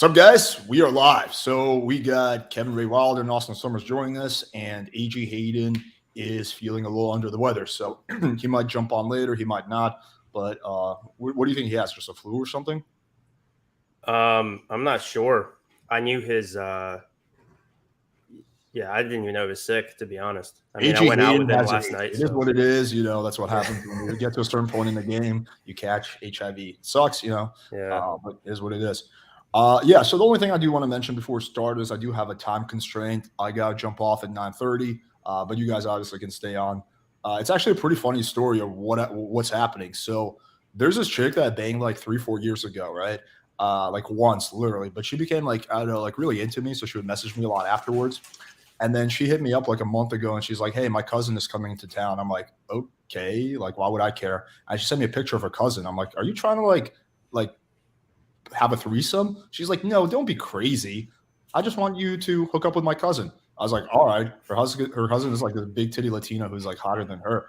What's up, guys? We are live. So we got Kevin Ray Wilder and Austen Summers joining us, and AG Hayden is feeling a little under the weather. So he might jump on later, he might not. But what do you think he has? Just a flu or something? I'm not sure. I knew his. I didn't even know he was sick, to be honest. I mean, I went out with him last night. It is what it is. You know, that's what happens when you get to a certain point in the game. You catch HIV. It sucks, you know. Yeah. But it is what it is. So the only thing I do want to mention before we start is I do have a time constraint. I got to jump off at 9:30, but you guys obviously can stay on. It's actually a pretty funny story of what's happening. So there's this chick that I banged like 3-4 years ago, right? Like once, literally. But she became like, I don't know, like really into me. So she would message me a lot afterwards. And then she hit me up like a month ago and she's like, hey, my cousin is coming to town. I'm like, okay, like, why would I care? And she sent me a picture of her cousin. I'm like, are you trying to like have a threesome? She's like, no, don't be crazy. I just want you to hook up with my cousin. I was like, all right. Her cousin is like a big titty Latina who's like hotter than her.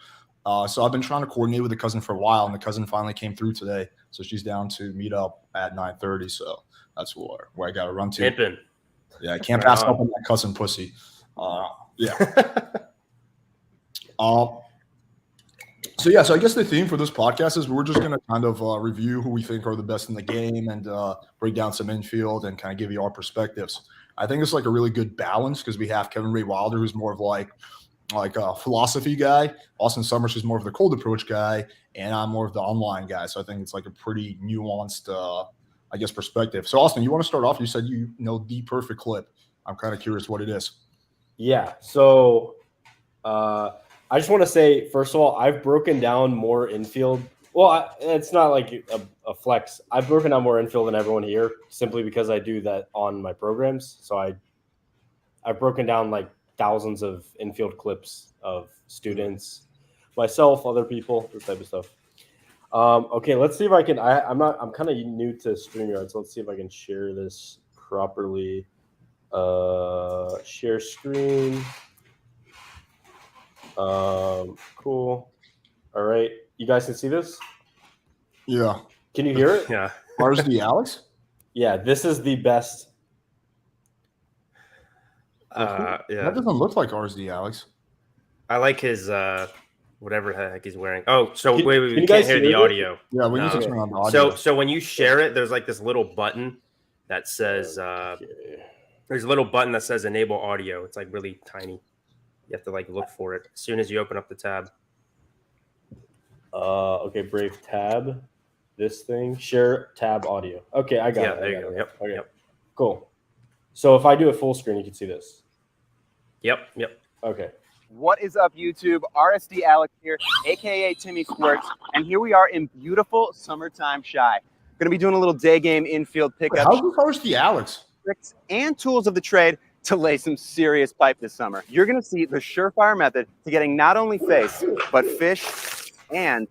So I've been trying to coordinate with the cousin for a while, and the cousin finally came through today. So she's down to meet up at 9:30. So that's where I got to run to. Pimpin'. Yeah, I can't pass up on that cousin pussy. So I guess the theme for this podcast is we're just going to kind of review who we think are the best in the game and break down some infield and kind of give you our perspectives. I think it's like a really good balance because we have Kevin Ray Wilder, who's more of like a philosophy guy. Austen Summers is more of the cold approach guy, and I'm more of the online guy. So I think it's like a pretty nuanced, perspective. So Austen, you want to start off? You said you know the perfect clip. I'm kind of curious what it is. Yeah. So I just want to say, first of all, I've broken down more infield. Well, it's not like a flex. I've broken down more infield than everyone here simply because I do that on my programs. So I've broken down like thousands of infield clips of students, myself, other people, this type of stuff. Okay, let's see if I can. I'm kind of new to StreamYard, so let's see if I can share this properly. Share screen. Cool. All right, you guys can see this? Yeah. Can you hear it? Yeah. RSD Alex? Yeah, this is the best. That doesn't look like RSD Alex. I like his whatever the heck he's wearing. Oh, so wait, can we you can't guys hear hear the it? audio. Yeah, we need to turn on the audio. So when you share it, there's like this little button that says there's a little button that says enable audio. It's like really tiny. You have to like look for it as soon as you open up the tab. Okay, Brave tab. This thing. Share tab audio. Okay, I got it. There you go. Yep. Okay. Yep. Cool. So if I do a full screen, you can see this. Yep. Okay. What is up, YouTube? RSD Alex here, aka Timmy Squirts, and here we are in beautiful summertime Shy. Going to be doing a little day game infield pickup. How's this RSD Alex? Tricks and tools of the trade to lay some serious pipe this summer. You're going to see the surefire method to getting not only face, but fish, and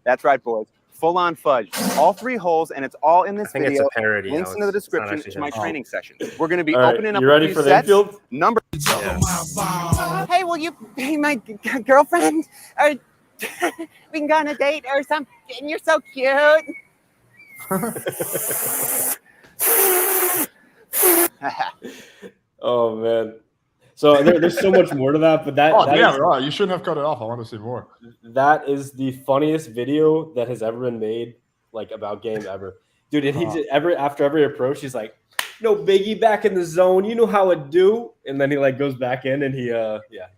that's right, boys, full-on fudge. All 3 holes, and it's all in this video. It's a parody. Links in the description to my training session. We're going to be All right, opening up you ready for the sets. infield? Number. Yeah. Hey, will you be my girlfriend? Or we can go on a date or something. You're so cute. Oh man. So there's so much more to that, but Right. You shouldn't have cut it off. I want to see more. That is the funniest video that has ever been made, like about game ever, dude. And he just after every approach, he's like, "No biggie, back in the zone. You know how it do." And then he like goes back in and he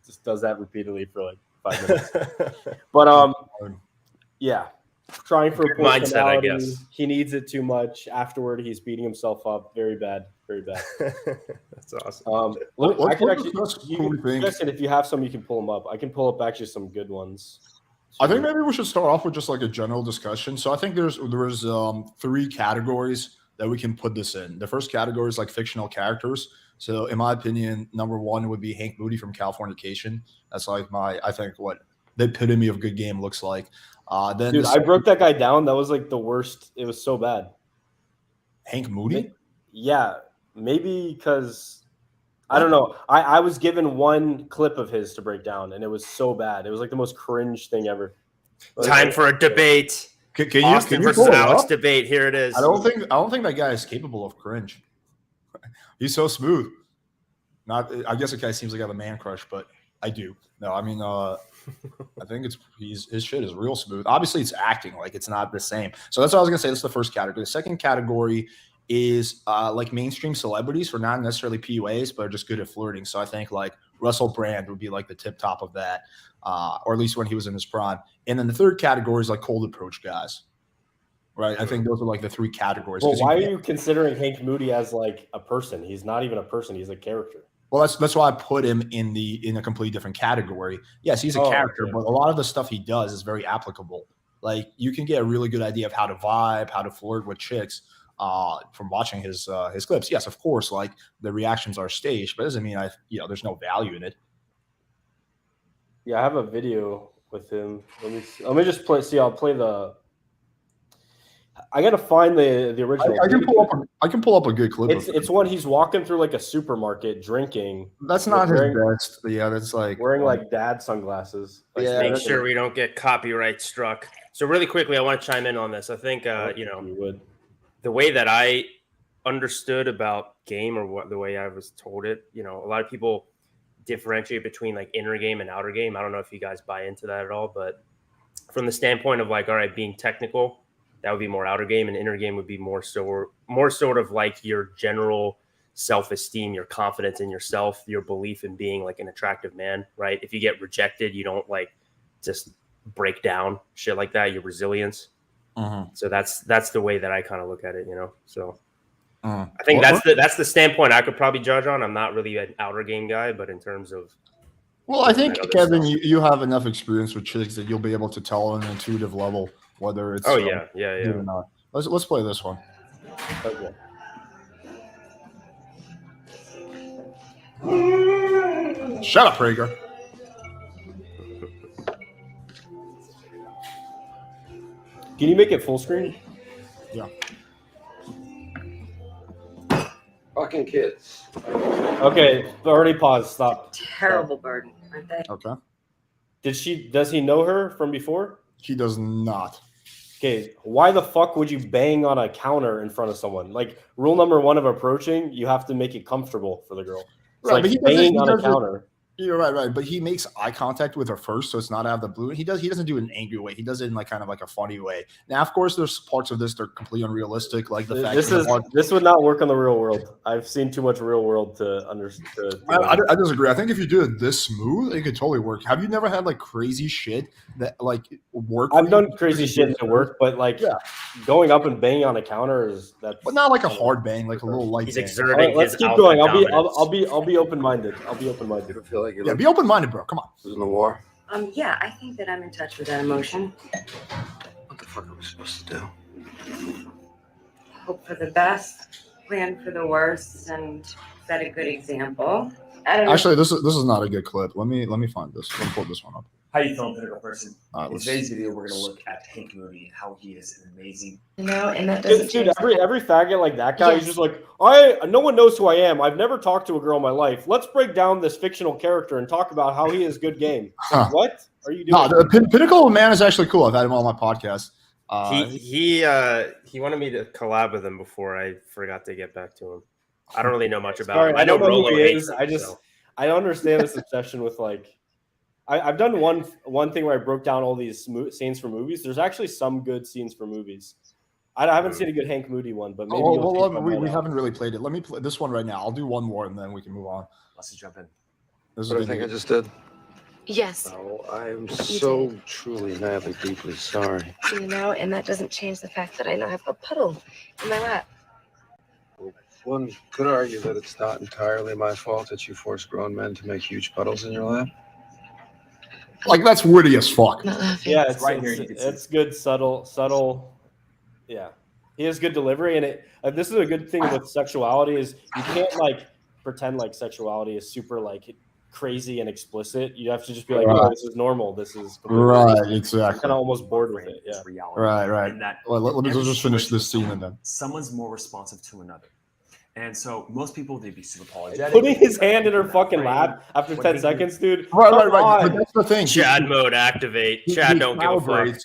just does that repeatedly for like 5 minutes. But trying for a Mindset, I guess. He needs it too much. Afterward, he's beating himself up. Very bad. Very bad. That's awesome. I can actually. If you have some, you can pull them up. I can pull up actually some good ones. I think maybe we should start off with just like a general discussion. So I think there's 3 categories that we can put this in. The first category is like fictional characters. So in my opinion, number 1 would be Hank Moody from Californication. That's like what the epitome of good game looks like. Then dude, I broke that guy down. That was like the worst. It was so bad. Hank Moody? Yeah, maybe because I don't know. I was given one clip of his to break down, and it was so bad. It was like the most cringe thing ever. Time for a debate. Can Austen you versus pull it Alex up? debate. Here it is. I don't think that guy is capable of cringe. He's so smooth. I guess it kind of seems like I have a man crush, but I do. No, I mean, I think his shit is real smooth. Obviously, it's acting, like it's not the same. So that's what I was gonna say. That's the first category. The second category is like mainstream celebrities, for not necessarily PUAs, but are just good at flirting. So I think like Russell Brand would be like the tip top of that, or at least when he was in his prime. And then the third category is like cold approach guys. Right. I think those are like the three categories. Well, why are you considering Hank Moody as like a person? He's not even a person. He's a character. Well, that's why I put him in a completely different category. Yes, he's a character, okay. but a lot of the stuff he does is very applicable. Like you can get a really good idea of how to vibe, how to flirt with chicks from watching his clips. Yes, of course, like the reactions are staged, but it doesn't mean there's no value in it. Yeah, I have a video with him. Let me just play. See, I'll play the. I gotta find the original. I can pull up a good clip. It's when he's walking through like a supermarket drinking. That's not his best. But yeah, that's like wearing like dad sunglasses. Make sure we don't get copyright struck. So really quickly, I want to chime in on this. I think the way that I understood about game, or the way I was told it, a lot of people differentiate between like inner game and outer game. I don't know if you guys buy into that at all, but from the standpoint of like, all right, being technical, that would be more outer game, and inner game would be more sort of like your general self-esteem, your confidence in yourself, your belief in being like an attractive man, right? If you get rejected, you don't like just break down, shit like that, your resilience. So that's the way that I kind of look at it, So I think that's the standpoint I could probably judge on. I'm not really an outer game guy, but in terms of I think Kevin, you have enough experience with chicks that you'll be able to tell on an intuitive level whether it's good or not. Let's play this one. Okay. Shut up, Prager. Can you make it full screen? Yeah. Fucking kids. Okay, already paused. Stop. Terrible burden, aren't they? Okay. Does he know her from before? He does not. Okay, why the fuck would you bang on a counter in front of someone? Like, rule number one of approaching, you have to make it comfortable for the girl. It's right, like but banging on a counter. You're right. But he makes eye contact with her first, so it's not out of the blue. He doesn't do it in an angry way. He does it in like kind of like a funny way. Now, of course, there's parts of this that are completely unrealistic, like the fact this would not work in the real world. I've seen too much real world to understand. I disagree. I think if you do it this smooth, it could totally work. Have you never had like crazy shit that like work? I've done crazy shit that work, but like going up and banging on a counter but not like a hard bang, like a little light. He's bang. exerting. Let's keep going. I'll be open minded. I'll be open minded. You feel like you're be open minded, bro. Come on. in the war. Yeah, I think that I'm in touch with that emotion. What the fuck are we supposed to do? Hope for the best, plan for the worst, and set a good example. I don't know. Actually, this is not a good clip. Let me find this. Let me pull this one up. How you feeling, political person? In today's video, we're gonna look at Hank Moody and how he is an amazing. And that doesn't Dude, every faggot like that guy is just like, no one knows who I am. I've never talked to a girl in my life. Let's break down this fictional character and talk about how he is good game. Like, what are you doing? No, the Pinnacle of Man is actually cool. I've had him on my podcast. He wanted me to collab with him before I forgot to get back to him. I don't really know much about him. I know who Rolo he is. hates him, I don't understand this obsession with like. I've done one thing where I broke down all these scenes for movies. There's actually some good scenes for movies. I haven't seen a good Hank Moody one, but maybe we haven't really played it. Let me play this one right now. I'll do one more and then we can move on. Let's just jump in. What do you think I just did? Yes. Oh, I am so truly, madly, deeply sorry. And that doesn't change the fact that I now have a puddle in my lap. One could argue that it's not entirely my fault that you force grown men to make huge puddles in your lap. Like, that's witty as fuck. Yeah, it's good, subtle. Yeah, he has good delivery, and this is a good thing with sexuality is you can't like pretend like sexuality is super like crazy and explicit. You have to just be like, oh, this is normal. This is right, exactly. Kind of almost bored with it. Yeah, right. Let me just finish this scene and then someone's more responsive to another. And so most people, they'd be super apologetic. Putting his hand in her fucking lap after 10 seconds, dude. Right. But that's the thing. Chad mode activate. Chad don't give a fuck.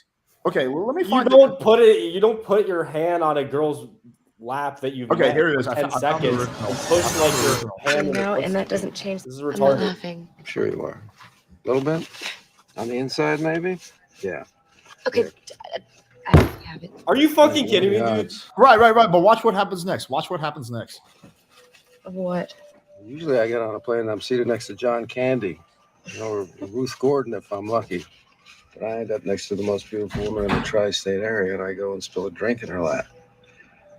Okay, well, let me find. You don't put your hand on a girl's lap that you've Okay, met here it is. for I 10 found the seconds original. and push like your hand in the No, pussy. and that doesn't change. This is I'm not retarded. laughing. Sure you are. A little bit? On the inside, maybe? Yeah. Okay, I have it. Are you fucking kidding me, Yeah, dude? it's- Right. But watch what happens next. Watch what happens next. What? Usually I get on a plane and I'm seated next to John Candy, or Ruth Gordon if I'm lucky. But I end up next to the most beautiful woman in the tri-state area, and I go and spill a drink in her lap.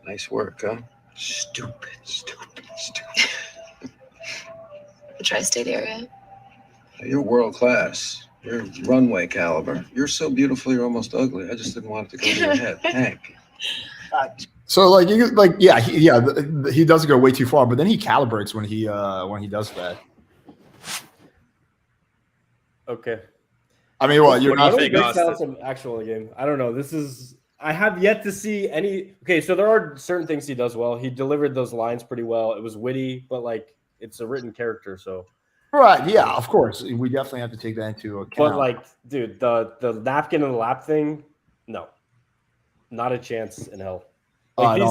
Nice work, huh? Stupid. The tri-state area? You're world class. You're runway caliber. You're so beautiful, you're almost ugly. I just didn't want it to go to your head. Hank. So he doesn't go way too far, but then he calibrates when he does that. Okay. I mean, what you're What do you not think, Break Austen? down some actual game. I don't know. This is. I have yet to see any. Okay, so there are certain things he does well. He delivered those lines pretty well. It was witty, but like it's a written character, so. right. Yeah, of course. We definitely have to take that into account. But like, dude, the napkin and the lap thing, no, not a chance in hell. Like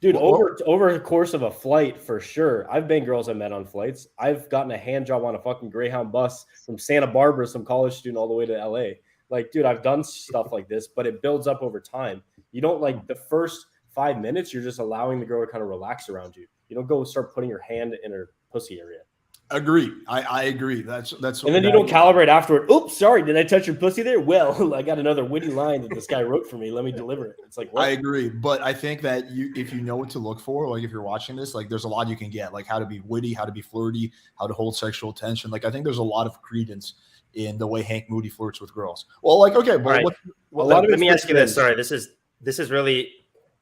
dude, over the course of a flight, for sure. I've been girls I met on flights. I've gotten a hand job on a fucking Greyhound bus from Santa Barbara, some college student, all the way to LA. Like, dude, I've done stuff like this, but it builds up over time. You don't like the first 5 minutes, you're just allowing the girl to kind of relax around you. You don't go start putting your hand in her pussy area. Agree. I agree. That's. And then you don't calibrate afterward. Oops, sorry, did I touch your pussy there? Well, I got another witty line that this guy wrote for me. Let me deliver it. It's like, what? I agree, but I think that if you know what to look for, like if you're watching this, like there's a lot you can get, like how to be witty, how to be flirty, how to hold sexual tension. Like I think there's a lot of credence in the way Hank Moody flirts with girls. Well, like okay, but Right. Let me ask you this. Sorry, this is really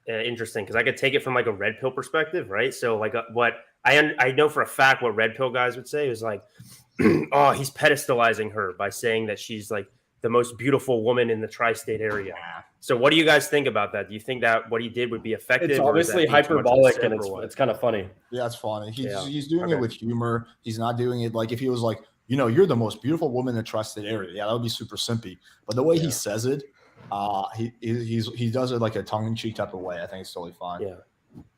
interesting because I could take it from like a red pill perspective, right? So like what I know for a fact what red pill guys would say is like, oh, he's pedestalizing her by saying that she's like the most beautiful woman in the tri-state area. So what do you guys think about that? Do you think that what he did would be effective? It's obviously hyperbolic and it's kind of funny. Yeah, it's funny. He's doing it with humor. He's not doing it like if he was like, you're the most beautiful woman in the tri-state area. Yeah, that would be super simpy. But the way he says it, he does it like a tongue-in-cheek type of way. I think it's totally fine. Yeah.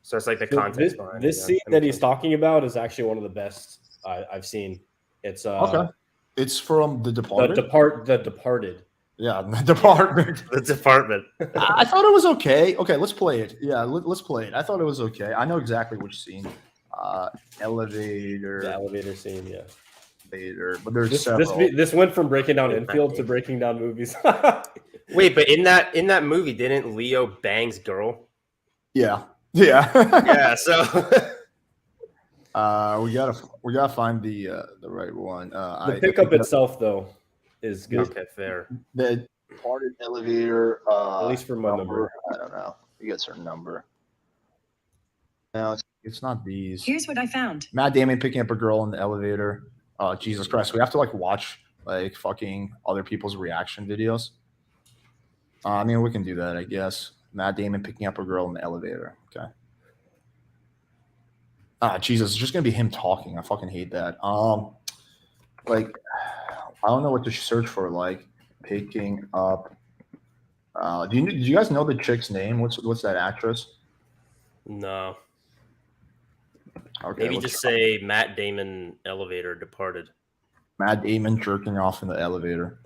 So it's like the context behind this scene that he's talking about is actually one of the best I've seen. It's okay. It's from The Departed. The Departed. Yeah, The Department. The Department. I thought it was okay. Okay, let's play it. Yeah, let's play it. I thought it was okay. I know exactly which scene. Elevator. The elevator scene, yeah. Elevator. But there's several. This went from breaking down Infield to breaking down movies. Wait, but in that movie, didn't Leo bangs girl? Yeah. Yeah. So we gotta find the right one. The pickup itself though is good. Okay, fair. The Departed elevator. At least for my number. I don't know. You get a certain number. No, it's not these. Here's what I found. Matt Damon picking up a girl in the elevator. Oh, Jesus Christ. We have to like watch like fucking other people's reaction videos. I mean, we can do that, I guess. Matt Damon picking up a girl in the elevator. Okay. Jesus, it's just gonna be him talking. I fucking hate that. Like, I don't know what to search for. Like, picking up. Do you guys know the chick's name? What's that actress? No. Okay, Maybe just say Matt Damon elevator Departed. Matt Damon jerking off in the elevator.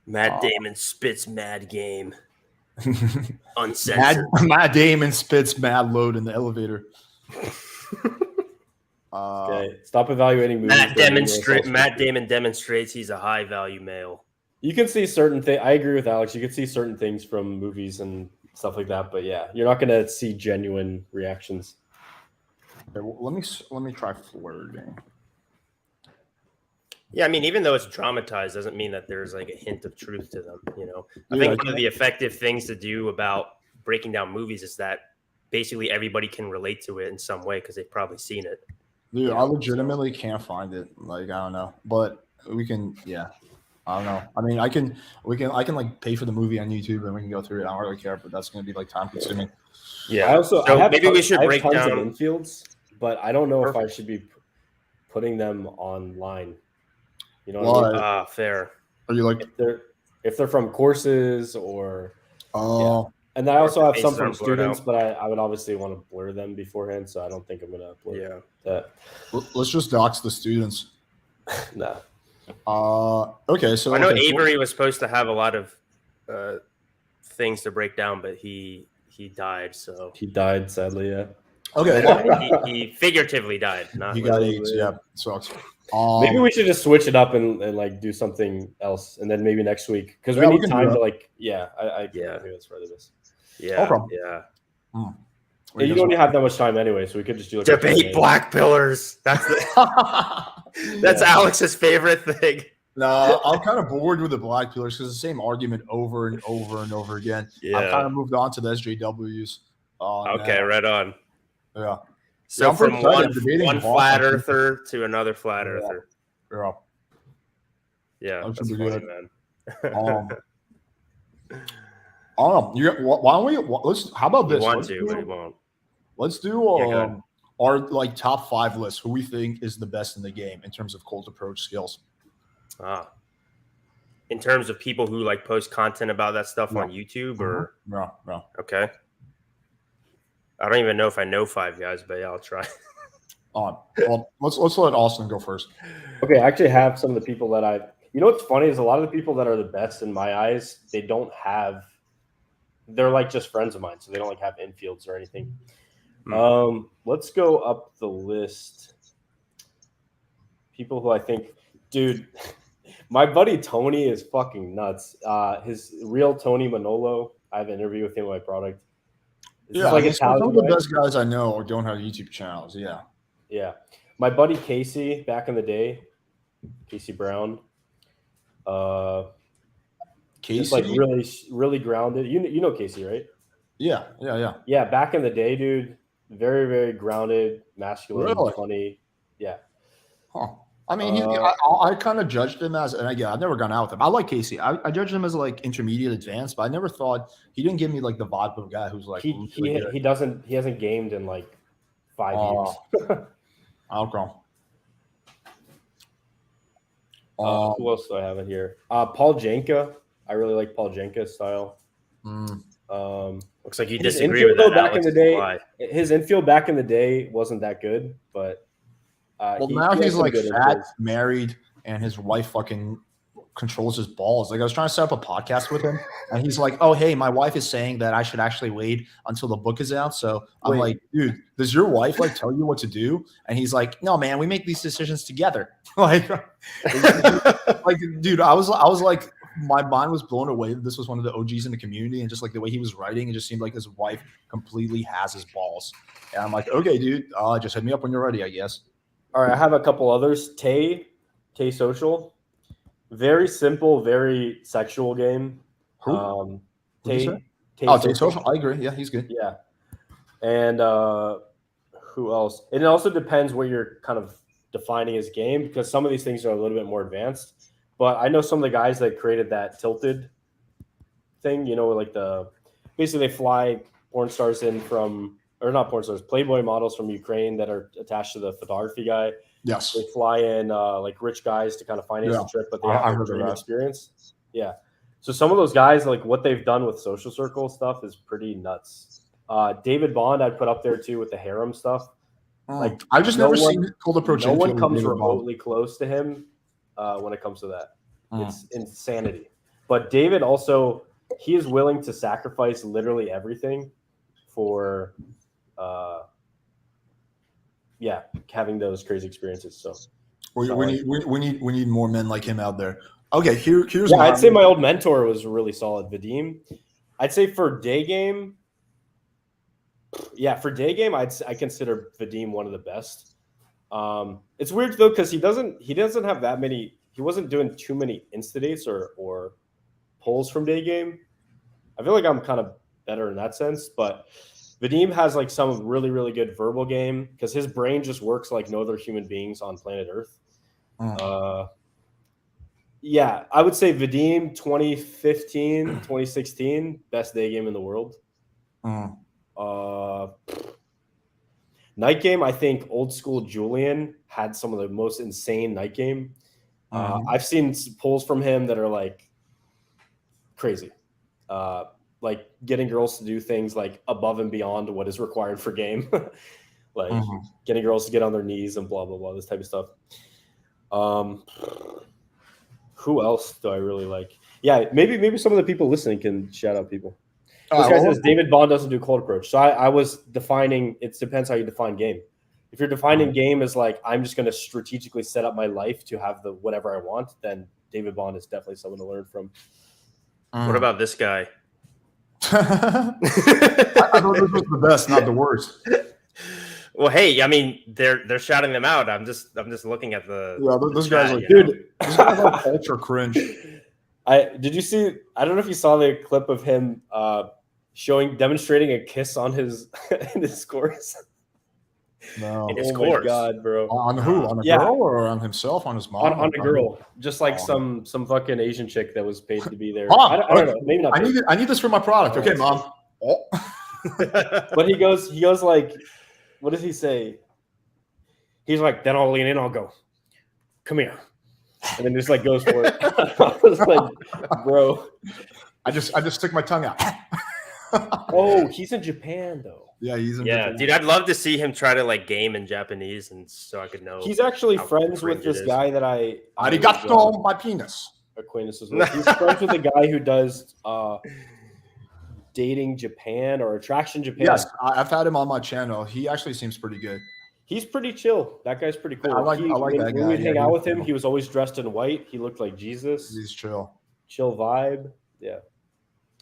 Matt Damon spits mad game. Uncensored. Matt Damon spits mad load in the elevator. Okay, stop evaluating movies. Matt Damon demonstrates he's a high value male. You can see certain things. I agree with Alex. You can see certain things from movies and stuff like that, but yeah, you're not gonna see genuine reactions. Okay, well, let me try flirting. Yeah, I mean, even though it's dramatized, doesn't mean that there's like a hint of truth to them. I think one of the effective things to do about breaking down movies is that basically everybody can relate to it in some way because they've probably seen it. Dude, I legitimately can't find it. Like, I don't know, but we can. Yeah, I don't know. I mean, I can like pay for the movie on YouTube and we can go through it. I don't really care, but that's gonna be like time consuming. Yeah. We should break down infields, but I don't know if I should be putting them online. You know what I mean? Fair. Are you like if they're from courses or And then I also have some Faces from aren't blurred students, out. but I would obviously want to blur them beforehand, so I don't think I'm gonna blur that. Let's just dox the students. Nah. Okay, so I know okay, Avery was supposed to have a lot of things to break down, but he died. So He died sadly. Yeah. Okay, he figuratively died. Not he got literally. AIDS. Yeah, sucks. Maybe we should just switch it up and like do something else, and then maybe next week because we need time to like. Yeah, I think that's rather this. Yeah, problem. yeah. And you don't have that much time anyway, so we could just do like debate black pillars. That's that's Alex's favorite thing. No, I'm kind of bored with the black pillars because the same argument over and over and over again. Yeah. I've kind of moved on to the SJWs. Okay, right on. Yeah. So yeah, from one flat earther to another flat earther. Yeah. Yeah, That that's should be funny, good. man. Why don't we? Let's. How about this? Want to, but you won't. Let's do our like top 5 list. Who we think is the best in the game in terms of cold approach skills. In terms of people who like post content about that stuff on YouTube, or no. Okay. I don't even know if I know 5 guys, but yeah, I'll try. Well, let's let Austen go first. Okay, I actually have some of the people that I. You know what's funny is a lot of the people that are the best in my eyes, they don't have. They're like just friends of mine, so they don't like have infields or anything. Let's go up the list. People who I think, dude, my buddy Tony is fucking nuts. His real Tony Manolo. I have an interview with him on my product. Like some of the best guys I know or don't have YouTube channels. Yeah. Yeah. My buddy Casey back in the day, Casey Brown. Casey, like really grounded. You know Casey, right? Yeah. Yeah, back in the day, dude. Very, very grounded, masculine, funny. Yeah. Huh. I mean, I kind of judged him as, and again, I've never gone out with him. I like Casey. I judged him as like intermediate advanced, but I never thought he didn't give me like the vibe of a guy who's like he hasn't gamed in like 5 years. Okay. Who else do I have in here? Paul Janka. I really like Paul Janka's style. Looks like you disagree with that. Back in the day, his infield back in the day wasn't that good, but now he's like fat, married, and his wife fucking controls his balls. Like I was trying to set up a podcast with him, and he's like, "Oh, hey, my wife is saying that I should actually wait until the book is out." So I'm like, "Dude, does your wife like tell you what to do?" And he's like, "No, man, we make these decisions together." Like, dude, I was like, my mind was blown away that this was one of the OGs in the community, and just like the way he was writing, it just seemed like his wife completely has his balls. And I'm like, "Okay, dude, just hit me up when you're ready, I guess." All right, I have a couple others. Tay Social. Very simple, very sexual game. Who? Tay Social. I agree. Yeah, he's good. Yeah. And who else? And it also depends what you're kind of defining as game, because some of these things are a little bit more advanced. But I know some of the guys that created that tilted thing, like basically they fly porn stars in from, or not porn stars, Playboy models from Ukraine that are attached to the photography guy. Yes. They fly in like rich guys to kind of finance the trip, but they have a dream experience. Yeah. So some of those guys, like what they've done with social circle stuff is pretty nuts. David Bond, I'd put up there too with the harem stuff. Like I've just never seen cold approach. No one comes remotely close to him when it comes to that. It's insanity. But David also, he is willing to sacrifice literally everything for having those crazy experiences. So we need more men like him out there. Okay, here's I'd say my old mentor was really solid, Vadim. I'd say for day game, I consider Vadim one of the best. It's weird though because he doesn't have that many. He wasn't doing too many insta-dates or pulls from day game. I feel like I'm kind of better in that sense, but Vadim has like some really, really good verbal game because his brain just works like no other human beings on planet Earth. I would say Vadim 2015, 2016, best day game in the world. Night game, I think old school Julian had some of the most insane night game. I've seen pulls from him that are like crazy. like getting girls to do things like above and beyond what is required for game, like getting girls to get on their knees and blah blah blah, this type of stuff. Who else do I really like? Yeah, maybe some of the people listening can shout out people. This guy says David Bond doesn't do cold approach. So I was defining. It depends how you define game. If you're defining game as like I'm just going to strategically set up my life to have the whatever I want, then David Bond is definitely someone to learn from. What about this guy? I thought this was the best, not the worst. Well, hey, I mean, they're shouting them out. I'm just looking at the this guy's like, dude, this guy's like ultra cringe. Did you see? I don't know if you saw the clip of him demonstrating a kiss on his in his scores. No. In his my god, bro! On who? On a girl or on himself? On his mom? On a girl, just like some fucking Asian chick that was paid to be there. Mom, I don't know. Maybe not. I need this for my product. Okay, mom. Oh. But he goes like, what does he say? He's like, then I'll lean in. I'll go, come here, and then just like goes for it. I was like, bro, I just stick my tongue out. Oh, he's in Japan though. Yeah, he's in Japan. Dude, I'd love to see him try to like game in Japanese, and so I could know. He's actually friends with this guy that Arigato, my penis. Acquaintances with. He's friends with a guy who does dating Japan or attraction Japan. Yes, I've had him on my channel. He actually seems pretty good. He's pretty chill. That guy's pretty cool. I like that guy. When we'd hang out with him, he was always dressed in white. He looked like Jesus. He's chill. Chill vibe. Yeah.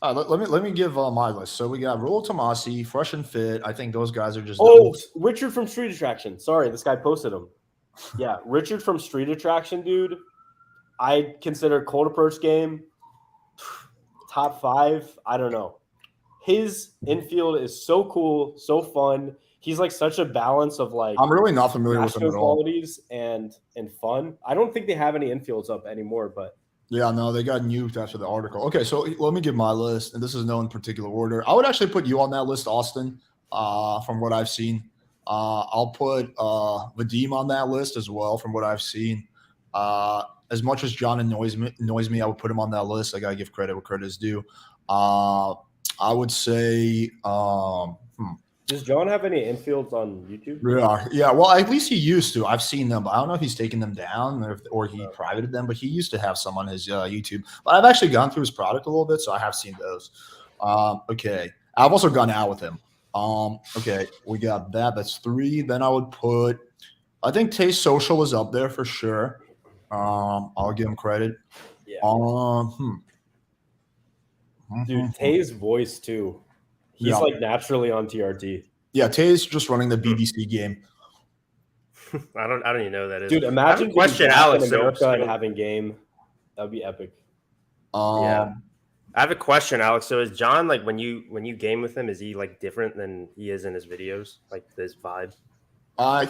Let me give my list. So we got Rollo Tomasi, Fresh and Fit. I think those guys are just. Oh, Richard from Street Attraction. Sorry, this guy posted him. Yeah, Richard from Street Attraction, dude. I consider cold approach game top 5. I don't know. His infield is so cool, so fun. He's like such a balance of like. I'm really not familiar with him at all. Qualities and fun. I don't think they have any infields up anymore, but. Yeah, no, they got nuked after the article. Okay, so let me give my list, and this is no in particular order. I would actually put you on that list, Austen, from what I've seen. I'll put Vadim on that list as well, from what I've seen. As much as John annoys me, I would put him on that list. I got to give credit where credit is due. I would say Does John have any infields on YouTube? Yeah. Well, at least he used to. I've seen them, but I don't know if he's taken them down or he privated them. But he used to have some on his YouTube. But I've actually gone through his product a little bit, so I have seen those. Okay. I've also gone out with him. Okay, we got that. That's 3. Then I would put. I think Taste Social is up there for sure. I'll give him credit. Yeah. Dude, Tay's voice too. He's like naturally on TRT. Yeah, Tay's just running the BBC game. I don't even know who that is. Dude, imagine question Alex in America and having game. That would be epic. Yeah. I have a question, Alex. So is John like when you game with him, is he like different than he is in his videos? Like his vibe? I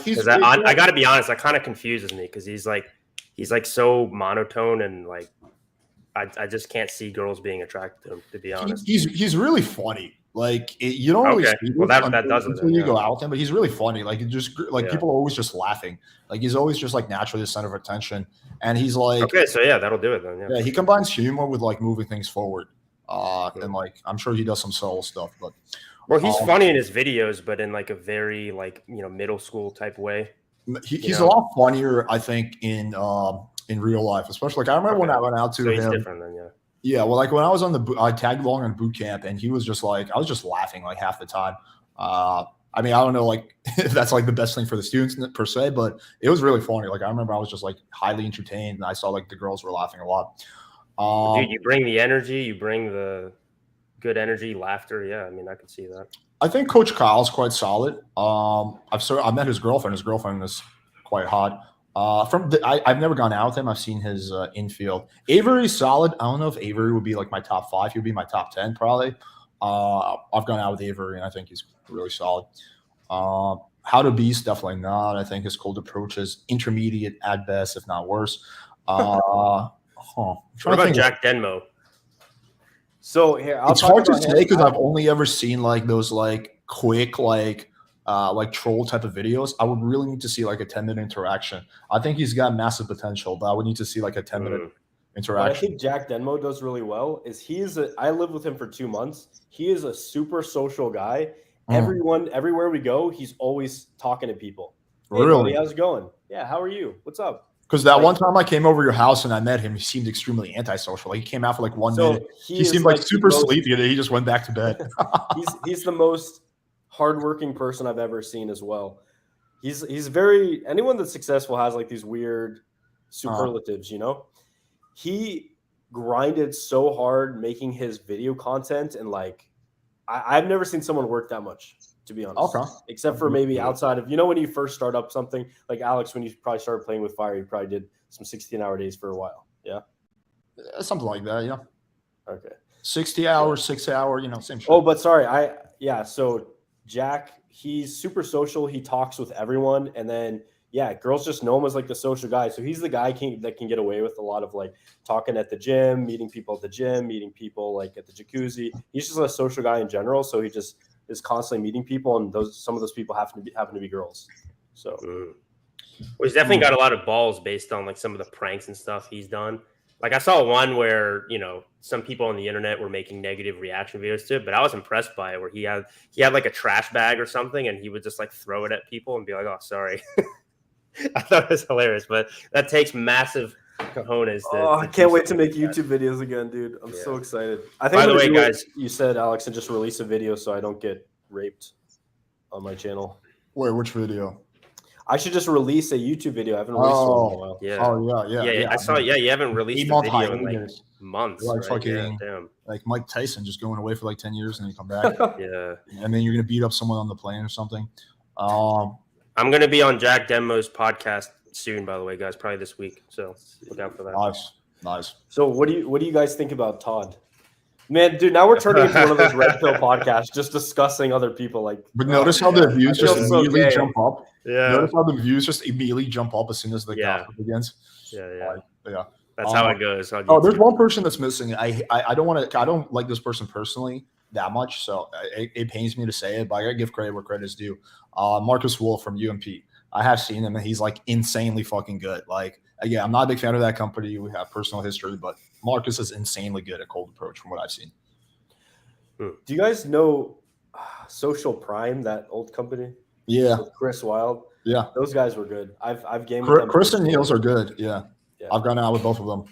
got to be honest, that kind of confuses me because he's like so monotone and like I just can't see girls being attracted to him, to be honest. He's really funny. Like you don't really see that does until you go out with him, but he's really funny. Like people are always just laughing. Like he's always just like naturally the center of attention, and he's like so yeah, that'll do it then. Yeah, he combines humor with like moving things forward, and like I'm sure he does some subtle stuff, but. Well, he's funny in his videos, but in like a very like middle school type way. He's a lot funnier, I think, in real life, especially. Like I remember when I went out to him. He's different then, yeah. Yeah, well, like when I was I tagged along on boot camp, and he was just like, I was just laughing like half the time. I mean, I don't know, like if that's like the best thing for the students per se, but it was really funny. Like I remember I was just like highly entertained, and I saw like the girls were laughing a lot. Dude, you bring the energy, you bring the good energy, laughter. Yeah, I mean, I could see that. I think Coach Kyle's quite solid. I've met his girlfriend. His girlfriend is quite hot. I've never gone out with him. I've seen his infield. Avery's solid. I don't know if Avery would be like my top 5. He would be my top 10 probably. I've gone out with Avery, and I think he's really solid. How to Beast, definitely not. I think his cold approach is intermediate at best, if not worse. What about Jack Denmo? So here, it's hard to say because I've only ever seen like those like quick like troll type of videos. I would really need to see like a 10-minute interaction. I think he's got massive potential, but I would need to see like a 10-minute interaction. What I think Jack Denmo does really well is I lived with him for 2 months. He is a super social guy. Everywhere we go, he's always talking to people. Hey, Really? buddy, how's it going? Yeah, how are you? What's up? Because that one time I came over your house and I met him, he seemed extremely antisocial. Like he came out for like 1 minute. He seemed like super sleepy, and he just went back to bed. he's the most hardworking person I've ever seen as well. He's very anyone that's successful has like these weird superlatives, you know. He grinded so hard making his video content, and like I've never seen someone work that much, to be honest. Okay. Except for maybe outside of, you know, when you first start up something, like Alex, when you probably started playing with fire, you probably did some 16-hour days for a while. Yeah. Something like that, yeah. Okay. 60 hours, 6 hour, you know, same shit. Oh, but sorry, so Jack, he's super social. He talks with everyone, and then girls just know him as like the social guy. So he's the guy that can get away with a lot of like talking at the gym, meeting people at the gym, meeting people like at the jacuzzi. He's just a social guy in general. So he just is constantly meeting people, and some of those people happen to be girls. So well, he's definitely got a lot of balls based on like some of the pranks and stuff he's done. Like I saw one where, you know, some people on the internet were making negative reaction videos to it, but I was impressed by it where he had like a trash bag or something, and he would just like throw it at people and be like, "Oh, sorry." I thought it was hilarious, but that takes massive cojones. I can't wait to make YouTube videos again, dude. I'm so excited. I think by the way, guys, you said, Alex, and just release a video so I don't get raped on my channel. Wait, which video? I should just release a YouTube video. I haven't released one in a while. Yeah. Oh yeah. I saw. Yeah, you haven't released a video in like months. Like right? fucking, damn. like Mike Tyson just going away for like 10 years and then you come back. Yeah. And then you're gonna beat up someone on the plane or something. I'm gonna be on Jack Denmo's podcast soon, by the way, guys. Probably this week. So look out for that. Nice. So what do you guys think about Todd? Man, dude, now we're turning into one of those red pill podcasts, just discussing other people. Like, but notice how the views just immediately jump up. Yeah. Notice how the views just immediately jump up as soon as the gossip begins. Yeah. Yeah. That's how it goes. There's one person that's missing. I don't like this person personally that much, so it pains me to say it, but I gotta give credit where credit is due. Marcus Wolf from UMP. I have seen him, and he's like insanely fucking good. Like, again, I'm not a big fan of that company. We have personal history, but Marcus is insanely good at cold approach from what I've seen. Do you guys know Social Prime, that old company? Yeah. With Chris Wilde. Yeah. Those guys were good. I've gamed with them. Chris and Niels are good. Yeah. I've gone out with both of them.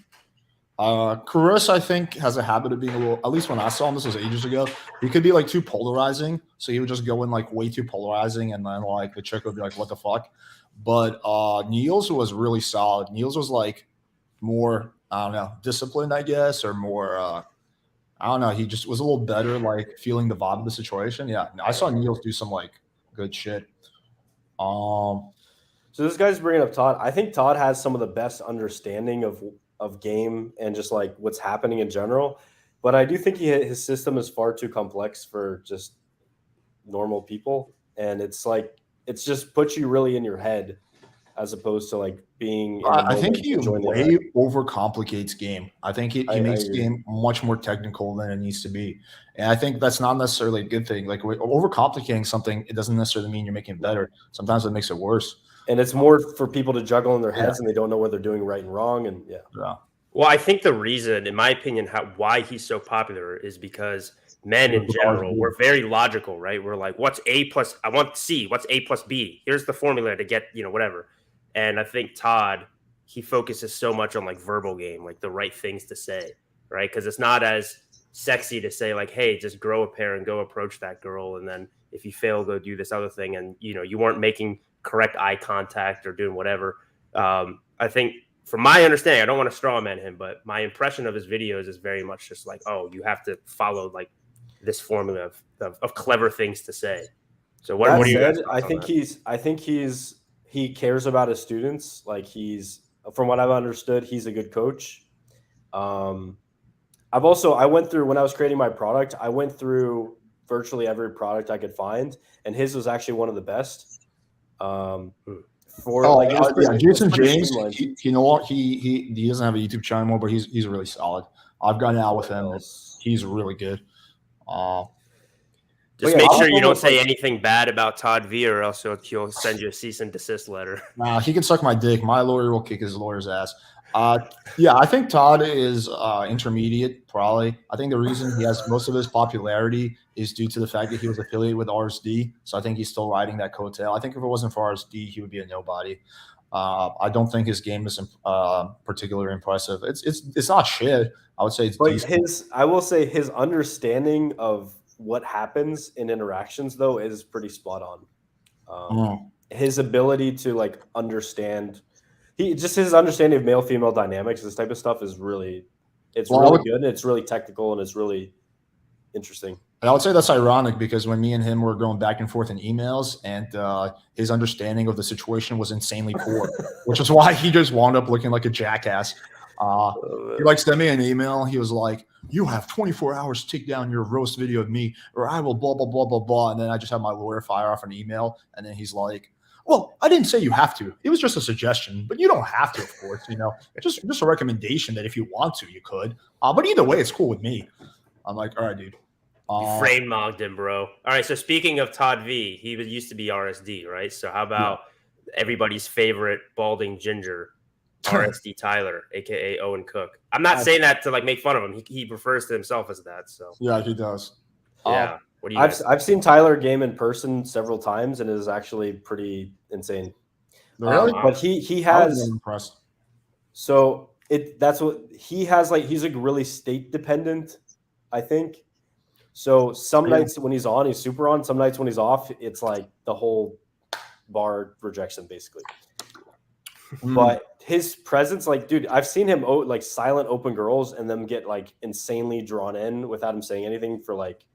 Chris, I think, has a habit of being a little, at least when I saw him, this was ages ago, he could be like too polarizing. So he would just go in like way too polarizing, and then like the chick would be like, what the fuck? But Niels was really solid. Niels was like more, I don't know, disciplined, I guess, or more, I don't know. He just was a little better, like feeling the vibe of the situation. Yeah. I saw Niels do some like good shit. So this guy's bringing up Todd. I think Todd has some of the best understanding of game and just like what's happening in general. But I do think his system is far too complex for just normal people. And it's like, it's just puts you really in your head as opposed to like being. I think he way overcomplicates game. I think he makes game much more technical than it needs to be. And I think that's not necessarily a good thing. Like overcomplicating something, it doesn't necessarily mean you're making it better. Sometimes it makes it worse. And it's more for people to juggle in their heads and they don't know what they're doing right and wrong. And Well, I think the reason, in my opinion, why he's so popular is because men in general, we're very logical, right? We're like, what's A plus, I want C, what's A plus B? Here's the formula to get, whatever. And I think Todd, he focuses so much on like verbal game, like the right things to say, right? Because it's not as sexy to say like, hey, just grow a pair and go approach that girl. And then if you fail, go do this other thing. And, you weren't making correct eye contact or doing whatever. I think from my understanding, I don't want to straw man him, but my impression of his videos is very much just like, oh, you have to follow like this formula of clever things to say. So what do you guys I think he cares about his students. Like from what I've understood, he's a good coach. I went through, when I was creating my product, I went through virtually every product I could find, and his was actually one of the best. Jason James, you know what? He doesn't have a YouTube channel anymore, but he's really solid. I've gotten out with him. He's really good. Just make sure you don't say anything bad about Todd V, or else he'll send you a cease and desist letter. Nah, he can suck my dick. My lawyer will kick his lawyer's ass. Yeah, I think Todd is intermediate, probably. I think the reason he has most of his popularity is due to the fact that he was affiliated with RSD. So I think he's still riding that coattail. I think if it wasn't for RSD, he would be a nobody. I don't think his game is particularly impressive. It's not shit. I would say it's But decent. I will say his understanding of what happens in interactions though is pretty spot on. His ability to like understand, his understanding of male female dynamics, this type of stuff is really, really good, and it's really technical, and it's really interesting. I would say that's ironic because when me and him were going back and forth in emails, and his understanding of the situation was insanely poor, which is why he just wound up looking like a jackass. He like sent me an email. He was like, "You have 24 hours to take down your roast video of me, or I will blah blah blah blah blah." And then I just had my lawyer fire off an email, and then he's like, "Well, I didn't say you have to. It was just a suggestion, but you don't have to, of course. Just a recommendation that if you want to, you could. But either way, it's cool with me." I'm like, "All right, dude." You frame mogged him, bro. All right. So speaking of Todd V, he used to be RSD, right? So how about everybody's favorite balding ginger, RSD Tyler, aka Owen Cook? I'm not saying that to like make fun of him. He refers to himself as that. So yeah, he does. Yeah. What do you? I've seen Tyler game in person several times, and it is actually pretty insane. Really? But he has. Impressed. So that's what he has. Like he's like really state dependent, I think. So some nights when he's on, he's super on. Some nights when he's off, it's like the whole bar rejection, basically. But his presence, like, dude, I've seen him like silent open girls and them get like insanely drawn in without him saying anything for like,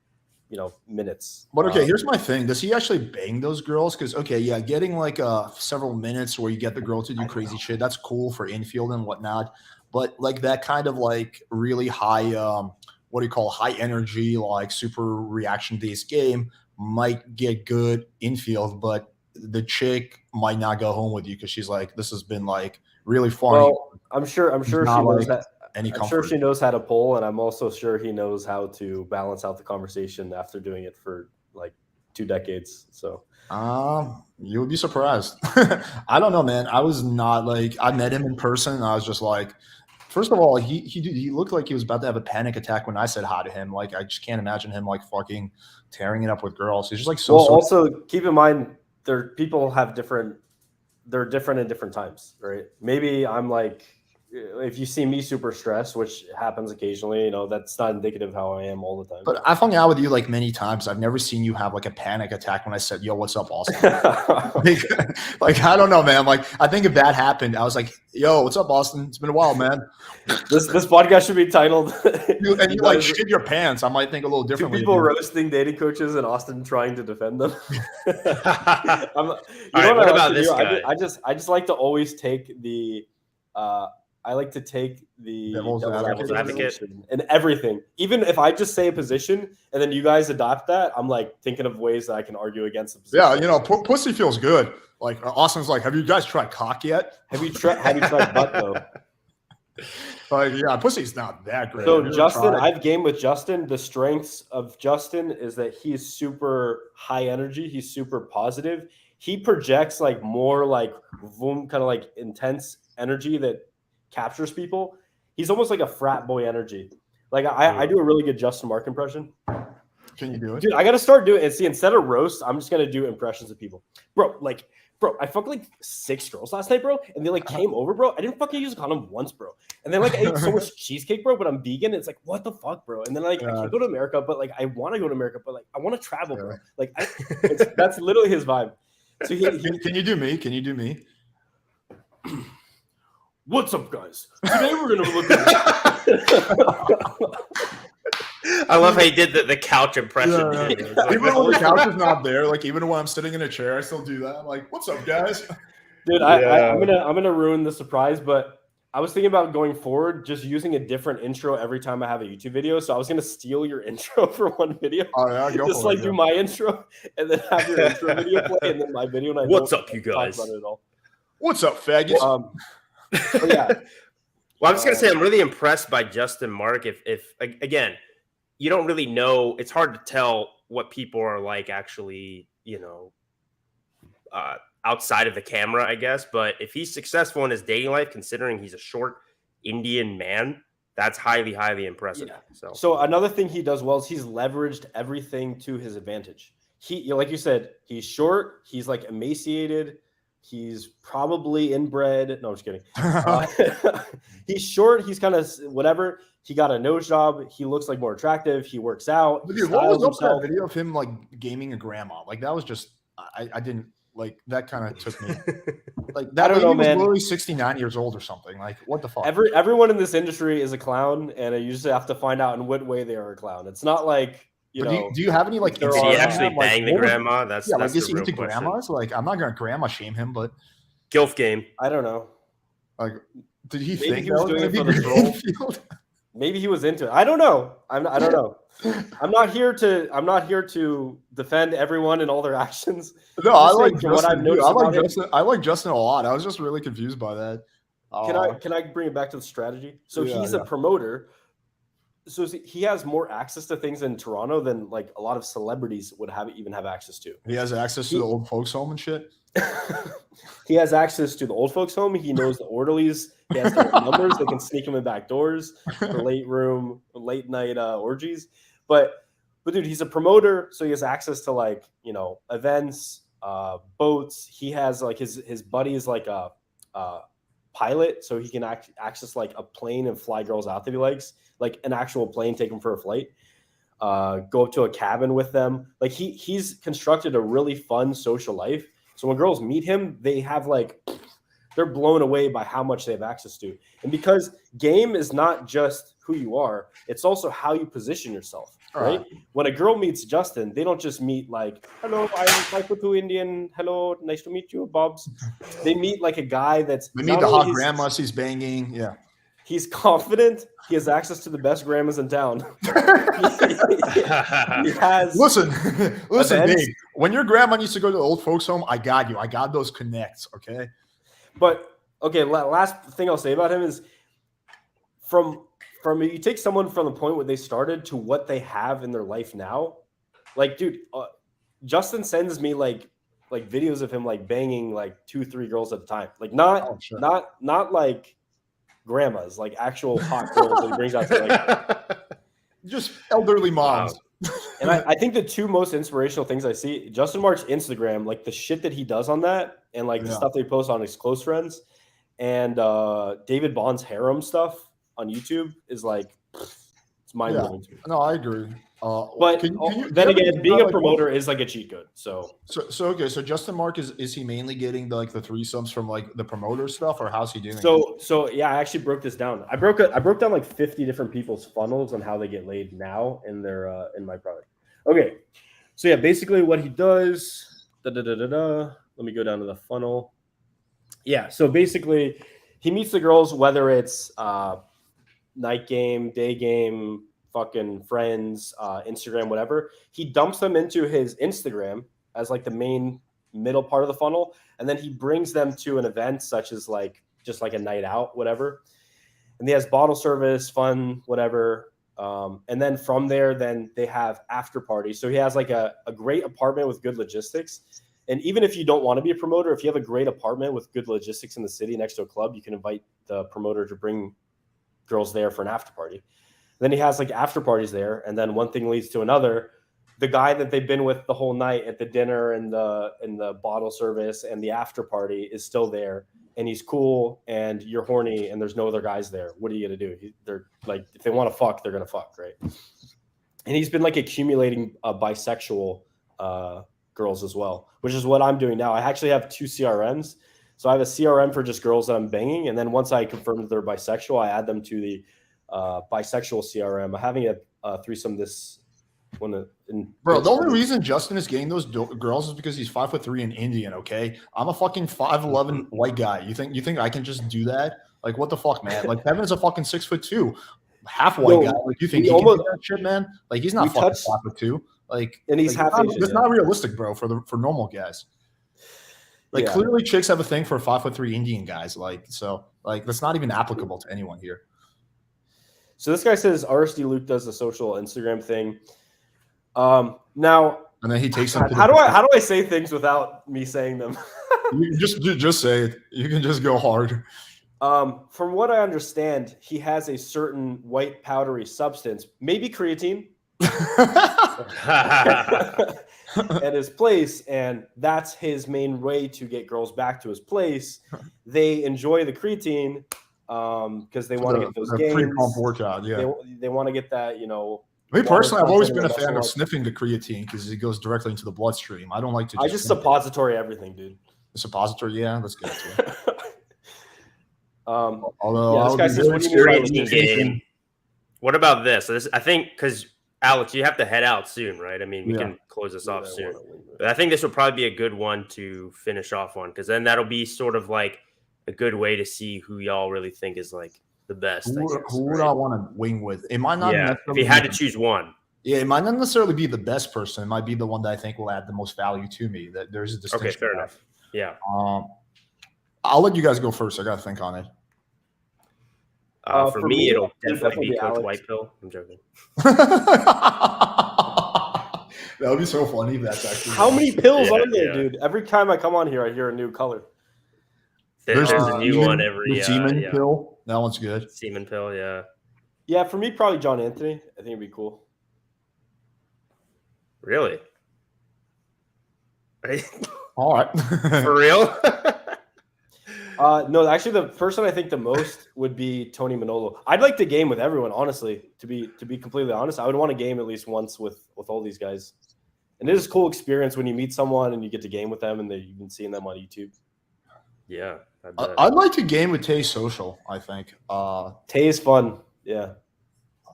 minutes. But okay, here's my thing. Does he actually bang those girls? Because getting like several minutes where you get the girl to do crazy shit, that's cool for infield and whatnot. But like that kind of like really high what do you call high energy, like super reaction based game might get good infield, but the chick might not go home with you because she's like, this has been like really funny. Well, I'm sure she knows that. I'm sure she knows how to pull, and I'm also sure he knows how to balance out the conversation after doing it for like 2 decades. So you would be surprised. I don't know, man. I was not like, I met him in person. And I was just like, first of all, he looked like he was about to have a panic attack when I said hi to him. Like, I just can't imagine him like fucking tearing it up with girls. He's just like so. Well, also keep in mind, people have different. They're different at different times, right? Maybe I'm like, if you see me super stressed, which happens occasionally, that's not indicative of how I am all the time. But I've hung out with you like many times. I've never seen you have like a panic attack when I said, "Yo, what's up, Austen?" like I don't know, man. Like I think if that happened, I was like, "Yo, what's up, Austen? It's been a while, man." This podcast should be titled you like shit your pants. I might think a little differently. 2 people roasting dating coaches and Austen trying to defend them. What about this guy? I just like to always take the I like to take the devil's advocate in everything. Even if I just say a position and then you guys adopt that, I'm like thinking of ways that I can argue against the position. Yeah, pussy feels good. Like Austin's like, have you guys tried cock yet? Have you tried butt though? Like, yeah, pussy's not that great. So Justin, I've gamed with Justin. The strengths of Justin is that he's super high energy. He's super positive. He projects like more like kind of like intense energy that captures people. He's almost like a frat boy energy. Like I do a really good Justin Mark impression. Can you do it? Dude, I got to start doing it. See, instead of roast, I'm just going to do impressions of people. Bro, I fucked like 6 girls last night, bro. And they like came over, bro. I didn't fucking use a condom once, bro. And then like I ate so much cheesecake, bro, but I'm vegan. It's like, what the fuck, bro? And then like I can't go to America, but like I want to go to America, but like I want to travel, bro. Like that's literally his vibe. So can you do me? Can you do me? What's up, guys? Today we're gonna look at. I love how he did the couch impression. Yeah. Like, even when the couch is not there, like even when I'm sitting in a chair, I still do that. I'm like, what's up, guys? Dude, I'm gonna ruin the surprise, but I was thinking about going forward, just using a different intro every time I have a YouTube video. So I was gonna steal your intro for one video. Oh yeah, just like do my intro and then have your intro video play, and then my video. And what's up, you guys? Talk about it at all. What's up, faggots? Yeah. Well, I'm just gonna say I'm really impressed by Justin Mark. If again, you don't really know, it's hard to tell what people are like actually, outside of the camera, I guess. But if he's successful in his dating life, considering he's a short Indian man, that's highly, highly impressive. Yeah. So So another thing he does well is he's leveraged everything to his advantage. Like you said, he's short. He's like emaciated. He's probably inbred. No, I'm just kidding. He's short. He's kind of whatever. He got a nose job. He looks like more attractive. He works out. Dude, what was up with that video of him like gaming a grandma? Like that was just I didn't like that. Kind of took me like that. I don't know, man. Was literally 69 years old or something. Like what the fuck? Everyone in this industry is a clown, and you just have to find out in what way they are a clown. It's not like you know. Do you have any like? Did he actually bang the grandma? That's like is the he real into question. grandmas? Like I'm not gonna grandma shame him, but Gilf game. I don't know. Like, did he Maybe think he was doing it for the troll? Maybe he was into it. I don't know. I don't know. I'm not here to defend everyone and all their actions. No, I like Justin. What I've noticed I like Justin a lot. I was just really confused by that. Can I bring it back to the strategy? So he's a promoter. So he has more access to things in Toronto than like a lot of celebrities would even have access to. He has access to the old folks home and shit. He has access to the old folks home. He knows the orderlies. He has their numbers. They can sneak him in back doors for late night orgies. But dude, he's a promoter, so he has access to like events, boats. He has like his buddy is like a pilot, so he can access like a plane and fly girls out that he likes, like an actual plane, take them for a flight. Go up to a cabin with them. Like he's constructed a really fun social life. So when girls meet him, they're blown away by how much they have access to. And because game is not just who you are, it's also how you position yourself, right? When a girl meets Justin, they don't just meet like, hello, I'm 5'2" Indian. Hello, nice to meet you, Bobs. They meet like a guy that's... They meet the hot grandmas he's banging, yeah. He's confident. He has access to the best grandmas in town. he has listen, babe. When your grandma needs to go to the old folks' home, I got you. I got those connects, okay? But okay, last thing I'll say about him is from you take someone from the point where they started to what they have in their life now. Like, dude, Justin sends me like videos of him like banging like 2-3 girls at a time. Like not like grandmas, like actual hot girls that he brings out to like just elderly moms. Wow. And I think the two most inspirational things I see, Justin Mark's Instagram, like the shit that he does on that, and like the stuff they post on his close friends, and David Bond's harem stuff on YouTube is like it's mind blowing to me. No, I agree. But then again, being a promoter is like a cheat code. So okay. So Justin Mark is he mainly getting the threesomes from like the promoter stuff, or how's he doing? So yeah, I actually broke this down. I broke down like 50 different people's funnels on how they get laid now in their in my product. Okay, so yeah, basically what he does. Let me go down to the funnel. Yeah, so basically he meets the girls, whether it's night game, day game, fucking friends, Instagram, whatever. He dumps them into his Instagram as like the main middle part of the funnel, and then he brings them to an event such as like just like a night out, whatever. And he has bottle service, fun, whatever. And then from there, then they have after parties. So he has like a great apartment with good logistics. And even if you don't want to be a promoter, if you have a great apartment with good logistics in the city next to a club, you can invite the promoter to bring girls there for an after party. Then he has like after parties there, and then one thing leads to another. The guy that they've been with the whole night at the dinner and the bottle service and the after party is still there, and he's cool, and you're horny, and there's no other guys there. What are you gonna do? They're like, if they want to fuck, they're gonna fuck, right? And he's been like accumulating bisexual girls as well, which is what I'm doing now. I actually have 2 CRMs. So I have a CRM for just girls that I'm banging, and then once I confirm that they're bisexual, I add them to the bisexual CRM. I'm having a threesome this one. Bro, the only reason Justin is getting those girls is because he's 5'3" and Indian. Okay, I'm a fucking 5'11" white guy. You think I can just do that? Like, what the fuck, man? Like, Kevin's a fucking 6'2", half white guy. Like, you think he can do that shit, man? Like, he's not fucking 5'2". Like, and he's half Asian. It's not realistic, bro, for normal guys. Like, clearly chicks have a thing for 5'3" Indian guys. Like, so like that's not even applicable to anyone here. So this guy says RSD Luke does the social Instagram thing. Now, and then he takes them. How do I say things without me saying them? You just say it. You can just go hard. From what I understand, he has a certain white powdery substance, maybe creatine, at his place, and that's his main way to get girls back to his place. They enjoy the creatine because they want to get those gains. Pre-pump workout, yeah. They want to get that, you know. Me personally, I've always been a fan of sniffing the creatine because it goes directly into the bloodstream. I don't like to. I just suppository everything, dude. The suppository, yeah, that's good too. Although yeah, this guy's creatine game. What about this? I think because Alex, you have to head out soon, right? I mean, we can close this off soon. But I think this will probably be a good one to finish off on because then that'll be sort of like a good way to see who y'all really think is like the best. Who would I want to wing with? It might not. Yeah, if you had to choose one. Yeah, it might not necessarily be the best person. It might be the one that I think will add the most value to me. That there's a distinction. Okay, fair enough. Yeah. I'll let you guys go first. I got to think on it. For me, it'll definitely be Coach White Pill. I'm joking. That would be so funny if that's actually. How many pills are there, dude? Every time I come on here, I hear a new color. There's a new one every. Semen pill. That one's good. Semen pill, yeah. Yeah, for me, probably John Anthony. I think it'd be cool. Really? All right. For real? No, actually, the person I think the most would be Tony Manolo. I'd like to game with everyone, honestly. To be completely honest, I would want to game at least once with all these guys. And it is a cool experience when you meet someone and you get to game with them, and you've been seeing them on YouTube. Yeah, I'd like to game with Tay Social. I think Tay is fun. Yeah,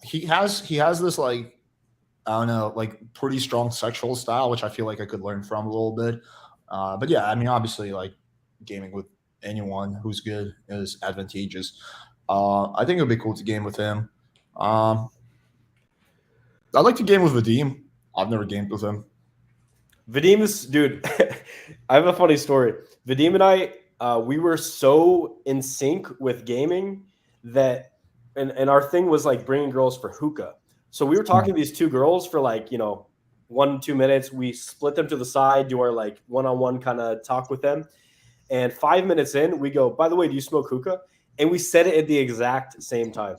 he has this like I don't know, like pretty strong sexual style, which I feel like I could learn from a little bit. But yeah, I mean, obviously, like gaming with anyone who's good is advantageous. I think it would be cool to game with him. I'd like to game with Vadim. I've never gamed with him. Vadim is, dude, I have a funny story. Vadim and I, we were so in sync with gaming that, and our thing was like bringing girls for hookah. So we were talking to these two girls for like, 1-2 minutes. We split them to the side, do our like one-on-one kind of talk with them. And 5 minutes in, we go, by the way, do you smoke hookah? And we said it at the exact same time.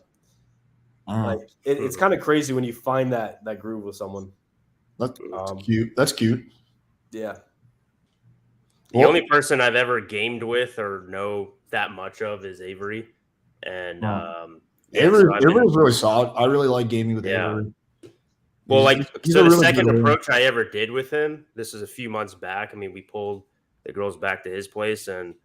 Like it's kind of crazy when you find that groove with someone. That's cute. That's cute. Yeah. The only person I've ever gamed with or know that much of is Avery. And Avery's really solid. I really like gaming with Avery. Well, the second approach I ever did with him, this is a few months back. I mean, we pulled the girls back to his place, and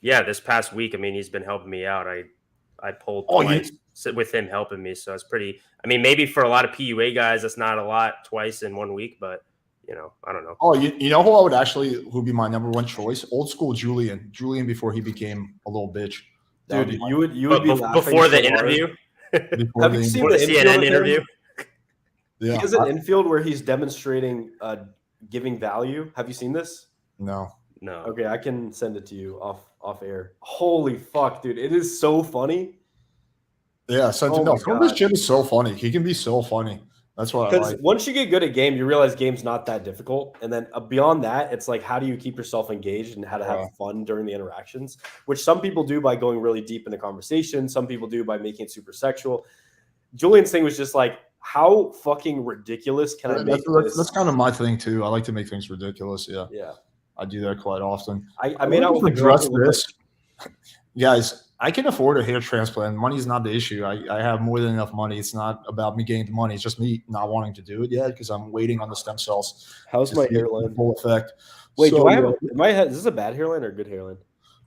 this past week, I mean, he's been helping me out. I pulled twice with him helping me, so it's pretty. I mean, maybe for a lot of PUA guys, that's not a lot twice in 1 week, but I don't know. Oh, you know who I would be my number one choice? Old school Julian before he became a little bitch. Dude, you would be before the interview. Have you seen the CNN interview? Yeah, he has an infield where he's demonstrating giving value. Have you seen this? No. Okay, I can send it to you off air. Holy fuck, dude! It is so funny. Yeah, this kid is so funny. He can be so funny. That's what I like. Because once you get good at game, you realize game's not that difficult, and then beyond that, it's like how do you keep yourself engaged and how to have fun during the interactions, which some people do by going really deep into conversation. Some people do by making it super sexual. Julian's thing was just like, how fucking ridiculous can I make this? That's kind of my thing too. I like to make things ridiculous. Yeah. Yeah. I do that quite often. I made out with this. Guys, I can afford a hair transplant. Money's not the issue. I have more than enough money. It's not about me getting the money. It's just me not wanting to do it yet because I'm waiting on the stem cells. How's my hairline? Full effect. Wait, do I have is this a bad hairline or a good hairline?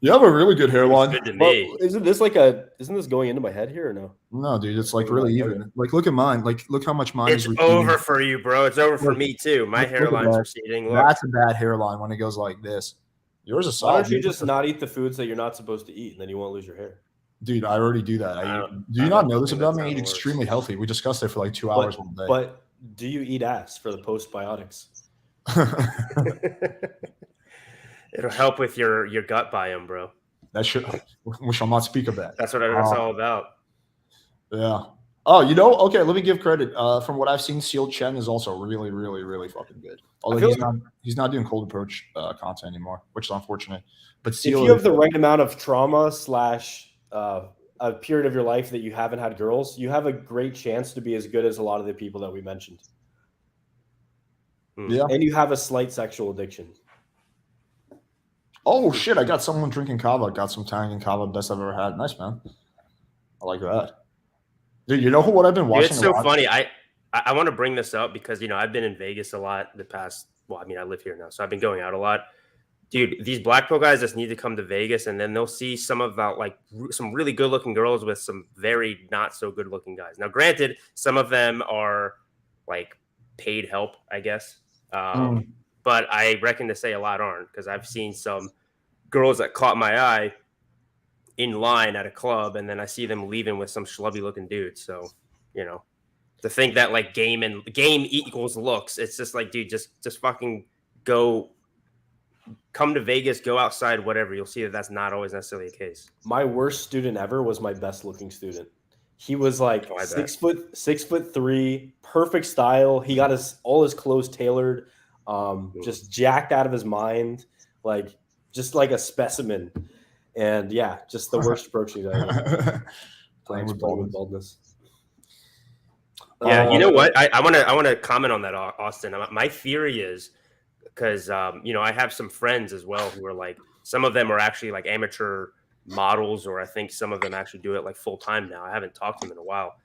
You have a really good hairline. Good to me. Well, isn't this going into my head here or no? No, dude, it's like really even. Like, look at mine. Like, look how much mine is receding. It's over for you, bro. It's over for me too. My hairline's receding. Look. That's a bad hairline when it goes like this. Yours is solid. Why don't you just not eat the foods that you're not supposed to eat, and then you won't lose your hair? Dude, I already do that. Do you not know this about me? I eat extremely healthy. We discussed it for like 2 hours one day. But do you eat ass for the postbiotics? It'll help with your gut biome, bro. We shall not speak of that. That's what it's all about. Yeah. Oh, okay, let me give credit. From what I've seen, Seal Chen is also really, really, really fucking good. Although he's not doing cold approach content anymore, which is unfortunate. But If Seal you have the right amount of trauma / a period of your life that you haven't had girls, you have a great chance to be as good as a lot of the people that we mentioned. Yeah. And you have a slight sexual addiction. Oh shit! I got someone drinking kava. Got some Italian kava. Best I've ever had. Nice, man. I like that. Dude, you know what I've been watching? Dude, it's so funny. I want to bring this up because I've been in Vegas a lot the past. Well, I live here now, so I've been going out a lot. Dude, these Blackpool guys just need to come to Vegas, and then they'll see some really good looking girls with some very not so good looking guys. Now, granted, some of them are like paid help, I guess. But I reckon to say a lot aren't, because I've seen some girls that caught my eye in line at a club, and then I see them leaving with some schlubby looking dude. So, to think that like game equals looks, it's just like, dude, just fucking come to Vegas, go outside, whatever. You'll see that that's not always necessarily the case. My worst student ever was my best looking student. He was like 6'3", perfect style. He got all his clothes tailored, just jacked out of his mind, just like a specimen. And yeah, just the worst approach he's ever. Playing with baldness. Yeah, you know what? I want to comment on that, Austin. My theory is because I have some friends as well who are like, some of them are actually like amateur models, or I think some of them actually do it like full time now. I haven't talked to them in a while.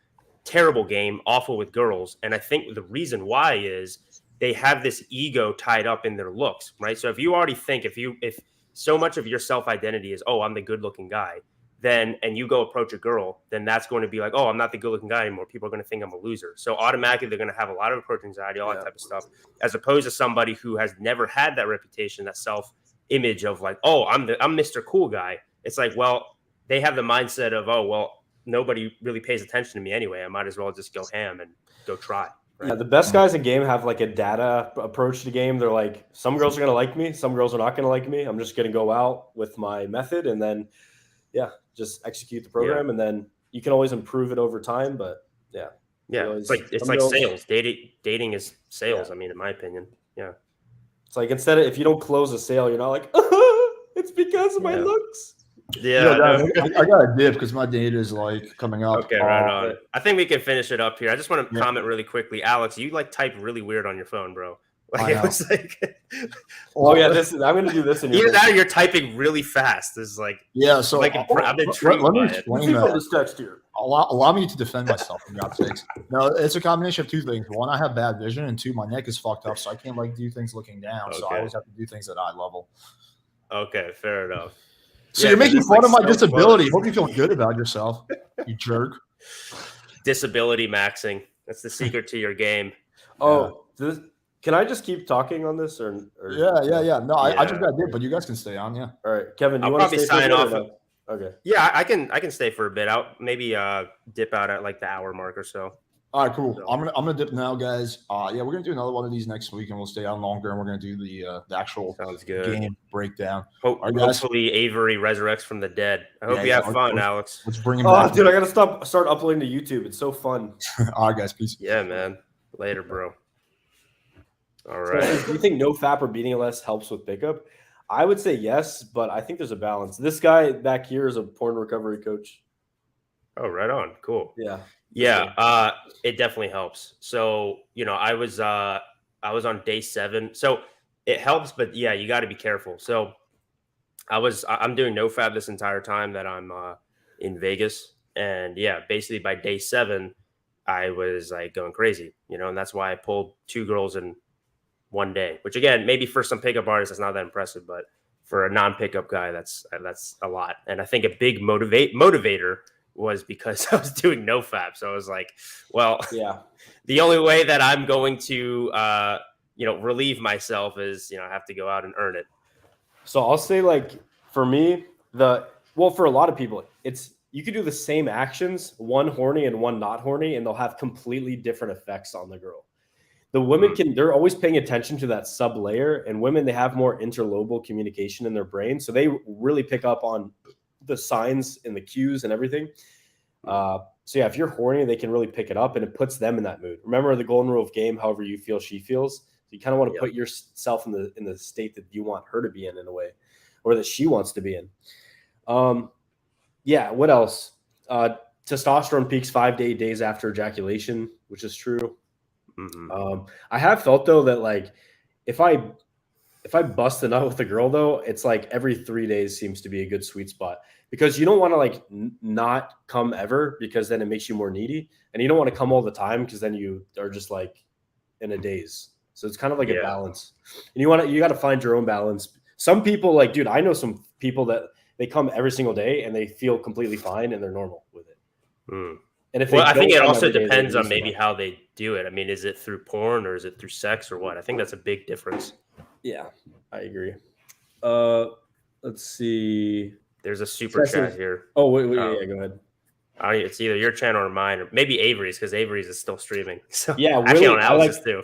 Terrible game, awful with girls, and I think the reason why is they have this ego tied up in their looks, right? So if you already think if so much of your self identity is, oh, I'm the good looking guy, and you go approach a girl, then that's going to be like, oh, I'm not the good looking guy anymore. People are going to think I'm a loser. So automatically they're going to have a lot of approach anxiety, all that type of stuff, as opposed to somebody who has never had that reputation, that self image of like, oh, I'm Mr. Cool Guy. It's like, well, they have the mindset of, oh, well, nobody really pays attention to me anyway. I might as well just go ham and go try. Right? Yeah, the best guys in game have like a data approach to game. They're like, some girls are going to like me, some girls are not going to like me. I'm just going to go out with my method and then, just execute the program, and then you can always improve it over time. But it's like sales. Dating is sales. Yeah. In my opinion, it's like if you don't close a sale, you're not like, it's because of my looks. I got a dip because my date is like coming up. Okay, right on. I think we can finish it up here. I just want to comment really quickly. Alex, you like type really weird on your phone, bro. Like it was like, I'm going to do this. Either that or you're typing really fast. This is like, So like I've been trained let me by explain this text here. Allow me to defend myself, for God's sakes. No, it's a combination of two things. One, I have bad vision, and two, my neck is fucked up, so I can't do things looking down. Okay. So I always have to do things at eye level. Okay, fair enough. So you're making fun of my disability. Hope you feel good about yourself, you jerk. Disability maxing. That's the secret to your game. Can I just keep talking on this? Or Yeah. No, I just got dip, but you guys can stay on. Yeah. All right, Kevin. Do you want to sign off? Okay. Yeah, I can stay for a bit. I'll maybe dip out at like the hour mark or so. All right, cool. So, I'm gonna dip now, guys. We're gonna do another one of these next week, and we'll stay on longer, and we're gonna do the actual game breakdown. Hopefully, Avery resurrects from the dead. I hope you have fun, Alex. Let's bring him back. Dude, I gotta start uploading to YouTube. It's so fun. All right, guys. Peace. Yeah, man. Later, bro. All right. So, do you think NoFap or beating less helps with pickup? I would say yes, but I think there's a balance. This guy back here is a porn recovery coach. Oh, right on. Cool. Yeah. Yeah. It definitely helps. So, I was on day 7. So it helps, but yeah, you got to be careful. So I'm doing NoFap this entire time that I'm in Vegas. And yeah, basically by day 7, I was like going crazy, and that's why I pulled 2 girls in one day, which again, maybe for some pickup artists, that's not that impressive, but for a non-pickup guy, that's a lot. And I think a big motivator was because I was doing NoFap. So I was like, well, the only way that I'm going to, relieve myself is, I have to go out and earn it. So I'll say, like, for me, for a lot of people, you could do the same actions, one horny and one not horny, and they'll have completely different effects on the girl. The women they're always paying attention to that sub layer, and women, they have more interlobal communication in their brain. So they really pick up on the signs and the cues and everything. So yeah, if you're horny, they can really pick it up, and it puts them in that mood. Remember the golden rule of game: however you feel, she feels. So you kind of want to put yourself in the state that you want her to be in a way, or that she wants to be in. Yeah. What else? Testosterone peaks 5 to 8 days after ejaculation, which is true. I have felt though that like if I bust a nut with a girl though, it's like every 3 days seems to be a good sweet spot, because you don't want to like not come ever, because then it makes you more needy, and you don't want to come all the time because then you are just like in a daze. So it's kind of like a balance, and you got to find your own balance. Some people like, dude, I know some people that they come every single day and they feel completely fine and they're normal with it. And if I think it also depends on maybe how they do it. I mean, is it through porn or is it through sex or what? I think that's a big difference. Yeah, I agree. Let's see. There's a super chat here. Oh, wait, yeah, go ahead. It's either your channel or mine, or maybe Avery's, because Avery's is still streaming. So yeah, actually Willie, on Alice's too.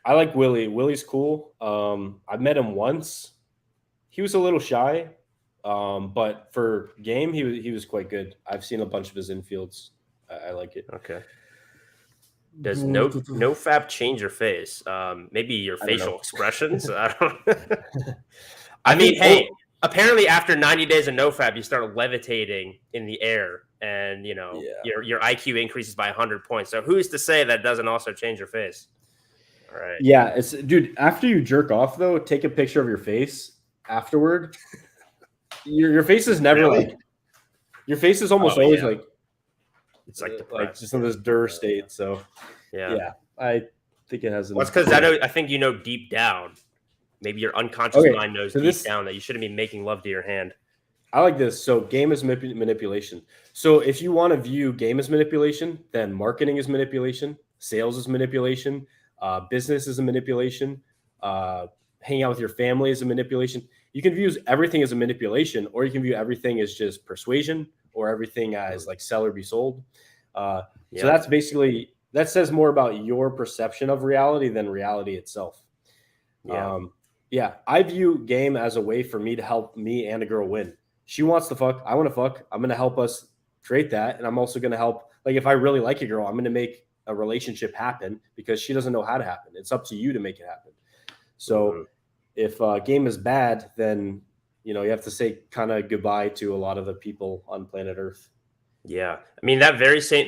I like Willie. Willie's cool. I met him once. He was a little shy, but for game, he was quite good. I've seen a bunch of his infields. I like it. Okay. Does NoFap change your face? Maybe your facial expressions? I don't I mean, hey, apparently after 90 days of NoFap, you start levitating in the air, and your IQ increases by 100 points. So who's to say that doesn't also change your face? All right. Yeah, dude, after you jerk off though, take a picture of your face afterward. Your face is never like, your face is almost always like, it's like just in this dir state. So yeah, I think it has. Well, it's because I think deep down, maybe your unconscious mind knows deep down that you shouldn't be making love to your hand. I like this. So game is manipulation. So if you want to view game as manipulation, then marketing is manipulation, sales is manipulation, business is a manipulation, hanging out with your family is a manipulation. You can view everything as a manipulation, or you can view everything as just persuasion, or everything as like sell or be sold. So that's basically, that says more about your perception of reality than reality itself. I view game as a way for me to help me and a girl win. She wants to fuck, I want to fuck. I'm going to help us create that. And I'm also going to help, like if I really like a girl, I'm going to make a relationship happen, because she doesn't know how to happen. It's up to you to make it happen. So if game is bad, then you have to say kind of goodbye to a lot of the people on planet Earth. Yeah. I mean, the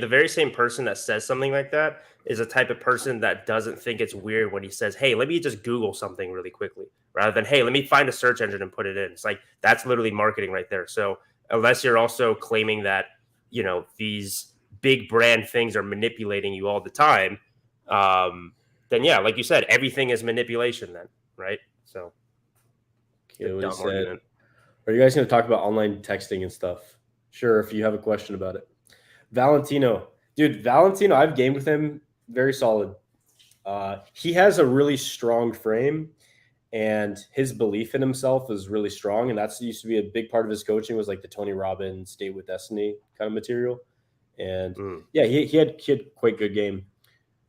very same person that says something like that is a type of person that doesn't think it's weird when he says, hey, let me just Google something really quickly, rather than, hey, let me find a search engine and put it in. It's like, that's literally marketing right there. So unless you're also claiming that, these big brand things are manipulating you all the time, then yeah, like you said, everything is manipulation then, right? So are you guys going to talk about online texting and stuff? Sure, if you have a question about it. Valentino, I've gamed with him, very solid. He has a really strong frame, and his belief in himself is really strong, and that's used to be a big part of his coaching, was like the Tony Robbins Stay with Destiny kind of material. And he had quite good game.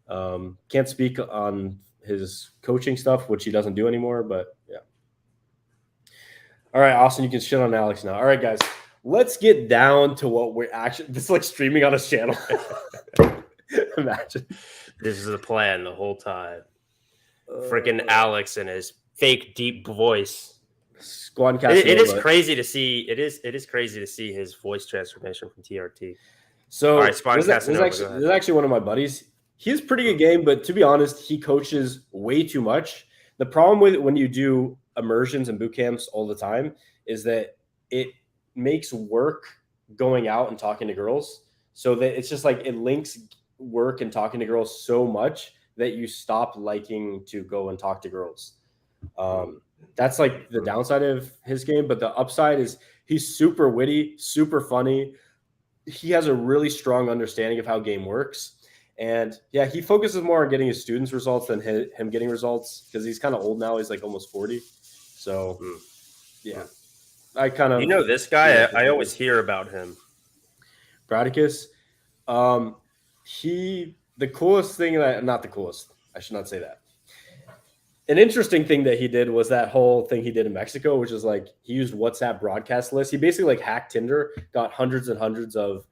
Can't speak on his coaching stuff, which he doesn't do anymore, but yeah. All right, Austin, you can shit on Alex now. All right, guys, let's get down to what we're actually. This is like streaming on his channel. Imagine. This is the plan the whole time. Freaking Alex and his fake deep voice. Squad it is crazy to see. It is crazy to see his voice transformation from TRT. So all right, this is actually one of my buddies. He has pretty good game, but to be honest, he coaches way too much. The problem with when you do immersions and boot camps all the time is that it makes work going out and talking to girls, so that it's just like it links work and talking to girls so much that you stop liking to go and talk to girls. That's like the downside of his game, but the upside is he's super witty, super funny. He has a really strong understanding of how game works. And yeah, he focuses more on getting his students results than him getting results, because he's kind of old now. He's like almost 40. So yeah, I kind of, this guy, I always hear about him. Bradicus. The coolest thing not the coolest, I should not say that. An interesting thing that he did was that whole thing he did in Mexico, which is like he used WhatsApp broadcast lists. He basically like hacked Tinder, got hundreds and hundreds of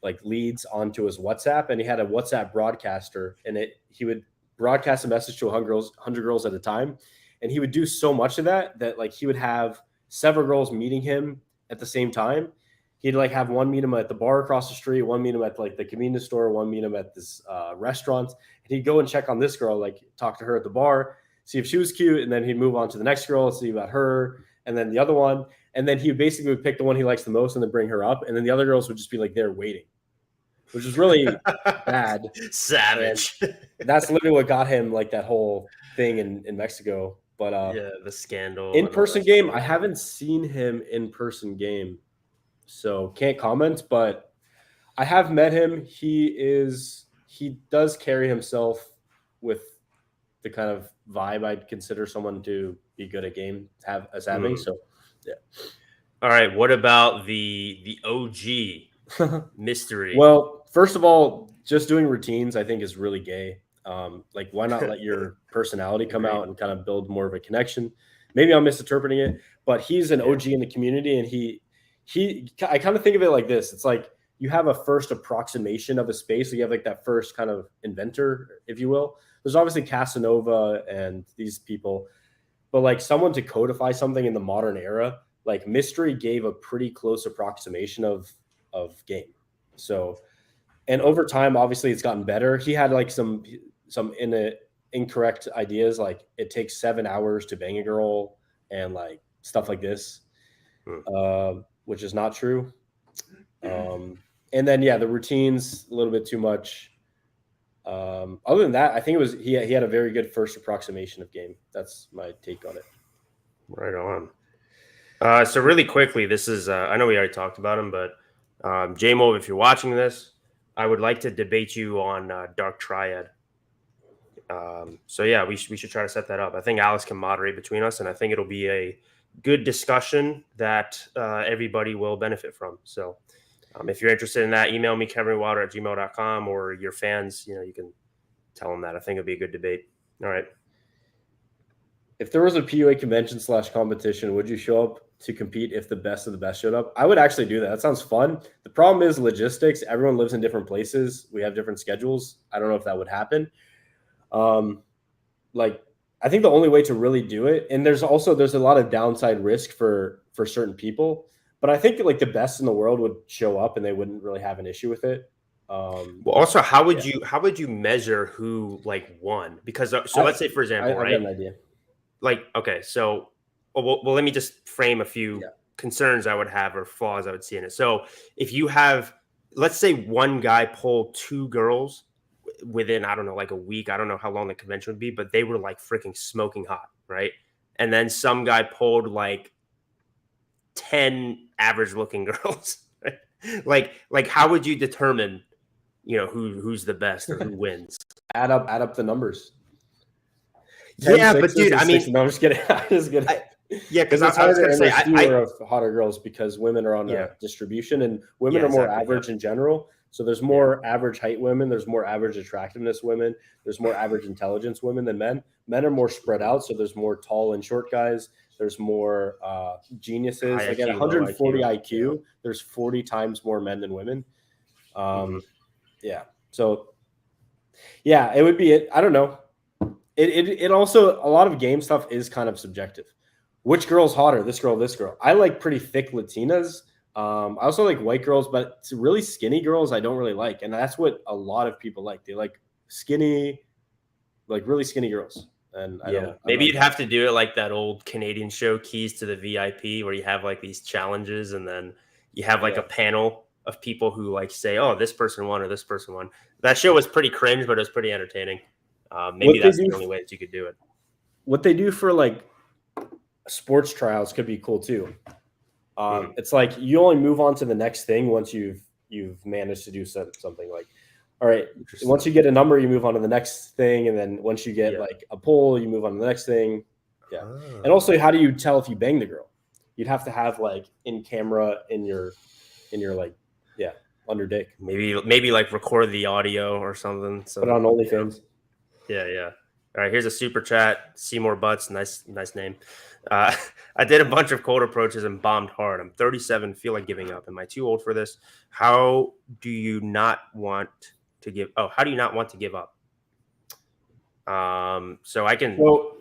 like leads onto his WhatsApp, and he had a WhatsApp broadcaster, and he would broadcast a message to 100 girls at a time. And he would do so much of that like he would have several girls meeting him at the same time. He'd like have one meet him at the bar across the street, one meet him at like the convenience store, one meet him at this restaurant. And he'd go and check on this girl, like talk to her at the bar, see if she was cute. And then he'd move on to the next girl, see about her. And then the other one. And then he basically would pick the one he likes the most and then bring her up. And then the other girls would just be like there waiting, which is really bad. Savage. And that's literally what got him like that whole thing in Mexico. But yeah, the scandal. In-person game, I haven't seen him in-person game, so can't comment, but I have met him. He does carry himself with the kind of vibe I'd consider someone to be good at game as having. So yeah. All right. What about the OG mystery? Well, first of all, just doing routines I think is really gay. Like why not let your personality come out and kind of build more of a connection? Maybe I'm misinterpreting it, but he's an OG in the community, and I kind of think of it like this. It's like you have a first approximation of a space. So you have like that first kind of inventor, if you will. There's obviously Casanova and these people, but like someone to codify something in the modern era, like Mystery gave a pretty close approximation of game. So, and over time, obviously it's gotten better. He had like some incorrect ideas, like it takes 7 hours to bang a girl and like stuff like this, which is not true. And then the routines a little bit too much. Other than that, I think he had a very good first approximation of game. That's my take on it. Right on. So really quickly, this is I know we already talked about him, but J-Mo, if you're watching this, I would like to debate you on Dark Triad. So yeah, we should try to set that up. I think Alex can moderate between us, and I think it'll be a good discussion that everybody will benefit from. So if you're interested in that, email me, kevinwilder@gmail.com, or your fans, you can tell them that. I think it'll be a good debate. All right. If there was a PUA convention / competition, would you show up to compete if the best of the best showed up? I would actually do that. That sounds fun. The problem is logistics. Everyone lives in different places. We have different schedules. I don't know if that would happen. Like I think the only way to really do it, and there's a lot of downside risk for certain people, but I think like the best in the world would show up and they wouldn't really have an issue with it. Well, also, how would you measure who like won? Because let's say, for example, I got an idea. Like, okay, so well, let me just frame a few concerns I would have or flaws I would see in it. So if you have, let's say one guy pulled 2 girls within, I don't know, like a week, I don't know how long the convention would be, but they were like freaking smoking hot, right? And then some guy pulled like 10 average looking girls, right? Like how would you determine, who's the best or who wins? Add up the numbers. Yeah, but dude, I mean, no, I'm just kidding. Because I was going to say, fewer of hotter girls because women are on a distribution, and women are more average in general. So there's more average height women. There's more average attractiveness women. There's more average intelligence women than men. Men are more spread out. So there's more tall and short guys. There's more geniuses. Like at 140 IQ, there's 40 times more men than women. Yeah. So yeah, it would be I don't know. It also, a lot of game stuff is kind of subjective. Which girl's hotter? This girl. I like pretty thick Latinas. I also like white girls, but really skinny girls I don't really like. And that's what a lot of people like. They like skinny, like really skinny girls. And maybe you'd have to do it like that old Canadian show, Keys to the VIP, where you have like these challenges and then you have like a panel of people who like say, oh, this person won or this person won. That show was pretty cringe, but it was pretty entertaining. Maybe that's the only way that you could do it. What they do for like sports trials could be cool too. It's like you only move on to the next thing once you've managed to do something. Like, all right, once you get a number, you move on to the next thing, and then once you get like a poll, you move on to the next thing. Yeah, and also, how do you tell if you bang the girl? You'd have to have like in camera in your like under dick. Maybe like record the audio or something. So put it on OnlyFans. Yeah. All right, here's a super chat. Seymour Butts, nice name. I did a bunch of cold approaches and bombed hard. I'm 37, feel like giving up. Am I too old for this? How do you not want to give? Oh, how do you not want to give up? So I can. So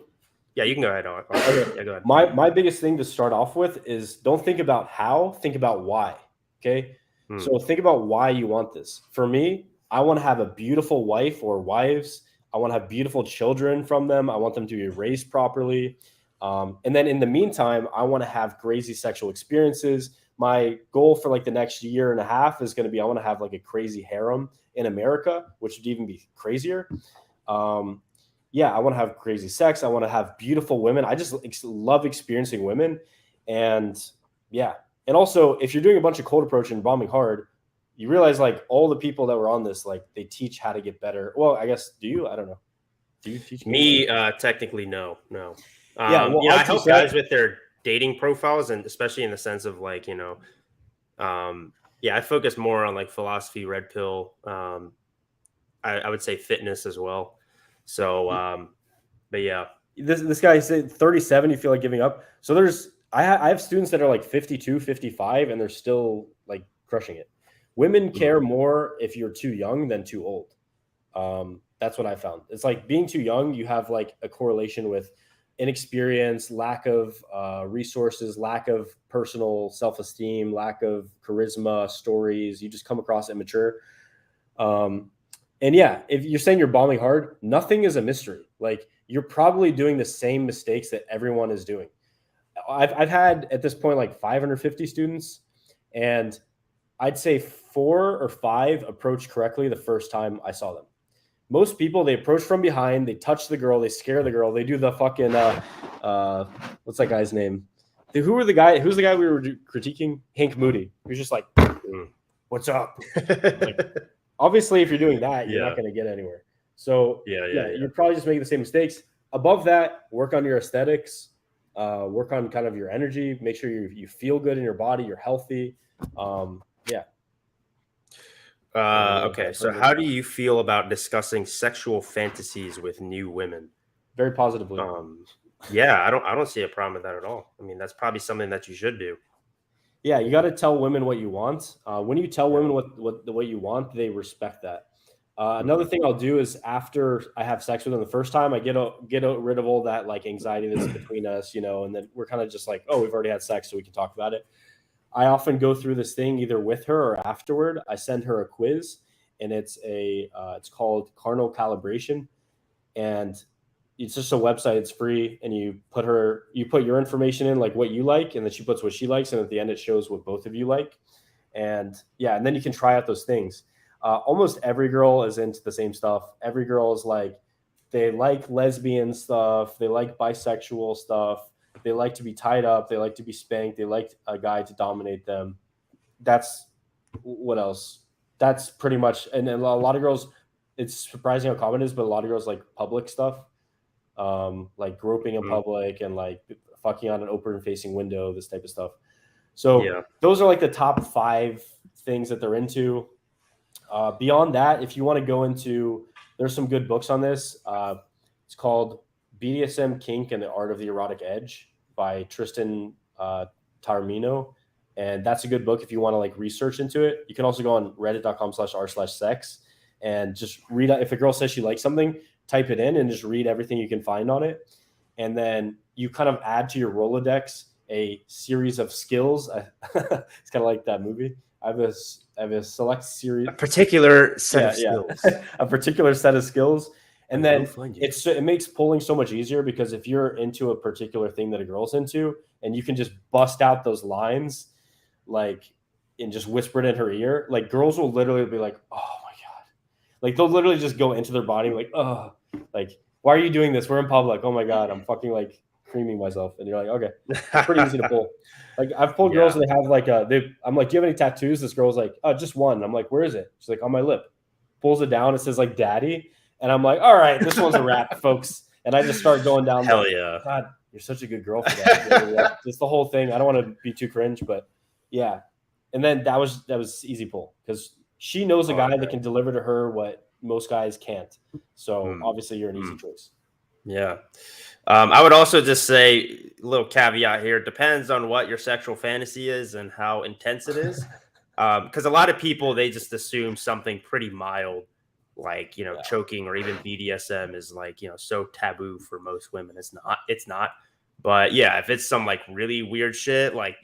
yeah, you can go ahead. Okay. Yeah, go ahead. My biggest thing to start off with is don't think about how, think about why. Okay. So think about why you want this. For me, I want to have a beautiful wife or wives. I want to have beautiful children from them. I want them to be raised properly. And then in the meantime, I want to have crazy sexual experiences. My goal for like the next year and a half is going to be I want to have like a crazy harem in America, which would even be crazier. Yeah, I want to have crazy sex. I want to have beautiful women. I just love experiencing women. And yeah. And also, if you're doing a bunch of cold approach and bombing hard, you realize like all the people that were on this, like they teach how to get better. Well, I guess, do you? I don't know. Do you teach me? Technically, no. Yeah, well, I help guys with their dating profiles, and especially in the sense of like, I focus more on like philosophy, red pill. I would say fitness as well. So, but yeah, this guy said 37, you feel like giving up. So I have students that are like 52, 55, and they're still like crushing it. Women care more if you're too young than too old. That's what I found. It's like being too young, you have like a correlation with inexperience, lack of resources, lack of personal self-esteem, lack of charisma, stories. You just come across immature. And yeah, if you're saying you're bombing hard, nothing is a mystery. Like you're probably doing the same mistakes that everyone is doing. I've had at this point like 550 students, and I'd say 4 or 5 approached correctly the first time I saw them. Most people, they approach from behind, they touch the girl, they scare the girl, they do the fucking what's that guy's name? Who's the guy we were critiquing? Hank Moody. He was just like, what's up? Like, obviously, if you're doing that, you're not going to get anywhere. So you're probably just making the same mistakes. Above that, work on your aesthetics, work on kind of your energy, make sure you feel good in your body, you're healthy. Okay, so how do you feel about discussing sexual fantasies with new women? Very positively. Yeah, I don't see a problem with that at all. I mean, that's probably something that you should do. Yeah, you got to tell women what you want. When you tell women what you want, they respect that. Another thing I'll do is after I have sex with them the first time, I get rid of all that like anxiety that's between us, and then we're kind of just like, oh, we've already had sex, so we can talk about it. I often go through this thing either with her or afterward. I send her a quiz, and it's called carnal calibration, and it's just a website. It's free, and you put your information in, like what you like, and then she puts what she likes, and at the end it shows what both of you like. And then you can try out those things. Almost every girl is into the same stuff. Every girl is like, they like lesbian stuff, they like bisexual stuff, they like to be tied up, they like to be spanked, they like a guy to dominate them. That's what else? That's pretty much. And then a lot of girls, it's surprising how common it is, but a lot of girls like public stuff. Like groping in public and like fucking on an open facing window, this type of stuff. So those are like the top 5 things that they're into. Beyond that, if you want to go into, there's some good books on this. It's called BDSM Kink and the Art of the Erotic Edge by Tristan Taormino. And that's a good book if you want to like research into it. You can also go on reddit.com/r/sex and just read. If a girl says she likes something, type it in and just read everything you can find on it. And then you kind of add to your Rolodex a series of skills. It's kind of like that movie. I have a select series. A particular set of skills. A particular set of skills. And then it makes pulling so much easier because if you're into a particular thing that a girl's into and you can just bust out those lines like and just whisper it in her ear, like girls will literally be like, oh my God. Like they'll literally just go into their body like, oh, like, why are you doing this? We're in public. Oh my God. I'm fucking like creaming myself. And you're like, okay, it's pretty easy to pull. Like I've pulled girls and they have like I'm like, do you have any tattoos? This girl's like, oh, just one. I'm like, where is it? She's like, on my lip. Pulls it down. It says like daddy. And I'm like, all right, this one's a wrap, folks. And I just start going down. Hell like, yeah. God, you're such a good girl for that. Just the whole thing. I don't want to be too cringe, but yeah. And then that was easy pull because she knows a guy that can deliver to her what most guys can't. So obviously you're an easy choice. Yeah. I would also just say a little caveat here. It depends on what your sexual fantasy is and how intense it is. Because a lot of people, they just assume something pretty mild, like, choking or even BDSM is like, so taboo for most women. It's not. But yeah, if it's some like really weird shit, like,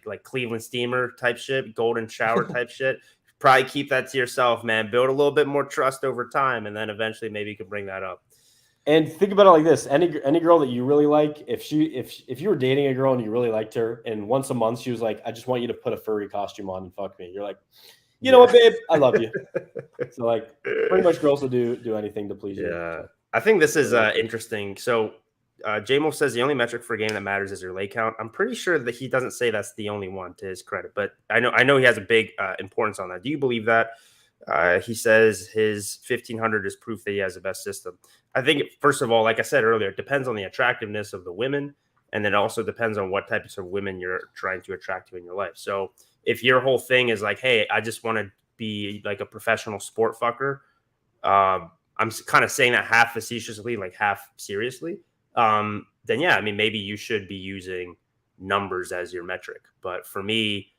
like Cleveland steamer type shit, golden shower type shit, probably keep that to yourself, man. Build a little bit more trust over time. And then eventually maybe you can bring that up. And think about it like this: any girl that you really like, if you were dating a girl and you really liked her, and once a month she was like, "I just want you to put a furry costume on and fuck me," you're like, "You know what, babe? I love you." So like, pretty much girls will do anything to please you. Yeah, So. I think this is interesting. So, JMO says the only metric for a game that matters is your lay count. I'm pretty sure that he doesn't say that's the only one, to his credit, but I know he has a big importance on that. Do you believe that? He says his 1500 is proof that he has the best system. I think, first of all, like I said earlier, it depends on the attractiveness of the women, and then it also depends on what types of women you're trying to attract to in your life. So if your whole thing is like, hey, I just want to be like a professional sport fucker, I'm kind of saying that half facetiously, like half seriously, then yeah, I mean, maybe you should be using numbers as your metric. But for me,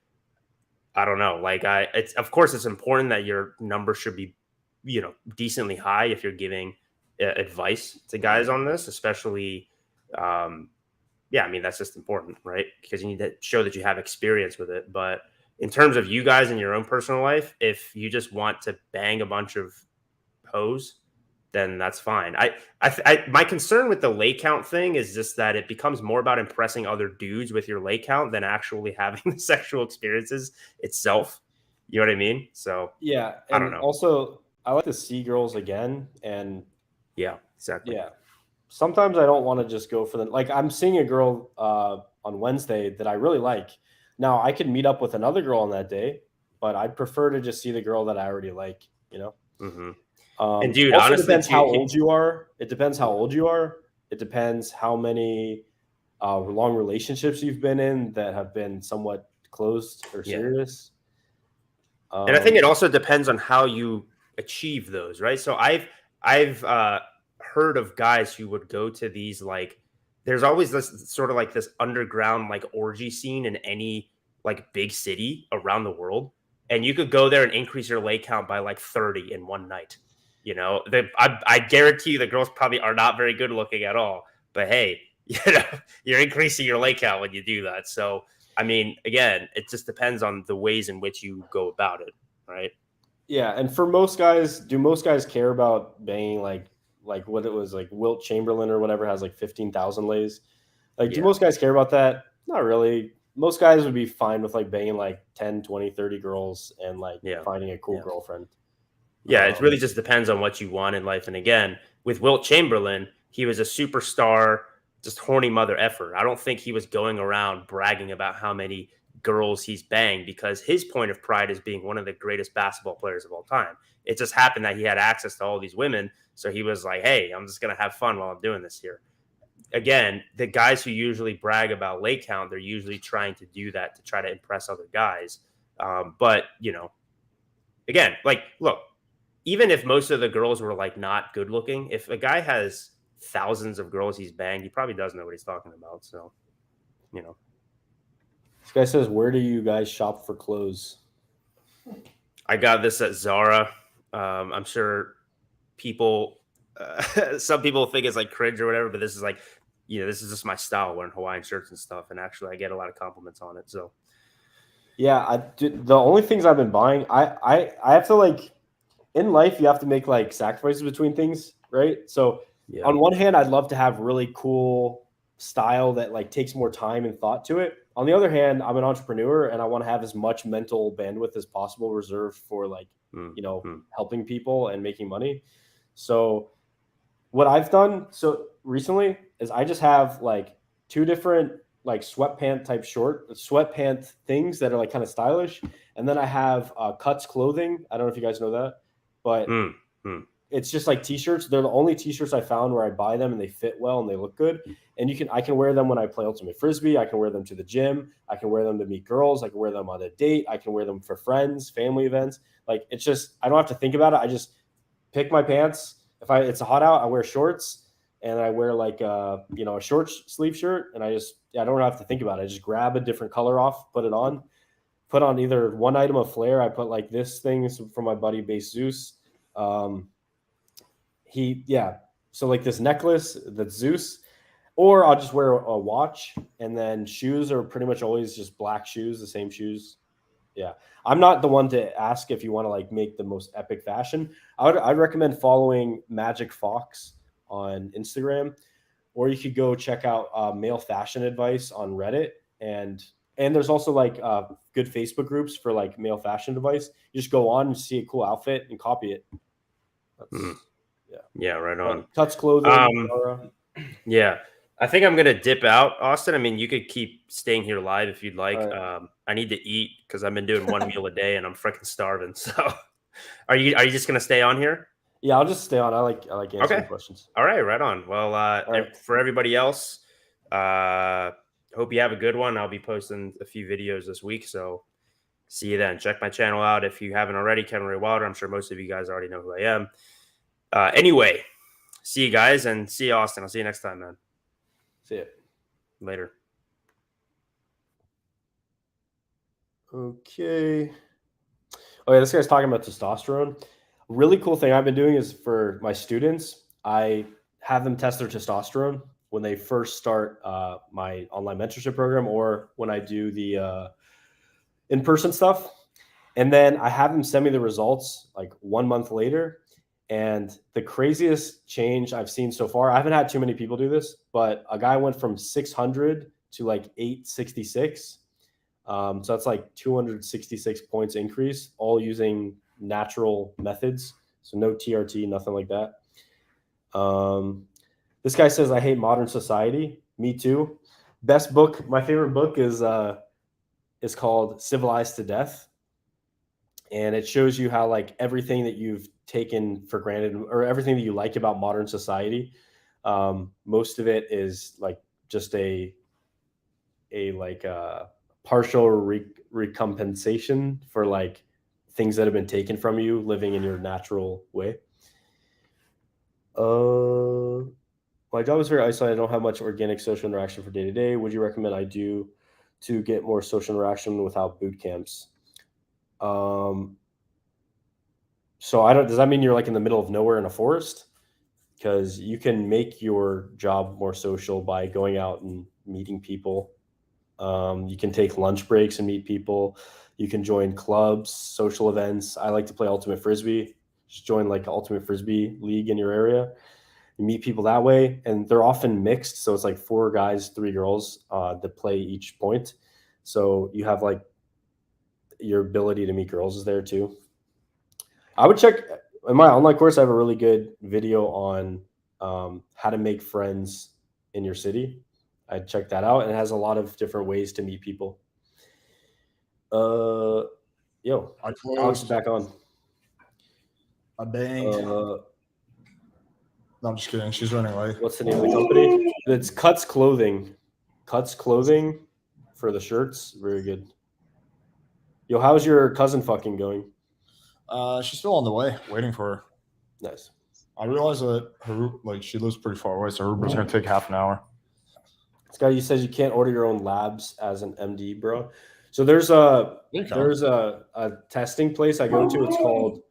I don't know. Like it's, of course it's important that your number should be, decently high if you're giving advice to guys on this, especially, yeah, I mean, that's just important, right? Because you need to show that you have experience with it. But in terms of you guys in your own personal life, if you just want to bang a bunch of hoes, then that's fine. My concern with the lay count thing is just that it becomes more about impressing other dudes with your lay count than actually having the sexual experiences itself. You know what I mean? So Yeah, I and don't know. also I like to see girls again, and Yeah, exactly. yeah, sometimes I don't want to just go for the like. I'm seeing a girl on Wednesday that I really like. Now I could meet up with another girl on that day, but I'd prefer to just see the girl that I already like. Mm-hmm. And dude, Also honestly, depends how old you are. It depends how old you are. It depends how many long relationships you've been in that have been somewhat closed or serious. And I think it also depends on how you achieve those, right? So I've heard of guys who would go to these, like, there's always this sort of like this underground like orgy scene in any like big city around the world, and you could go there and increase your lay count by like 30 in one night. I guarantee you the girls probably are not very good looking at all, but hey, you're increasing your lay count when you do that. So I mean, again, it just depends on the ways in which you go about it, right? Yeah, and for most guys, do most guys care about banging like what it was like Wilt Chamberlain or whatever has like 15,000 lays? Like, do most guys care about that? Not really. Most guys would be fine with like banging like 10, 20, 30 girls and like finding a cool girlfriend. Yeah, it really just depends on what you want in life. And again, with Wilt Chamberlain, he was a superstar, just horny mother effer. I don't think he was going around bragging about how many girls he's banged, because his point of pride is being one of the greatest basketball players of all time. It just happened that he had access to all these women. So he was like, hey, I'm just going to have fun while I'm doing this here. Again, the guys who usually brag about lay count, they're usually trying to do that to try to impress other guys. But, again, like, look, even if most of the girls were like not good looking, if a guy has thousands of girls he's banged, he probably does know what he's talking about. So, This guy says, where do you guys shop for clothes? I got this at Zara. I'm sure people, some people think it's like cringe or whatever, but this is like, this is just my style, wearing Hawaiian shirts and stuff. And actually, I get a lot of compliments on it. So, yeah, the only things I've been buying, I have to like, in life, you have to make like sacrifices between things, right? So on one hand, I'd love to have really cool style that like takes more time and thought to it. On the other hand, I'm an entrepreneur and I want to have as much mental bandwidth as possible reserved for like, helping people and making money. So what I've done so recently is I just have like two different like sweatpant things that are like kind of stylish. And then I have Cuts clothing. I don't know if you guys know that, but it's just like t-shirts. They're the only t-shirts I found where I buy them and they fit well and they look good. And I can wear them when I play Ultimate Frisbee. I can wear them to the gym. I can wear them to meet girls. I can wear them on a date. I can wear them for friends, family events. Like, it's just, I don't have to think about it. I just pick my pants. If it's hot out, I wear shorts. and I wear like a short sleeve shirt, and I don't have to think about it. I just grab a different color off, put it on, put on either one item of flair. I put like this thing from my buddy Base Zeus. So like this necklace that's Zeus, or I'll just wear a watch, and then shoes are pretty much always just black shoes, the same shoes. Yeah, I'm not the one to ask if you want to like make the most epic fashion. I'd recommend following Magic Fox on Instagram, or you could go check out male fashion advice on Reddit, and there's also like good Facebook groups for like male fashion advice. You just go on and see a cool outfit and copy it. Yeah, right on. Cuts clothing. Yeah. I think I'm gonna dip out, Austin. I mean, you could keep staying here live if you'd like. Right. I need to eat because I've been doing one meal a day and I'm freaking starving. So, are you just gonna stay on here? Yeah, I'll just stay on. I like answering questions. All right on. Well, for everybody else, hope you have a good one. I'll be posting a few videos this week, so see you then. Check my channel out if you haven't already. Kevin Ray Wilder. I'm sure most of you guys already know who I am. Anyway, see you guys and see you, Austin. I'll see you next time, man. See ya. Later. Okay. Oh yeah, this guy's talking about testosterone. Really cool thing I've been doing is for my students, I have them test their testosterone when they first start my online mentorship program, or when I do the in-person stuff. And then I have them send me the results like 1 month later. And the craziest change I've seen so far, I haven't had too many people do this, but a guy went from 600 to like 866. So that's like 266 points increase, all using natural methods. So no TRT, nothing like that. This guy says, I hate modern society. Me too. Best book, my favorite book is called Civilized to Death. And it shows you how like everything that you've taken for granted, or everything that you like about modern society, most of it is like just a partial recompensation for like things that have been taken from you living in your natural way. My job is very isolated. I don't have much organic social interaction for day to day. Would you recommend I do to get more social interaction without boot camps? So does that mean you're like in the middle of nowhere in a forest? Because you can make your job more social by going out and meeting people. You can take lunch breaks and meet people. You can join clubs, social events. I like to play Ultimate Frisbee. Just join like Ultimate Frisbee league in your area. You meet people that way, and they're often mixed. So it's like 4 guys, 3 girls that play each point. So you have like your ability to meet girls is there too. I would check in my online course. I have a really good video on how to make friends in your city. I'd check that out, and it has a lot of different ways to meet people. Alex is back on. I banged. No, I'm just kidding. She's running away. What's the name of the company? It's Cuts Clothing. Cuts Clothing for the shirts. Very good. Yo, how's your cousin fucking going? She's still on the way, waiting for her. Nice. I realized that she lives pretty far away, so her Uber's gonna take half an hour. This guy, you says you can't order your own labs as an MD, bro. So there's a testing place I go to. It's called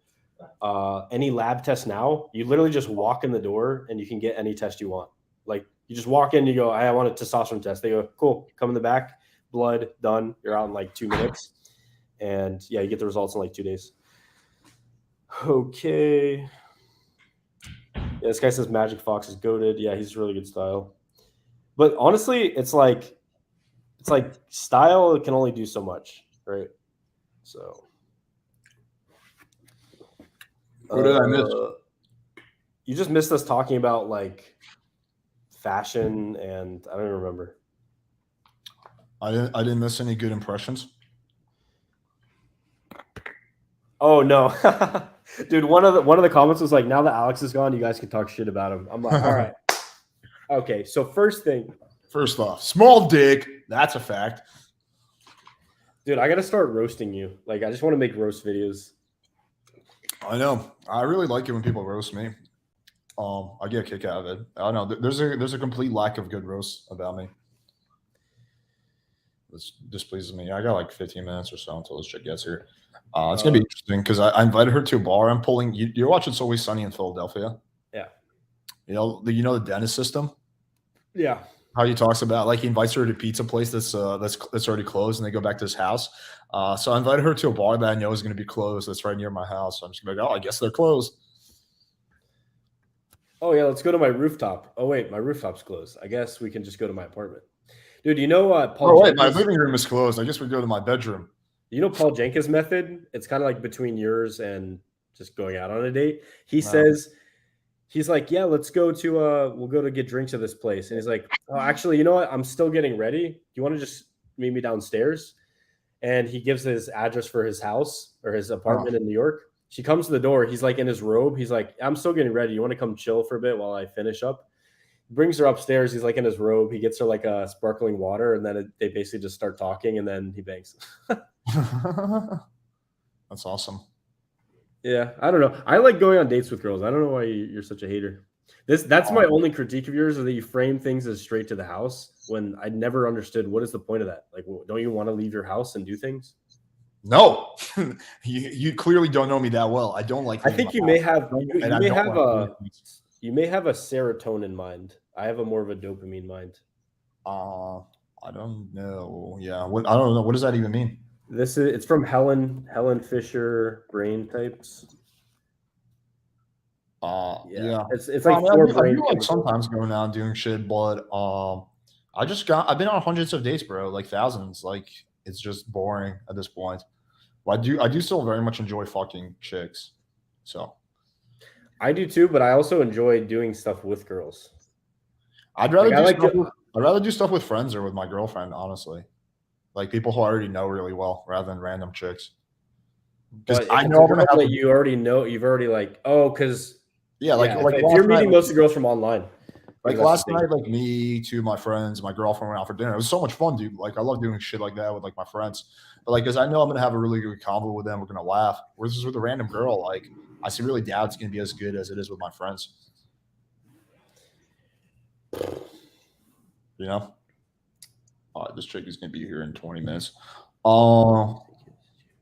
Any Lab Test Now. You literally just walk in the door and you can get any test you want. Like you just walk in, you go, hey, I want a testosterone test. They go, cool, come in the back, blood, done. You're out in like 2 minutes. And yeah, you get the results in like 2 days. Okay. Yeah, this guy says Magic Fox is goated. Yeah, he's really good style. But honestly, it's like style can only do so much, right? So what did I miss? You just missed us talking about like fashion, and I don't even remember. I didn't miss any good impressions. Oh no. Dude, one of the comments was like, now that Alex is gone, you guys can talk shit about him. I'm like, all right. Okay, so first off, small dick. That's a fact. Dude, I got to start roasting you. Like, I just want to make roast videos. I know. I really like it when people roast me. I get a kick out of it. I don't know. There's a complete lack of good roast about me. This displeases me. I got like 15 minutes or so until this chick gets here. It's gonna be interesting because I invited her to a bar. I'm pulling. You're watching It's Always Sunny in Philadelphia. Yeah. You know the dentist system. Yeah. How he talks about like he invites her to a pizza place that's already closed, and they go back to his house. So I invited her to a bar that I know is going to be closed. That's right near my house. So I'm just gonna go. Oh, I guess they're closed. Oh yeah, let's go to my rooftop. Oh wait, my rooftop's closed. I guess we can just go to my apartment. Dude, you know Paul? Oh wait, my living room is closed. I guess we go to my bedroom. You know Paul Jenkins' method? It's kind of like between yours and just going out on a date. He says, he's like, yeah, let's go to we'll go to get drinks at this place. And he's like, oh, actually, you know what? I'm still getting ready. Do you want to just meet me downstairs? And he gives his address for his house or his apartment in New York. She comes to the door. He's like in his robe. He's like, I'm still getting ready. You want to come chill for a bit while I finish up? Brings her upstairs. He's like in his robe. He gets her like a sparkling water, and then they basically just start talking, and then he bangs. That's awesome. Yeah, I don't know. I like going on dates with girls. I don't know why you're such a hater. That's my only critique of yours, is that you frame things as straight to the house when I never understood what is the point of that. Like, don't you want to leave your house and do things? No, you clearly don't know me that well. I don't like. I think you may have you may have a serotonin mind. I have a more of a dopamine mind. I don't know. Yeah, I don't know. What does that even mean? It's from Helen Fisher, Brain Types. Yeah. It's like four brain. I do like sometimes going out and doing shit, but I've been on hundreds of dates, bro, like thousands. Like it's just boring at this point. But I do still very much enjoy fucking chicks. So I do too, but I also enjoy doing stuff with girls. I'd rather do stuff with friends or with my girlfriend, honestly. Like people who I already know really well, rather than random chicks. Because I know that you already know. You've already like, because if you're meeting most of the girls from online. Like last night, like me, two of my friends, my girlfriend went out for dinner. It was so much fun, dude. Like I love doing shit like that with like my friends. But like, because I know I'm gonna have a really good convo with them, we're gonna laugh. Whereas with a random girl, like I really doubt it's gonna be as good as it is with my friends. You know, this chick is gonna be here in 20 minutes. Yeah, I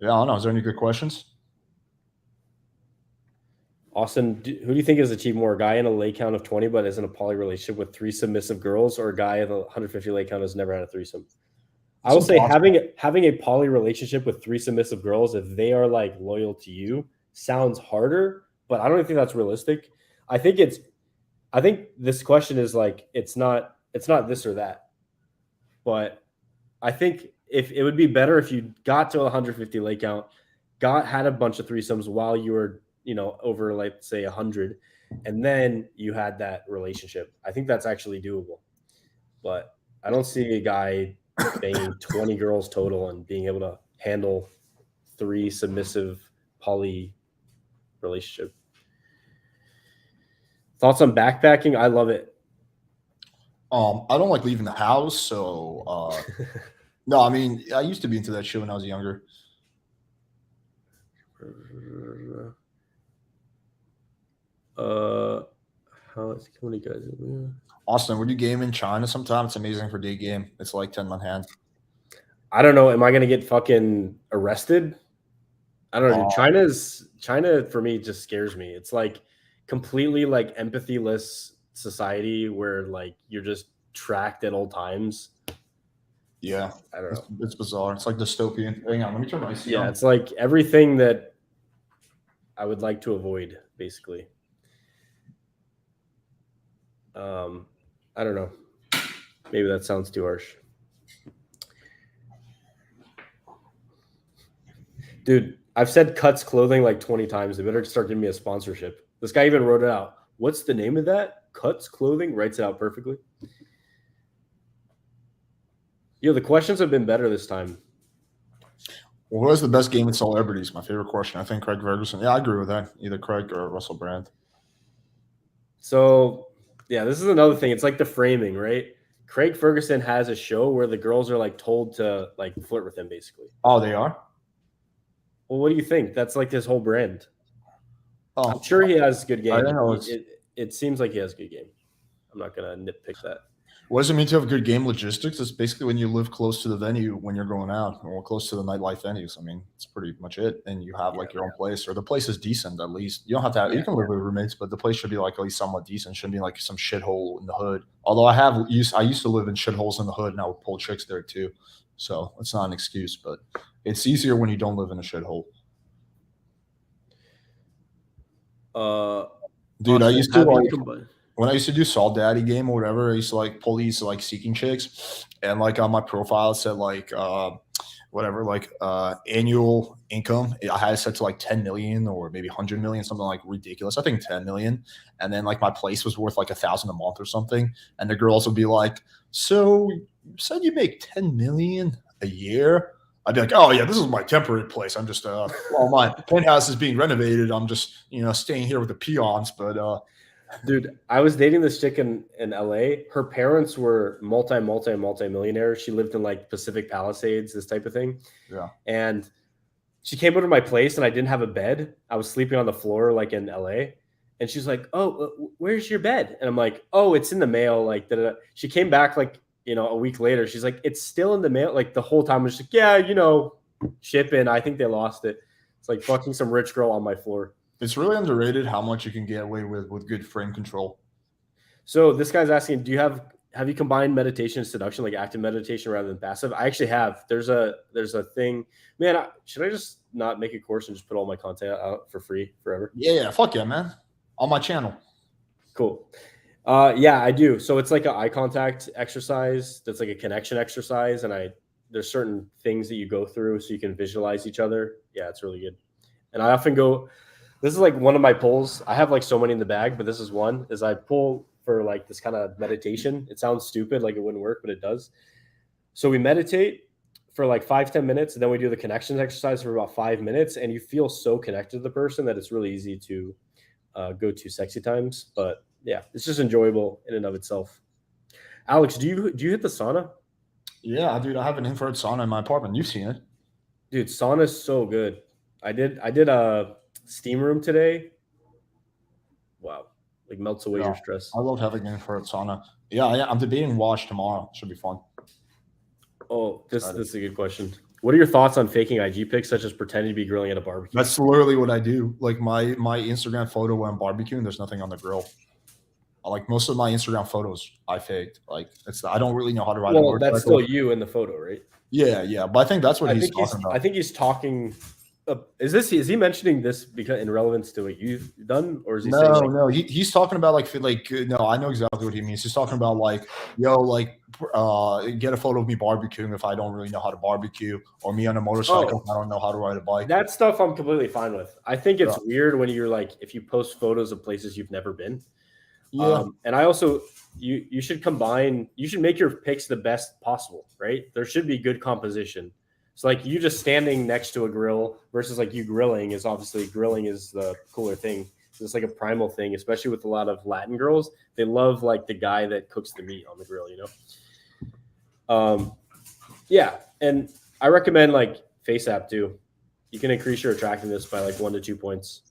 don't know. Is there any good questions? Austin, who do you think has achieved more? A guy in a lay count of 20 but is in a poly relationship with 3 submissive girls, or a guy in a 150 lay count has never had a threesome? I will say having a poly relationship with 3 submissive girls, if they are like loyal to you, sounds harder, but I don't think that's realistic. I think this question is like it's not this or that. But I think if it would be better if you got to a 150 lay count, had a bunch of threesomes while you were over like say 100, and then you had that relationship. I think that's actually doable, but I don't see a guy banging 20 girls total and being able to handle 3 submissive poly relationship. Thoughts on backpacking? I love it. I don't like leaving the house, so no, I mean I used to be into that shit when I was younger. How many guys? Austin, would you game in China sometime? It's amazing for day game. It's like 10-man hand. I don't know. Am I gonna get fucking arrested? I don't know. China for me just scares me. It's like completely like empathyless society where like you're just tracked at all times. Yeah, I don't know. It's bizarre. It's like dystopian. Hang on, let me turn my AC on. It's like everything that I would like to avoid, basically. I don't know. Maybe that sounds too harsh. Dude, I've said Cuts Clothing like 20 times. They better start giving me a sponsorship. This guy even wrote it out. What's the name of that? Cuts Clothing? Writes it out perfectly. The questions have been better this time. Well, who has the best game in celebrities? My favorite question. I think Craig Ferguson. Yeah, I agree with that. Either Craig or Russell Brand. So, yeah, this is another thing. It's like the framing, right? Craig Ferguson has a show where the girls are like told to like flirt with him, basically. Oh, they are? Well, what do you think? That's like his whole brand. I'm sure he has good game. I don't know. it seems like he has a good game. I'm not gonna nitpick that. What does it mean to have good game logistics? It's basically when you live close to the venue when you're going out, or close to the nightlife venues. I mean, it's pretty much it. And you have like your own place, or the place is decent at least. You don't have to have, you can live with roommates, but the place should be like at least somewhat decent. Shouldn't be like some shithole in the hood. Although I used to live in shitholes in the hood, and I would pull chicks there too. So it's not an excuse, but it's easier when you don't live in a shithole. Dude, I used to like when I used to do Salt Daddy game or whatever, I used to like pull these like seeking chicks, and like on my profile it said like whatever, like annual income. I had it set to like 10 million or maybe 100 million, something like ridiculous. I think 10 million. And then like my place was worth like 1,000 a month or something. And the girls would be like, so you said you make 10 million a year? I'd be like, oh yeah, this is my temporary place. I'm just while my penthouse is being renovated, I'm just staying here with the peons. But dude, I was dating this chick in LA. Her parents were multi-millionaires. She lived in like Pacific Palisades, this type of thing. Yeah. And she came over to my place and I didn't have a bed. I was sleeping on the floor like in LA. And she's like, oh, where's your bed? And I'm like, oh, it's in the mail. Like, da-da-da. She came back like, a week later. She's like, it's still in the mail. Like the whole time I was like, yeah, shipping. I think they lost it. It's like fucking some rich girl on my floor. It's really underrated how much you can get away with good frame control. So this guy's asking, have you combined meditation and seduction, like active meditation rather than passive? I actually have. There's a thing, man. Should I just not make a course and just put all my content out for free forever? Yeah, fuck yeah, man. On my channel. Cool. Yeah, I do. So it's like an eye contact exercise. That's like a connection exercise, and there's certain things that you go through so you can visualize each other. Yeah, it's really good. And I often go. This is like one of my pulls. I have like so many in the bag, but this is one. Is I pull for like this kind of meditation. It sounds stupid, like it wouldn't work, but it does. So we meditate for like 5-10 minutes, and then we do the connections exercise for about 5 minutes, and you feel so connected to the person that it's really easy to go to sexy times. But yeah, it's just enjoyable in and of itself. Alex, do you hit the sauna? Yeah, dude, I have an infrared sauna in my apartment. You've seen it. Dude, sauna is so good. I did a steam room today. Wow. Like melts away your stress. I love having an infrared sauna. Yeah, I'm debating wash tomorrow. Should be fun. Oh, this is a good question. What are your thoughts on faking IG pics, such as pretending to be grilling at a barbecue? That's literally what I do. Like my Instagram photo when I'm barbecuing, there's nothing on the grill. Like most of my Instagram photos, I faked. Like I don't really know how to write. Well, that's still you in the photo, right? Yeah. But I think that's what he's talking about. I think he's talking. Is he mentioning this because in relevance to what you've done, or is he saying like, no? He's talking about like no, I know exactly what he means. He's talking about like, get a photo of me barbecuing if I don't really know how to barbecue, or me on a motorcycle if I don't know how to ride a bike. That stuff I'm completely fine with. I think it's weird when you're like, if you post photos of places you've never been. Yeah. And I also you should make your pics the best possible, right? There should be good composition. So like you just standing next to a grill versus like you grilling is the cooler thing. It's like a primal thing, especially with a lot of Latin girls. They love like the guy that cooks the meat on the grill, Yeah, and I recommend like FaceApp too. You can increase your attractiveness by like 1 to 2 points.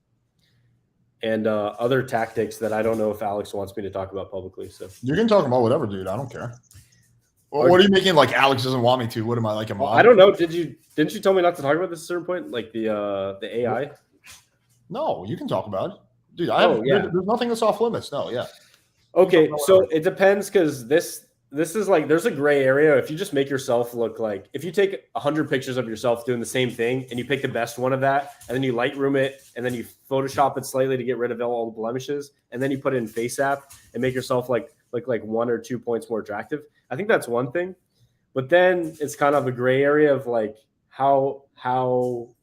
And other tactics that I don't know if Alex wants me to talk about publicly. So you can talk about whatever, dude. I don't care. Well, what are you making? Like Alex doesn't want me to. What am I like? I don't know. Didn't you tell me not to talk about this at a certain point? Like the AI? No, you can talk about it, dude. There's nothing that's off limits. No, yeah. Okay, so it depends because this is like there's a gray area. If you just make yourself look like if you take 100 pictures of yourself doing the same thing and you pick the best one of that and then you Lightroom it and then you Photoshop it slightly to get rid of all the blemishes and then you put it in FaceApp and make yourself look like 1 or 2 points more attractive. I think that's one thing, but then it's kind of a gray area of like how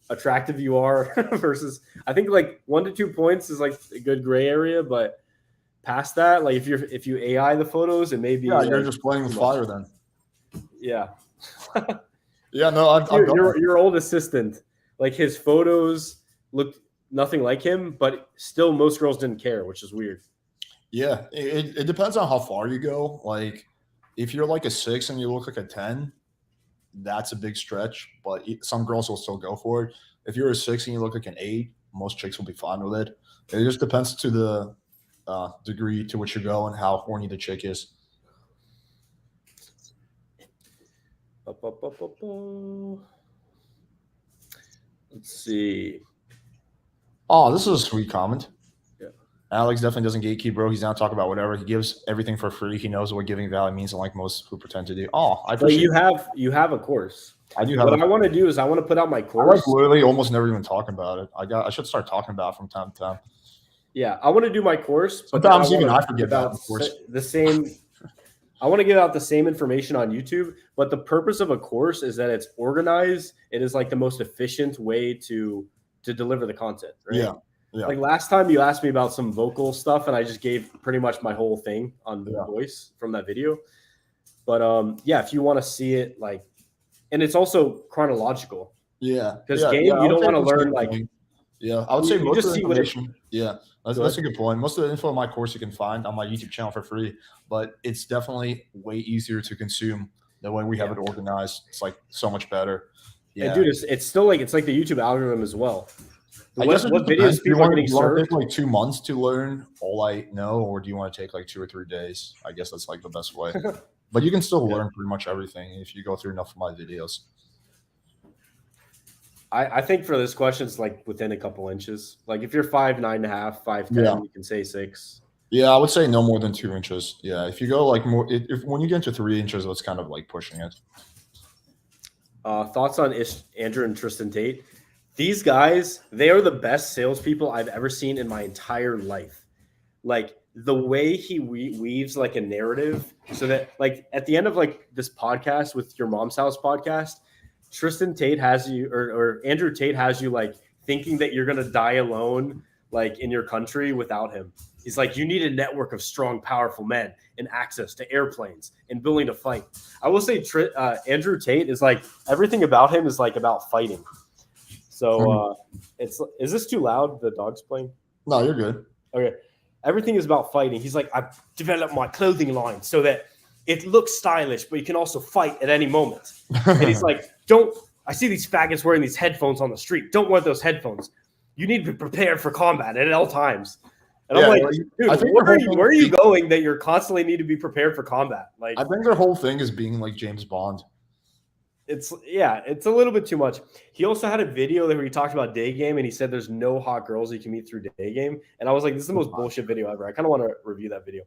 attractive you are versus I think like 1 to 2 points is like a good gray area, but past that, like if you AI the photos, it may be you're just playing with fire then. Yeah. Yeah, no, your old assistant, like his photos looked nothing like him, but still most girls didn't care, which is weird. Yeah, it depends on how far you go. Like if you're like a 6 and you look like a 10, that's a big stretch, but some girls will still go for it. If you're a 6 and you look like an 8, most chicks will be fine with it. It just depends to the degree to which you go and how horny the chick is. Let's see. Oh, this is a sweet comment. Yeah. Alex definitely doesn't gatekeep, bro. He's down to talk about whatever. He gives everything for free. He knows what giving value means, unlike most who pretend to do. Oh, I appreciate you have a course. I do have what I want to do is I want to put out my I course. like literally almost never even talking about it. I should start talking about it from time to time. Yeah, I want to do my course. But Sometimes even I forget about the course. The same. I want to give out the same information on YouTube, but the purpose of a course is that it's organized. It is like the most efficient way to deliver the content. Right? Yeah. Yeah. Like last time you asked me about some vocal stuff, and I just gave pretty much my whole thing on the voice from that video. But yeah, if you want to see it, like, and it's also chronological. Yeah. Because game, you don't want to learn like. Yeah, I would say most of the information. Yeah, that's a good point. Most of the info on my course you can find on my YouTube channel for free, but it's definitely way easier to consume than when we have it organized. It's like so much better. Yeah, and dude, it's still like it's like the YouTube algorithm as well. I guess what videos people are getting served? Take like 2 months to learn all I know, or do you want to take like 2 or 3 days? I guess that's like the best way. But you can still learn pretty much everything if you go through enough of my videos. I think for this question, it's like within a couple inches. Like if you're 5'9.5", 5'10", you can say 6. Yeah, I would say no more than 2 inches. Yeah, if you go like more, if when you get to 3 inches, that's kind of like pushing it. Thoughts on Andrew and Tristan Tate? These guys, they are the best salespeople I've ever seen in my entire life. Like the way he weaves like a narrative, so that like at the end of like this podcast with your mom's house podcast, Tristan Tate has you, or Andrew Tate has you like thinking that you're gonna die alone, like in your country without him. He's like, you need a network of strong, powerful men and access to airplanes and willing to fight. I will say, Andrew Tate is like everything about him is like about fighting. So is this too loud? The dog's playing. No, you're good. Okay, everything is about fighting. He's like, I've developed my clothing line so that it looks stylish, but you can also fight at any moment. And he's like, I see these faggots wearing these headphones on the street. Don't wear those headphones. You need to be prepared for combat at all times. And I'm like, dude, where are you going that you're constantly need to be prepared for combat? Like, I think their whole thing is being like James Bond. It's a little bit too much. He also had a video where he talked about day game, and he said there's no hot girls you can meet through day game. And I was like, this is the most bullshit video ever. I kind of want to review that video.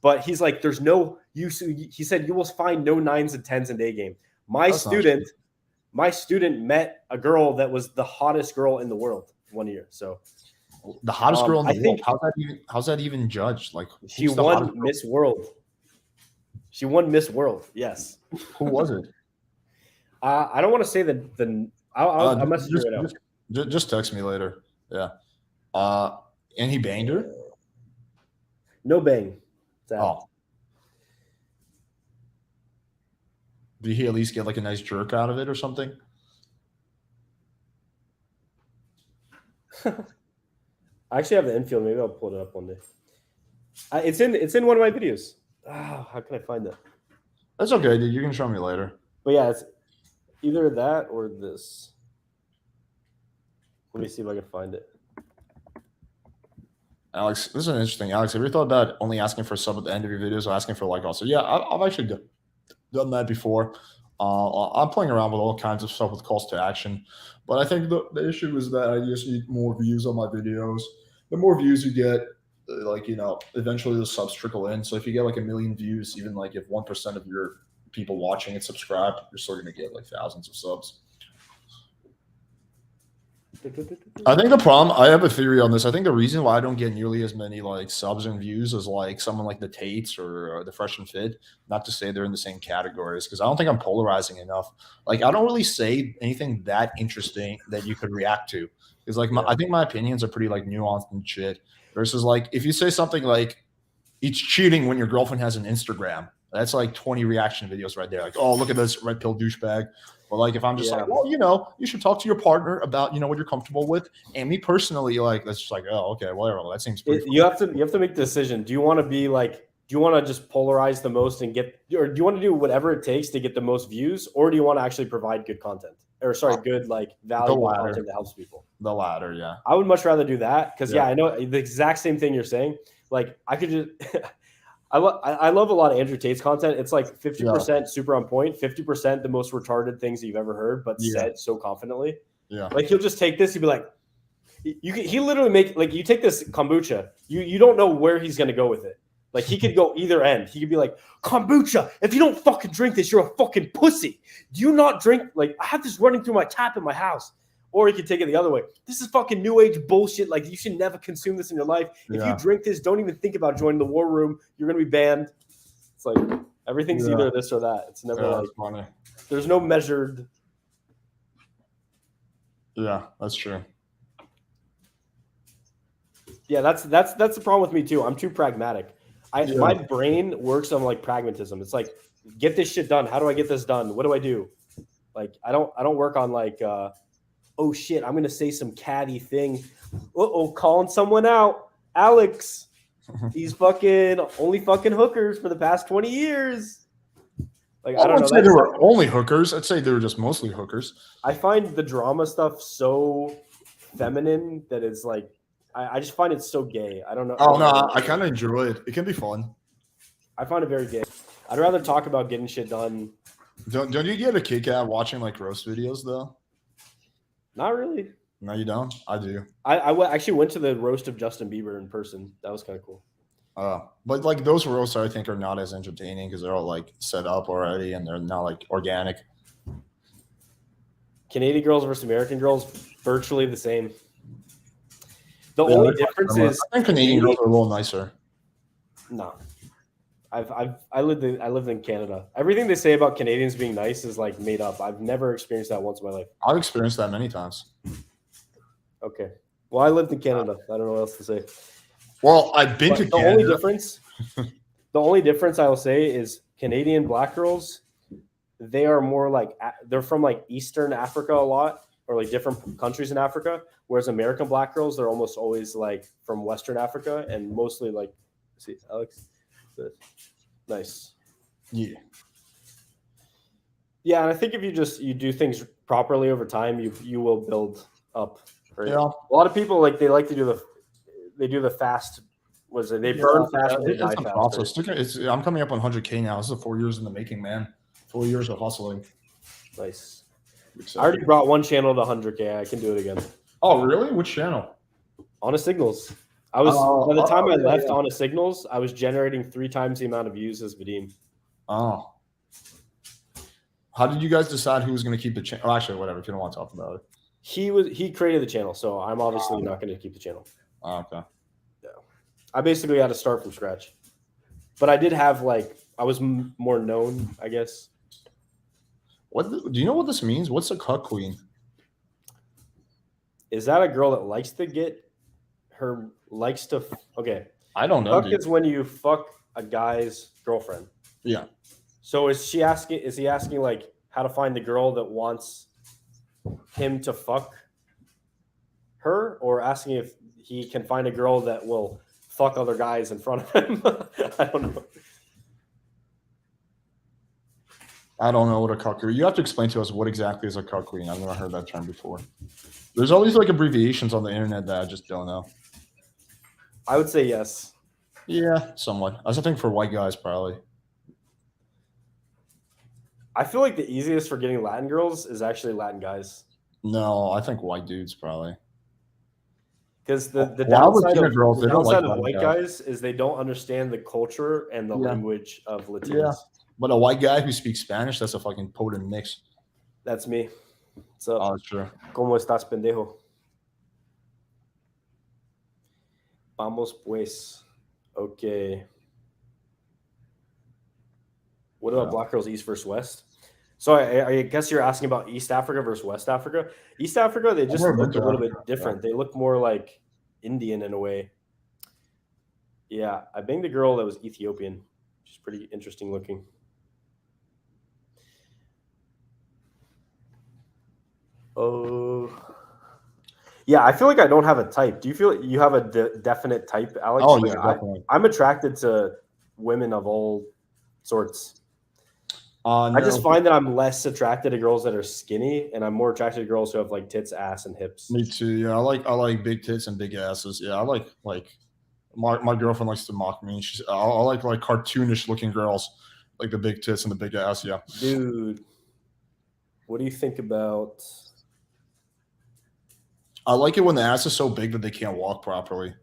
But he's like, he said you will find no 9s and 10s in day game. My student met a girl that was the hottest girl in the world one year. So the hottest girl in the world. How's that even judged? Like she won Miss World. She won Miss World. Yes. Who was it? I don't want to say I'll message you right now. Just text me later. Yeah. And he banged her? No bang. Oh. Did he at least get like a nice jerk out of it or something? I actually have the infield. Maybe I'll pull it up one day. It's in one of my videos. Oh, how can I find that? That's okay, dude. You can show me later. But yeah, it's either that or this. Let me see if I can find it. Alex, this is interesting. Alex, have you thought about only asking for a sub at the end of your videos or asking for like also? Yeah, I've actually done that before. I'm playing around with all kinds of stuff with calls to action. But I think the issue is that I just need more views on my videos. The more views you get, like, eventually the subs trickle in. So if you get like 1 million views, even like if 1% of your people watching it subscribe, you're still going to get like thousands of subs. I think the problem, I have a theory on this. I think the reason why I don't get nearly as many like subs and views as like someone like the Tates or the Fresh and Fit, not to say they're in the same categories, because I don't think I'm polarizing enough. Like I don't really say anything that interesting that you could react to. Because like I think my opinions are pretty like nuanced and shit. Versus like if you say something like it's cheating when your girlfriend has an Instagram, that's like 20 reaction videos right there. Like, oh, look at this red pill douchebag. But like if I'm just like, well, you should talk to your partner about, what you're comfortable with. And me personally, like that's just like, oh, okay, whatever. Well, that seems pretty you have to make a decision. Do you want to be like, do you want to just polarize the most and or do you want to do whatever it takes to get the most views, or do you want to actually provide good content? Or good like valuable content that helps people? The latter, yeah. I would much rather do that because I know the exact same thing you're saying. Like I could just I love a lot of Andrew Tate's content. It's like 50% super on point, 50% the most retarded things that you've ever heard, but said so confidently. Yeah. Like he'll just take this, he'll be like, he literally make like you take this kombucha, you don't know where he's gonna go with it. Like he could go either end. He could be like, kombucha, if you don't fucking drink this, you're a fucking pussy. Do you not drink? Like I have this running through my tap in my house. Or he could take it the other way. This is fucking new age bullshit. Like you should never consume this in your life. If you drink this, don't even think about joining the war room. You're gonna be banned. It's like everything's either this or that. It's never like funny. There's no measured. Yeah, that's true. Yeah, that's the problem with me too. I'm too pragmatic. My brain works on like pragmatism. It's like, get this shit done. How do I get this done? What do I do? Like I don't work on like oh shit, I'm gonna say some catty thing. Calling someone out. Alex. He's only fucking hookers for the past 20 years. Like I don't know. Say they were only hookers. I'd say they were just mostly hookers. I find the drama stuff so feminine that it's like I just find it so gay. I don't know. Oh no, I kind of enjoy it. It can be fun. I find it very gay. I'd rather talk about getting shit done. Don't you get a kick out watching like roast videos though? Not really. No, you don't. I do. I actually went to the roast of Justin Bieber in person. That was kind of cool. But like those roasts, I think, are not as entertaining because they're all like set up already and they're not like organic. Canadian girls versus American girls, virtually the same. The only difference is I think Canadian girls are a little nicer. No, I lived in Canada. Everything they say about Canadians being nice is like made up. I've never experienced that once in my life. I've experienced that many times. Okay. Well, I lived in Canada. I don't know what else to say. Well, I've been to Canada. The only difference I will say is Canadian black girls, they are more like they're from like Eastern Africa a lot, or like different countries in Africa, whereas American black girls, they're almost always like from Western Africa and mostly like, see, Alex, nice. Yeah. Yeah, and I think if you do things properly over time, you will build up. Right? Yeah. A lot of people they like to do the fast. Was it? They burn fast. They die fast. Right? I'm coming up on 100K now. This is 4 years in the making, man. 4 years of hustling. Nice. I already brought one channel to 100K. I can do it again. Oh, really? Which channel? Honest Signals. I was by the time I left Honest Signals, I was generating 3 times the amount of views as Vadim. Oh. How did you guys decide who was going to keep the channel? Oh, actually, whatever. If you don't want to talk about it. He created the channel, so I'm obviously not going to keep the channel. Oh, okay. Yeah. I basically had to start from scratch. But I did have I was more known, I guess. Do you know what this means? What's a cuck queen? Is that a girl that likes to okay. I don't know. Cuck is when you fuck a guy's girlfriend. Yeah. So is he asking like how to find the girl that wants him to fuck her, or asking if he can find a girl that will fuck other guys in front of him? I don't know. I don't know what a cuck queen. You have to explain to us what exactly is a cuck queen. I've never heard that term before. There's all these like abbreviations on the internet that I just don't know. I would say yes. Yeah, somewhat. I was thinking for white guys probably. I feel like the easiest for getting Latin girls is actually Latin guys. No, I think white dudes probably. Because the downside of white guys is they don't understand the culture and the language of Latinos. Yeah. But a white guy who speaks Spanish, that's a fucking potent mix. That's me. So, oh, true. ¿Cómo estás, pendejo? Vamos pues. Okay. What about black girls East versus West? So I guess you're asking about East Africa versus West Africa. East Africa, they just look a little bit different. They look more like Indian in a way. Yeah, I banged a girl that was Ethiopian. She's pretty interesting looking. Oh. Yeah, I feel like I don't have a type. Do you feel you have a definite type, Alex? Oh, yeah, definitely. I'm attracted to women of all sorts. No. I just find that I'm less attracted to girls that are skinny, and I'm more attracted to girls who have like tits, ass, and hips. Me too. Yeah, I like big tits and big asses. Yeah, I like My girlfriend likes to mock me. I like cartoonish looking girls, like the big tits and the big ass. Yeah, dude. What do you think about? I like it when the ass is so big that they can't walk properly.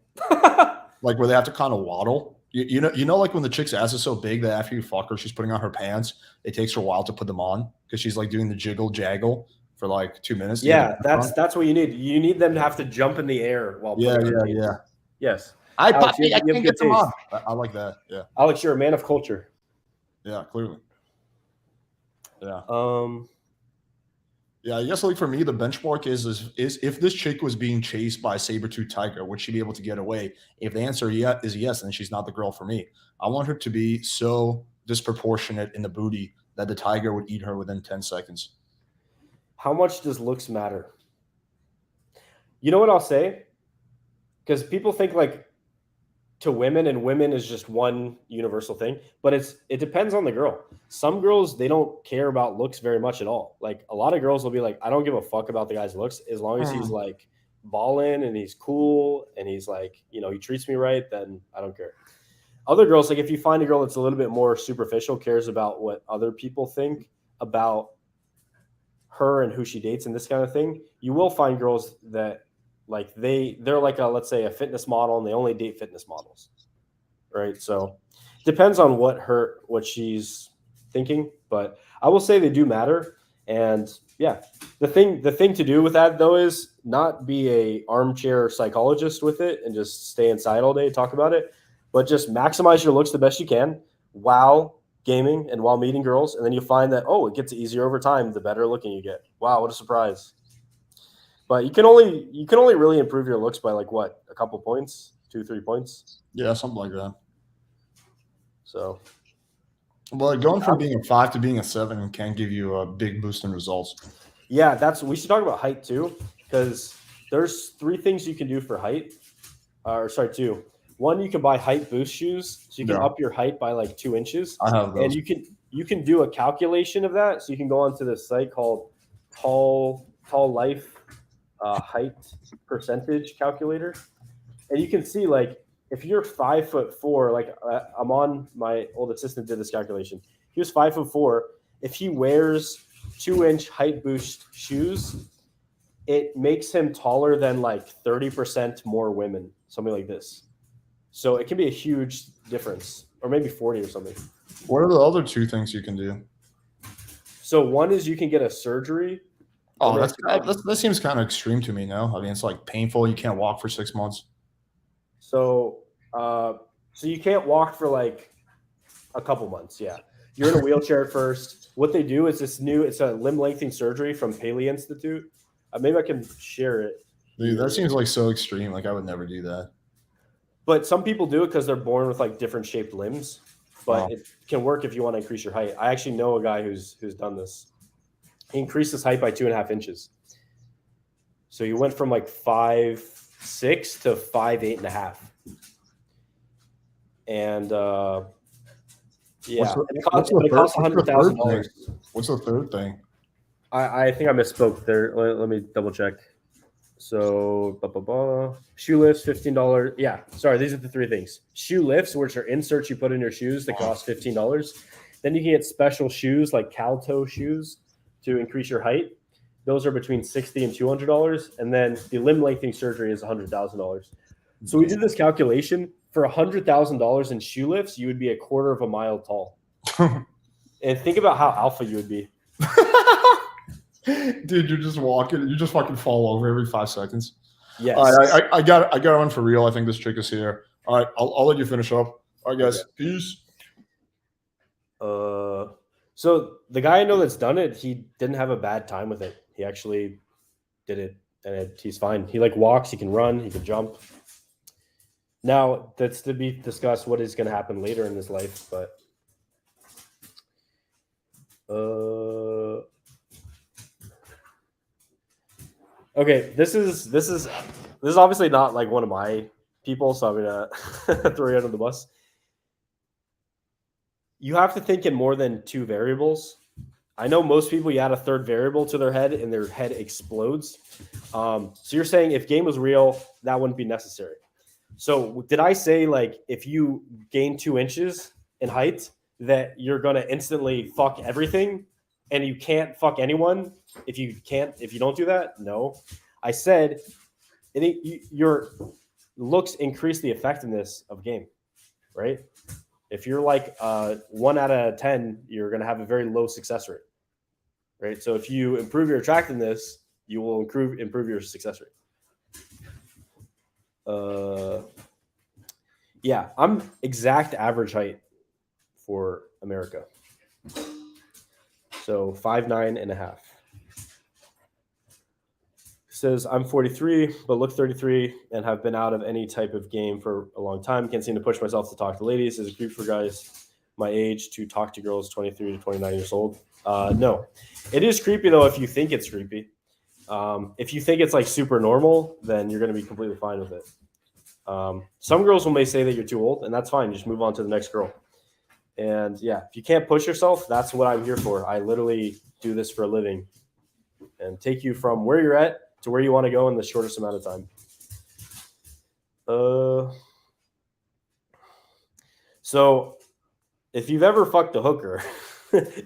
Like where they have to kind of waddle. You know, like when the chick's ass is so big that after you fuck her, she's putting on her pants. It takes her a while to put them on because she's like doing the jiggle jaggle for like 2 minutes. Yeah, that's what you need. You need them to have to jump in the air while putting on pants. Yeah. Yes. I Alex, can't you have get them taste. on. I like that. Yeah. Alex, you're a man of culture. Yeah, clearly. Yeah. Yeah, I guess like for me, the benchmark is if this chick was being chased by a saber-tooth tiger, would she be able to get away? If the answer is yes, then she's not the girl for me. I want her to be so disproportionate in the booty that the tiger would eat her within 10 seconds. How much does looks matter? You know what I'll say? Because people think like to women, and women is just one universal thing, but it depends on the girl. Some girls, they don't care about looks very much at all. Like a lot of girls will be like, I don't give a fuck about the guy's looks as long as he's like ballin' and he's cool and he's like, you know, he treats me right, then I don't care. Other girls, like if you find a girl that's a little bit more superficial, cares about what other people think about her and who she dates and this kind of thing, you will find girls that like they're like a, let's say, a fitness model, and they only date fitness models, right? So depends on what she's thinking, but I will say they do matter. And yeah, the thing to do with that though is not be a armchair psychologist with it and just stay inside all day and talk about it, but just maximize your looks the best you can while gaming and while meeting girls, and then you find that it gets easier over time the better looking you get. Wow, what a surprise. But you can only really improve your looks by like what, a couple points, 2-3 points. Yeah, something like that. So, well, going from being a 5 to being a 7 can give you a big boost in results. Yeah, we should talk about height too, because there's 3 things you can do for height. Sorry, 2. 1, you can buy height boost shoes, so you can up your height by like 2 inches. I have those. And you can do a calculation of that. So you can go onto this site called Tall Life height percentage calculator, and you can see like if you're 5'4", like my old assistant did this calculation. He was 5'4". If he wears 2-inch height boost shoes, it makes him taller than like 30% more women, something like this. So it can be a huge difference, or maybe 40 or something. What are the other 2 things you can do? So 1 is you can get a surgery. Oh, that seems kind of extreme to me now. I mean, it's like painful. You can't walk for 6 months. So you can't walk for like a couple months. Yeah. You're in a wheelchair at first. What they do is it's a limb lengthening surgery from Paley Institute. Maybe I can share it. Dude, that seems like so extreme. Like I would never do that. But some people do it because they're born with like different shaped limbs. But it can work if you want to increase your height. I actually know a guy who's done this. He increased his height by 2.5 inches. So he went from like 5'6" to 5'8.5". And yeah, it costs $100,000. What's the third thing? I think I misspoke there. Let me double check. So shoe lifts, $15. Yeah, sorry, these are the 3 things. Shoe lifts, which are inserts you put in your shoes that cost $15. Then you can get special shoes like cow toe shoes to increase your height. Those are between $60 and $200. And then the limb lengthening surgery is $100,000. So we did this calculation. For $100,000 in shoe lifts, you would be a quarter of a mile tall. And think about how alpha you would be. Dude, you're just walking. You just fucking fall over every 5 seconds. Yes. All right, I got one for real. I think this chick is here. All right, I'll let you finish up. All right, guys. Okay. Peace. So the guy I know that's done it, he didn't have a bad time with it. He actually did it, and he's fine. He like walks. He can run. He can jump. Now that's to be discussed. What is going to happen later in his life, but. Okay, this is obviously not like one of my people, so I'm gonna throw you under the bus. You have to think in more than 2 variables. I know most people, you add a 3rd variable to their head and their head explodes. So you're saying if game was real, that wouldn't be necessary. So did I say like if you gain 2 inches in height that you're gonna instantly fuck everything, and you can't fuck anyone if you don't do that? No, I said your looks increase the effectiveness of game, right? If you're like 1 out of 10, you're gonna have a very low success rate, right? So if you improve your attractiveness, you will improve your success rate. Yeah, I'm exact average height for America. So 5'9.5". Says I'm 43, but look 33 and have been out of any type of game for a long time. Can't seem to push myself to talk to ladies. Is it creep for guys my age to talk to girls 23 to 29 years old? No. It is creepy though if you think it's creepy. If you think it's like super normal, then you're going to be completely fine with it. Some girls may say that you're too old, and that's fine. Just move on to the next girl. And yeah, if you can't push yourself, that's what I'm here for. I literally do this for a living and take you from where you're at to where you want to go in the shortest amount of time. So if you've ever fucked a hooker,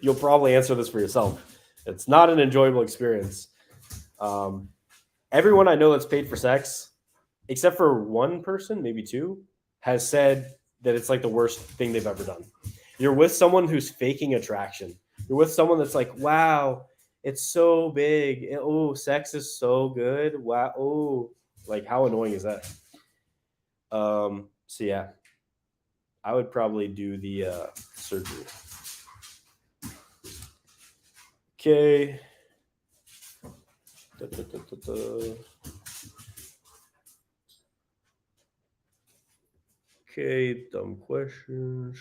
you'll probably answer this for yourself. It's not an enjoyable experience. Everyone I know that's paid for sex, except for one person, maybe two, has said that it's like the worst thing they've ever done. You're with someone who's faking attraction. You're with someone that's like, wow, it's so big. Oh, sex is so good. Wow. Oh, like how annoying is that? So yeah, I would probably do the surgery. Okay. Okay, dumb questions.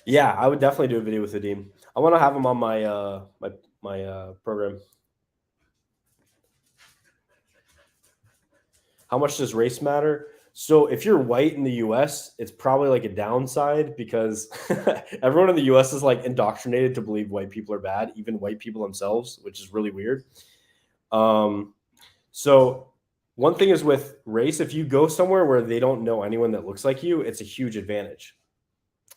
Yeah, I would definitely do a video with Adim. I want to have him on my my program. How much does race matter? So if you're white in the US, it's probably like a downside because everyone in the US is like indoctrinated to believe white people are bad, even white people themselves, which is really weird. So one thing is with race, if you go somewhere where they don't know anyone that looks like you, it's a huge advantage.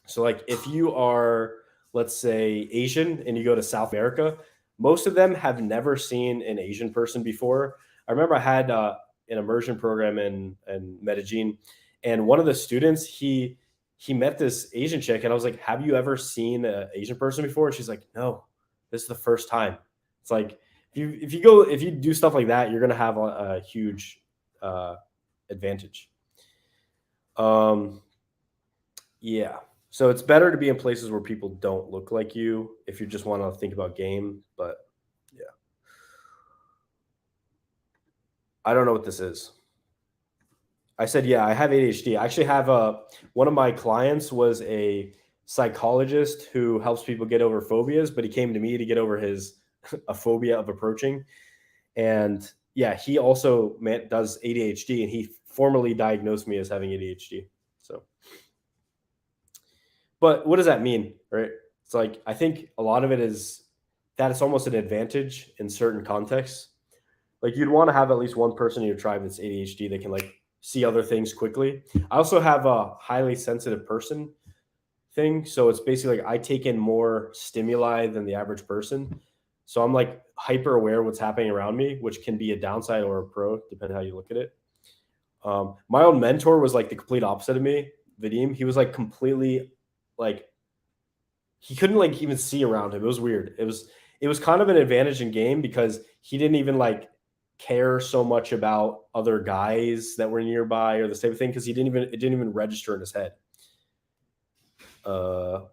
So like if you are, let's say, Asian and you go to South America, most of them have never seen an Asian person before. I remember I had an immersion program in Medellin, and one of the students, he met this Asian chick, and I was like, have you ever seen an Asian person before? And she's like, no, this is the first time. It's like, if you do stuff like that, you're going to have a huge advantage. Yeah. So it's better to be in places where people don't look like you if you just want to think about game. But yeah. I don't know what this is. I said, yeah, I have ADHD. I actually have one of my clients was a psychologist who helps people get over phobias, but he came to me to get over a phobia of approaching. And yeah, he also does ADHD, and he formally diagnosed me as having ADHD. So, but what does that mean, right? It's like, I think a lot of it is that it's almost an advantage in certain contexts. Like you'd want to have at least one person in your tribe that's ADHD that can like see other things quickly. I also have a highly sensitive person thing. So it's basically like I take in more stimuli than the average person. So I'm like hyper aware of what's happening around me, which can be a downside or a pro, depending how you look at it. My own mentor was like the complete opposite of me, Vadim. He was like completely like, he couldn't like even see around him. It was weird. It was kind of an advantage in game because he didn't even like care so much about other guys that were nearby or this type of thing because it didn't even register in his head. So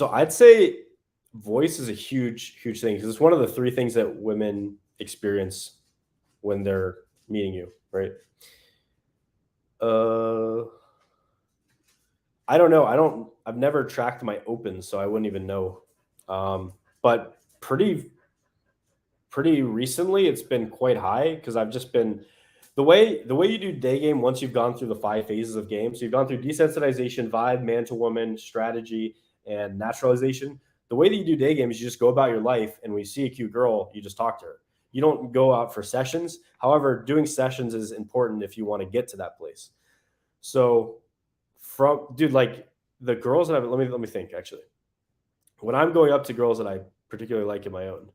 I'd say voice is a huge thing because it's one of the 3 things that women experience when they're meeting you, right? I don't know. I've never tracked my opens, so I wouldn't even know. But pretty recently, it's been quite high because I've just been the way you do day game once you've gone through the 5 phases of game. So you've gone through desensitization, vibe, man to woman, strategy, and naturalization. The way that you do day game is you just go about your life, and when you see a cute girl, you just talk to her. You don't go out for sessions. However, doing sessions is important if you want to get to that place. So like the girls that let me think actually. When I'm going up to girls that I particularly like in my own,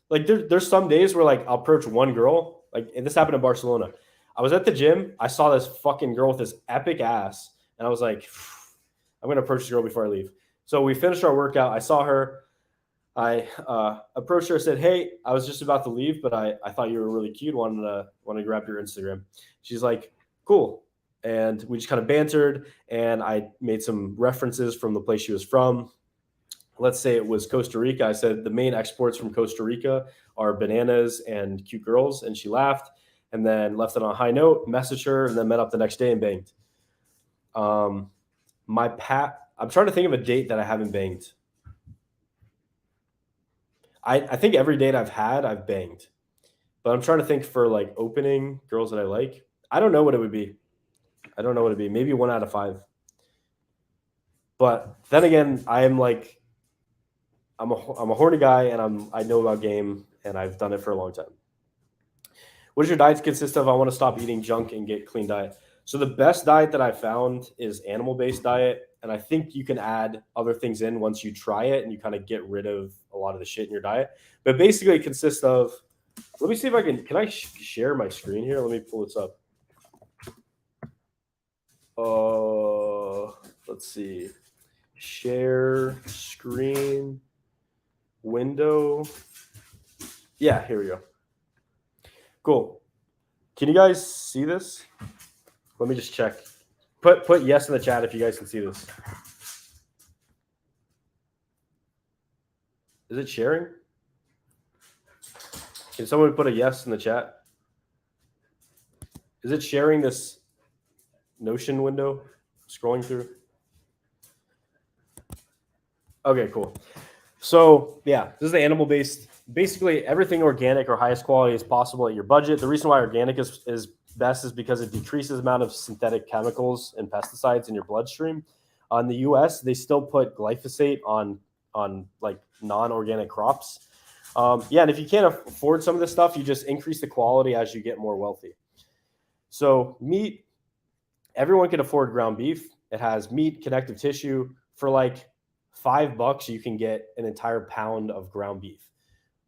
like there's some days where like I'll approach one girl, like, and this happened in Barcelona. I was at the gym. I saw this fucking girl with this epic ass, and I was like, I'm gonna approach this girl before I leave. So we finished our workout. I saw her. I approached her. Said, "Hey, I was just about to leave, but I thought you were really cute. Wanted to grab your Instagram." She's like, "Cool," and we just kind of bantered. And I made some references from the place she was from. Let's say it was Costa Rica. I said the main exports from Costa Rica are bananas and cute girls, and she laughed. And then left it on a high note. Messaged her, and then met up the next day and banged. I'm trying to think of a date that I haven't banged. I think every date I've had, I've banged. But I'm trying to think for like opening girls that I like. I don't know what it would be. Maybe 1 out of 5. But then again, I'm a horny guy, and I know about game, and I've done it for a long time. What does your diet consist of? I want to stop eating junk and get clean diet. So the best diet that I found is animal-based diet. And I think you can add other things in once you try it and you kind of get rid of a lot of the shit in your diet. But basically it consists of, let me see if I can I share my screen here? Let me pull this up. Let's see. Share screen window. Yeah, here we go. Cool. Can you guys see this? Let me just check. Put yes in the chat if you guys can see this. Is it sharing? Can someone put a yes in the chat? Is it sharing this Notion window? Scrolling through? Okay, cool. So yeah, this is the animal-based. Basically, everything organic or highest quality as possible at your budget. The reason why organic is best is because it decreases the amount of synthetic chemicals and pesticides in your bloodstream. In the U.S., they still put glyphosate on like non-organic crops. And if you can't afford some of this stuff, you just increase the quality as you get more wealthy. So meat, everyone can afford ground beef. It has meat, connective tissue. For like $5, you can get an entire pound of ground beef.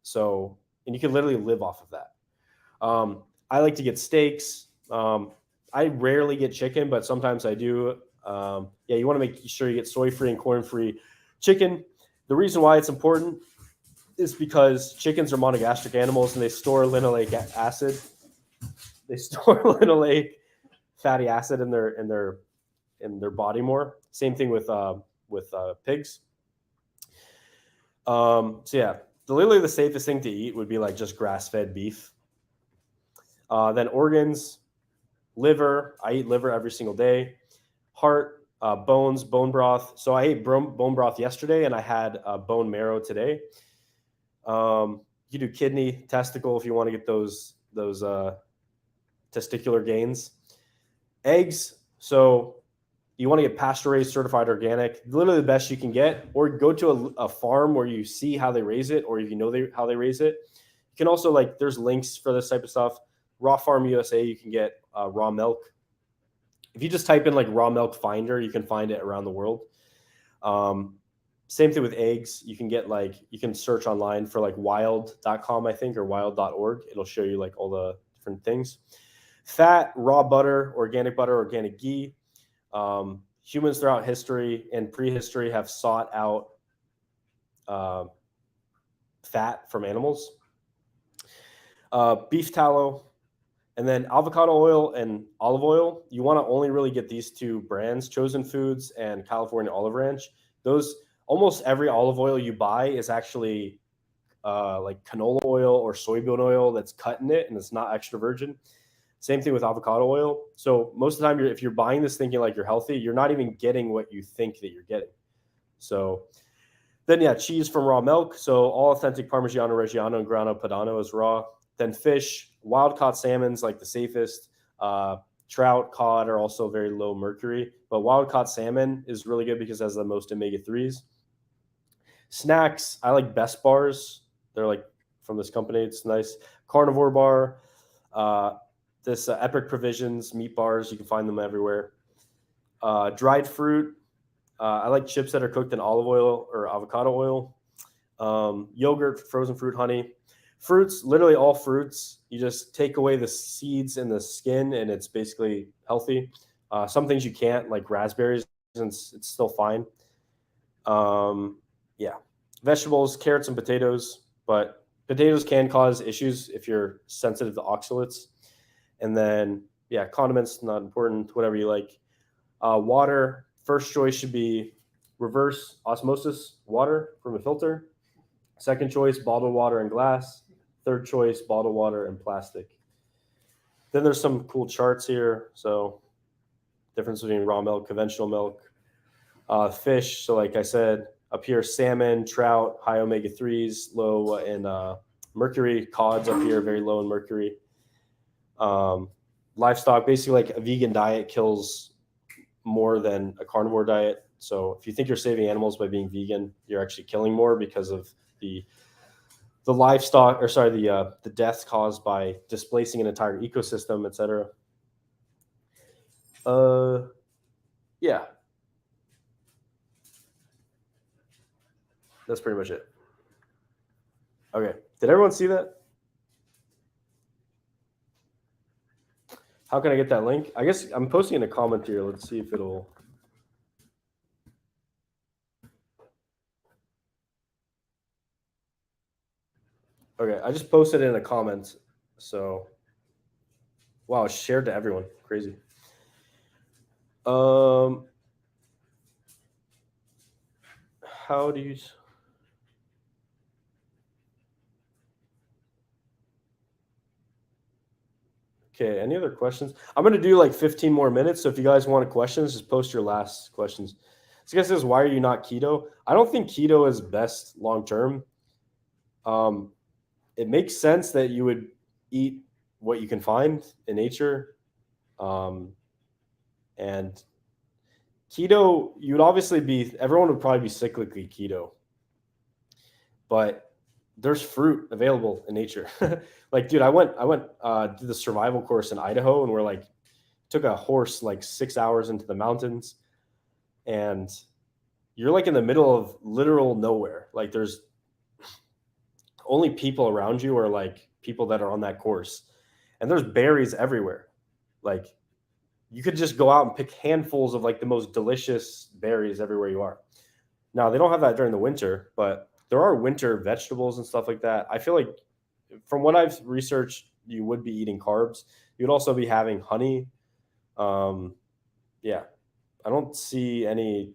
So, and you can literally live off of that. I like to get steaks. I rarely get chicken, but sometimes I do. You want to make sure you get soy-free and corn-free chicken. The reason why it's important is because chickens are monogastric animals and they store linoleic acid. They store linoleic fatty acid in their body more. Same thing with pigs. Literally the safest thing to eat would be like just grass-fed beef. Then organs, liver. I eat liver every single day. Heart, bones, bone broth. So I ate bone broth yesterday, and I had bone marrow today. You do kidney, testicle if you want to get those testicular gains. Eggs. So you want to get pasture-raised, certified organic, literally the best you can get, or go to a farm where you see how they raise it, or if you know how they raise it. You can also, there's links for this type of stuff. Raw Farm USA, you can get raw milk. If you just type in raw milk finder, you can find it around the world. Same thing with eggs. You can get you can search online for wild.com, I think, or wild.org. It'll show you all the different things. Fat, raw butter, organic ghee. Humans throughout history and prehistory have sought out fat from animals. Beef tallow, and then avocado oil and olive oil. You want to only really get these two brands, Chosen Foods and California Olive Ranch. Those, almost every olive oil you buy is actually canola oil or soybean oil that's cut in it, and it's not extra virgin. Same thing with avocado oil. So most of the time, if you're buying this thinking you're healthy, you're not even getting what you think that you're getting. So then, cheese from raw milk. So all authentic Parmigiano Reggiano and Grana Padano is raw. Then fish, wild-caught salmon's the safest. Trout, cod are also very low mercury. But wild-caught salmon is really good because it has the most omega-3s. Snacks, I like Best Bars. They're from this company. It's nice. carnivore bar. This Epic Provisions meat bars, you can find them everywhere. Dried fruit. I like chips that are cooked in olive oil or avocado oil. Yogurt, frozen fruit, honey. Fruits, literally all fruits. You just take away the seeds and the skin, and it's basically healthy. Some things you can't, like raspberries, and it's still fine. Yeah. Vegetables, carrots, and potatoes, but potatoes can cause issues if you're sensitive to oxalates. And then, yeah, condiments, not important, whatever you like. Water, first choice should be reverse osmosis water from a filter. Second choice, bottled water and glass. Third choice, bottled water and plastic. Then there's some cool charts here. So difference between raw milk, conventional milk. Fish, so like I said, up here, salmon, trout, high omega-3s, low in mercury. Cods up here, very low in mercury. Livestock, basically like a vegan diet kills more than a carnivore diet. So if you think you're saving animals by being vegan, you're actually killing more because of the livestock, or sorry, the deaths caused by displacing an entire ecosystem, etc. Yeah. That's pretty much it. Okay. Did everyone see that? How can I get that link? I guess I'm posting in a comment here. Let's see if it'll. Okay, I just posted it in a comment. So, wow, it's shared to everyone. Crazy. How do you? Okay, any other questions? I'm going to do like 15 more minutes. So if you guys want questions, just post your last questions. This guy says, why are you not keto? I don't think keto is best long-term. It makes sense that you would eat what you can find in nature. And keto, you would obviously everyone would probably be cyclically keto. But there's fruit available in nature. Like, dude, I went did the survival course in Idaho, and we're like, took a horse like 6 hours into the mountains, and you're like in the middle of literal nowhere. Like, there's only people around you are like people that are on that course, and there's berries everywhere. Like, you could just go out and pick handfuls of like the most delicious berries everywhere you are. Now, they don't have that during the winter, but there are winter vegetables and stuff like that. I feel like from what I've researched, you would be eating carbs. You'd also be having honey. Yeah, I don't see any.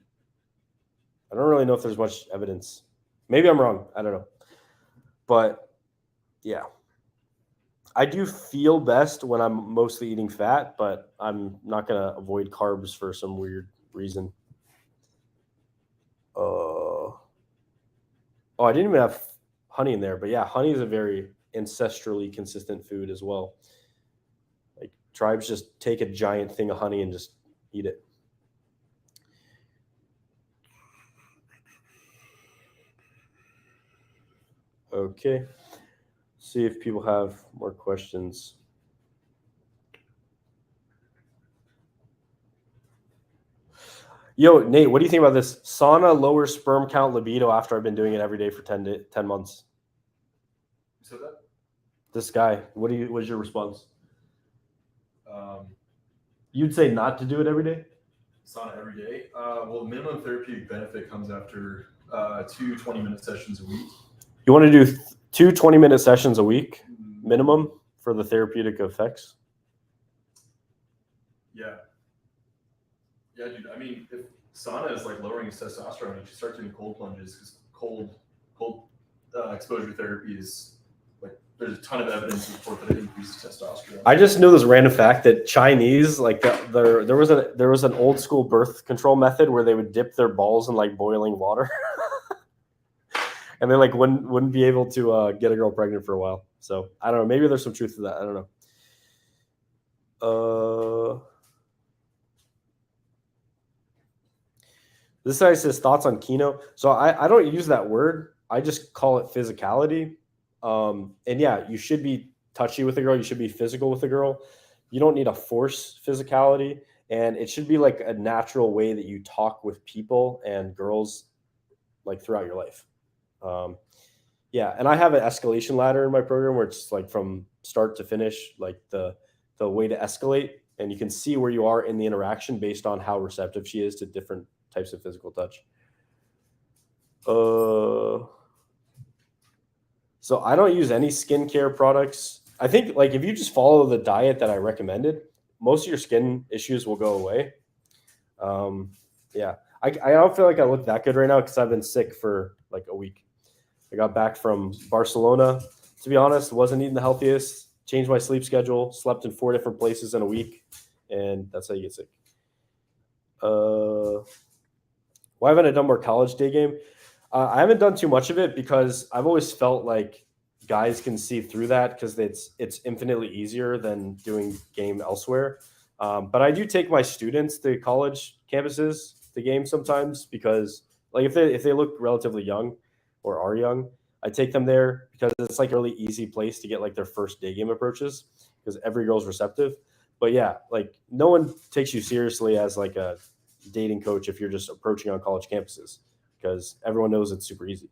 I don't really know if there's much evidence. Maybe I'm wrong. I don't know. But yeah, I do feel best when I'm mostly eating fat, but I'm not going to avoid carbs for some weird reason. Oh, I didn't even have honey in there, but yeah, honey is a very ancestrally consistent food as well. Like, tribes just take a giant thing of honey and just eat it. Okay. See if people have more questions. Yo, Nate, what do you think about this? Sauna lowers sperm count libido after I've been doing it every day for 10 months. You said that? This guy, what's your response? You'd say not to do it every day? Sauna every day. Well, the minimum therapeutic benefit comes after 2 20-minute sessions a week. You want to do 2 20-minute sessions a week minimum for the therapeutic effects? Yeah. Yeah, dude. I mean, if sauna is like lowering his testosterone, you should start doing cold plunges, because cold exposure therapy is like, there's a ton of evidence to support that it increases testosterone. I just know this random fact that Chinese, like there was an old school birth control method where they would dip their balls in like boiling water, and they like wouldn't be able to get a girl pregnant for a while. So I don't know. Maybe there's some truth to that. I don't know. This guy says thoughts on keno. So I don't use that word. I just call it physicality. And yeah, you should be touchy with a girl. You should be physical with a girl. You don't need to force physicality, and it should be like a natural way that you talk with people and girls like throughout your life. Yeah, and I have an escalation ladder in my program where it's like from start to finish, like the way to escalate, and you can see where you are in the interaction based on how receptive she is to different types of physical touch. So I don't use any skincare products. I think like if you just follow the diet that I recommended, most of your skin issues will go away. Yeah, I don't feel like I look that good right now because I've been sick for like a week. I got back from Barcelona. To be honest, wasn't eating the healthiest. Changed my sleep schedule. Slept in 4 different places in a week, and that's how you get sick. Why haven't I done more college day game? I haven't done too much of it because I've always felt like guys can see through that because it's infinitely easier than doing game elsewhere. But I do take my students to college campuses to game sometimes because like if they look relatively young or are young, I take them there because it's like a really easy place to get like their first day game approaches because every girl's receptive. But yeah, like no one takes you seriously as like a dating coach if you're just approaching on college campuses because everyone knows it's super easy.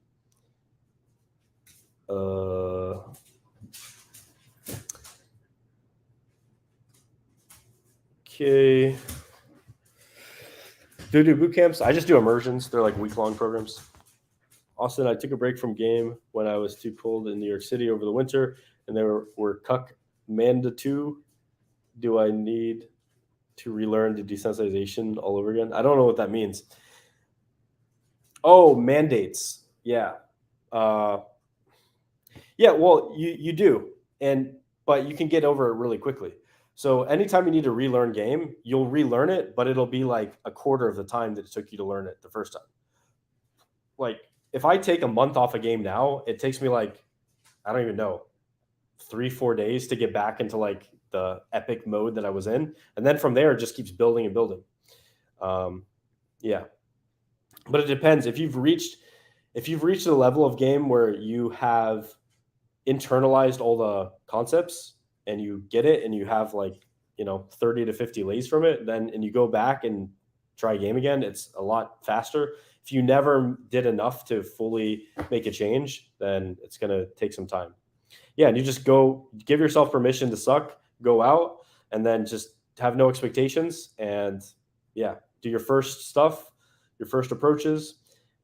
Okay. Do I do boot camps? I just do immersions. They're like week-long programs. Austen, I took a break from game when I was too cold in New York City over the winter, and there were cuck manda 2. Do I need to relearn the desensitization all over again? I don't know what that means. Oh, mandates. Yeah. Yeah, well, you do. But you can get over it really quickly. So anytime you need to relearn game, you'll relearn it, but it'll be like a quarter of the time that it took you to learn it the first time. Like if I take a month off a game now, it takes me like, I don't even know, 3-4 days to get back into like the epic mode that I was in. And then from there, it just keeps building and building. Yeah. But it depends. If you've reached the level of game where you have internalized all the concepts and you get it and you have like 30 to 50 lays from it, then and you go back and try a game again, it's a lot faster. If you never did enough to fully make a change, then it's going to take some time. Yeah, and you just go give yourself permission to suck, go out, and then just have no expectations and yeah, do your first stuff, your first approaches,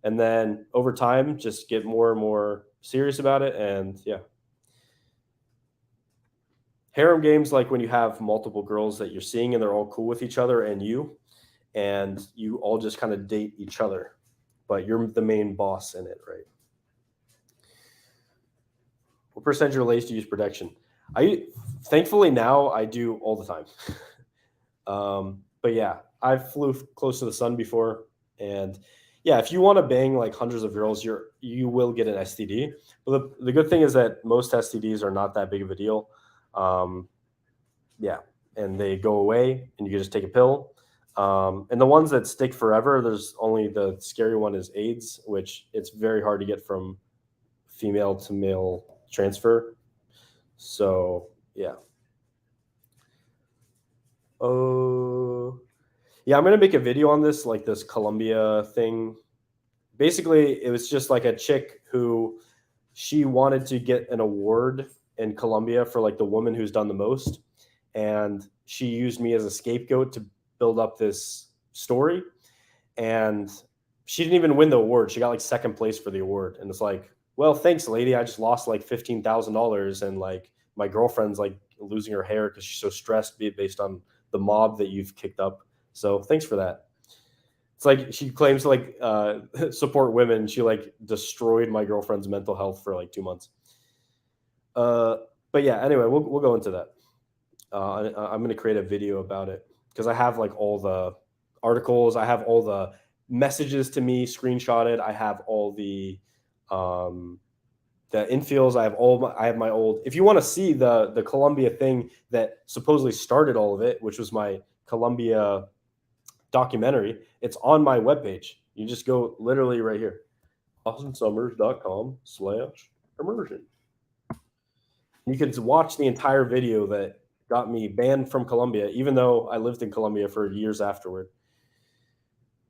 and then over time just get more and more serious about it. And yeah, harem games, like when you have multiple girls that you're seeing and they're all cool with each other and you all just kind of date each other, but you're the main boss in it, right? What percentage of your lays do you use protection? Thankfully now I do all the time. But yeah, I've flew close to the sun before, and yeah, if you want to bang like hundreds of girls, you will get an STD. But the good thing is that most STDs are not that big of a deal. Yeah, and they go away, and you can just take a pill. And the ones that stick forever, there's only the scary one is AIDS, which it's very hard to get from female to male transfer. So yeah. Yeah, I'm gonna make a video on this, like this Colombia thing. Basically, it was just like a chick who she wanted to get an award in Colombia for like the woman who's done the most, and she used me as a scapegoat to build up this story. And she didn't even win the award. She got like second place for the award, and it's like, well, thanks, lady. I just lost like $15,000, and like my girlfriend's like losing her hair because she's so stressed based on the mob that you've kicked up. So thanks for that. It's like she claims to like support women. She like destroyed my girlfriend's mental health for like 2 months. But yeah, anyway, we'll go into that. I'm going to create a video about it because I have like all the articles. I have all the messages to me screenshotted. I have all the infields. I have my old. If you want to see the Colombia thing that supposedly started all of it, which was my Colombia documentary, it's on my webpage. You just go literally right here, austinsummers.com/immersion. You could watch the entire video that got me banned from Colombia, even though I lived in Colombia for years afterward.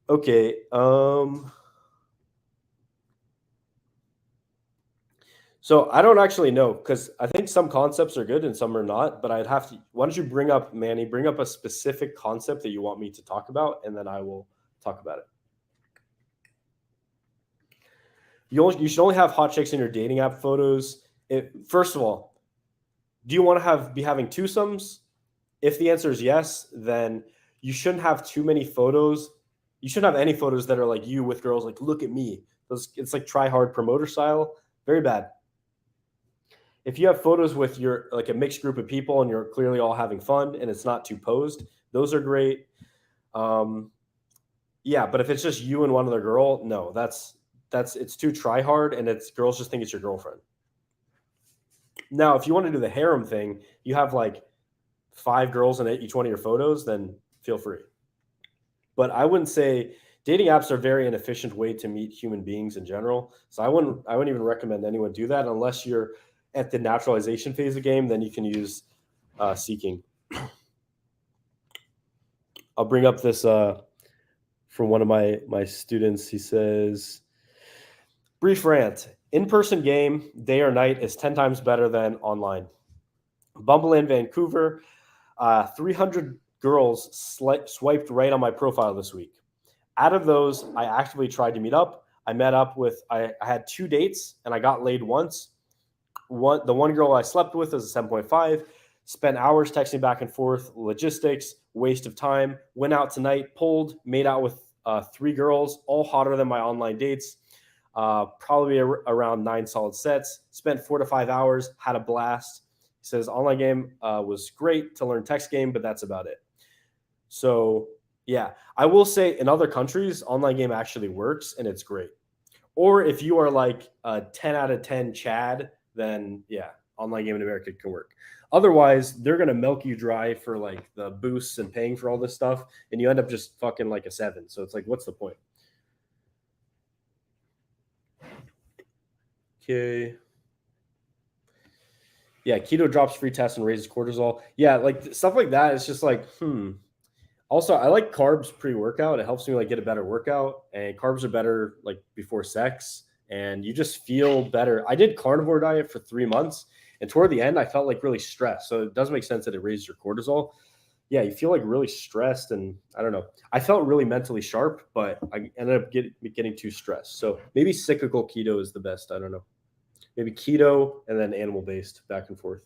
Okay. So I don't actually know, because I think some concepts are good and some are not, but I'd have to. Why don't you bring up, Manny, bring up a specific concept that you want me to talk about, and then I will talk about it. You should only have hot chicks in your dating app photos. First of all, do you want to be having twosomes? If the answer is yes, then you shouldn't have too many photos. You shouldn't have any photos that are like you with girls like, look at me. It's like try hard promoter style. Very bad. If you have photos with your like a mixed group of people and you're clearly all having fun and it's not too posed, those are great. Yeah, but if it's just you and one other girl, no, it's too try hard, and it's girls just think it's your girlfriend. Now, if you want to do the harem thing, you have like 5 girls in each one of your photos, then feel free. But I wouldn't say dating apps are a very inefficient way to meet human beings in general. So I wouldn't even recommend anyone do that unless you're at the naturalization phase of the game. Then you can use seeking. I'll bring up this from one of my students. He says, brief rant. In-person game, day or night, is 10 times better than online. Bumble in Vancouver, 300 girls swiped right on my profile this week. Out of those, I actively tried to meet up. I had 2 dates, and I got laid once. The one girl I slept with is a 7.5. Spent hours texting back and forth, logistics, waste of time. Went out tonight, made out with 3 girls, all hotter than my online dates. Probably around 9 solid sets. Spent 4 to 5 hours, had a blast. He says online game was great to learn text game, but that's about it. So yeah, I will say in other countries, online game actually works and it's great. Or if you are like a 10 out of 10 Chad, then yeah, online game in America can work. Otherwise, they're going to milk you dry for like the boosts and paying for all this stuff, and you end up just fucking like a 7. So it's like, what's the point? Okay. Yeah, keto drops free tests and raises cortisol. Yeah, like stuff like that. It's just like, Also, I like carbs pre-workout. It helps me like get a better workout, and carbs are better like before sex, and you just feel better. I did carnivore diet for 3 months, and toward the end, I felt like really stressed. So it does make sense that it raises your cortisol. Yeah, you feel like really stressed, and I don't know. I felt really mentally sharp, but I ended up getting too stressed. So maybe cyclical keto is the best. I don't know. Maybe keto and then animal-based back and forth.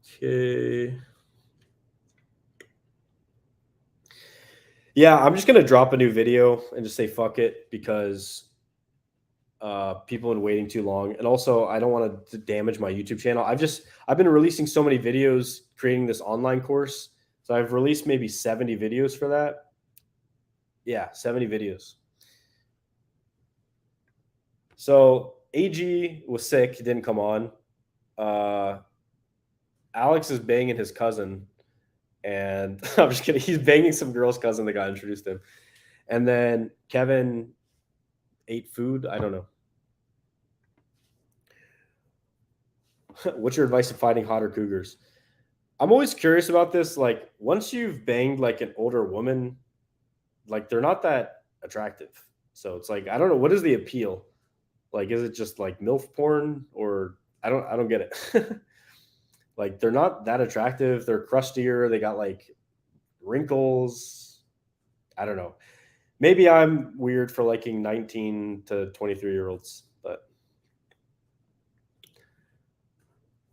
Okay. Yeah, I'm just gonna drop a new video and just say fuck it, because people have been waiting too long, and also I don't want to damage my YouTube channel. I've been releasing so many videos creating this online course, so I've released maybe 70 videos for that. Yeah, 70 videos. So AG was sick, didn't come on. Alex is banging his cousin, and I'm just kidding. He's banging some girl's cousin that got introduced to him. And then Kevin ate food. I don't know. What's your advice to finding hotter cougars? I'm always curious about this. Like, once you've banged like an older woman, like they're not that attractive. So it's like, I don't know, what is the appeal? Like, is it just like MILF porn, or I don't get it. Like, they're not that attractive. They're crustier. They got like wrinkles. I don't know. Maybe I'm weird for liking 19 to 23-year-olds, but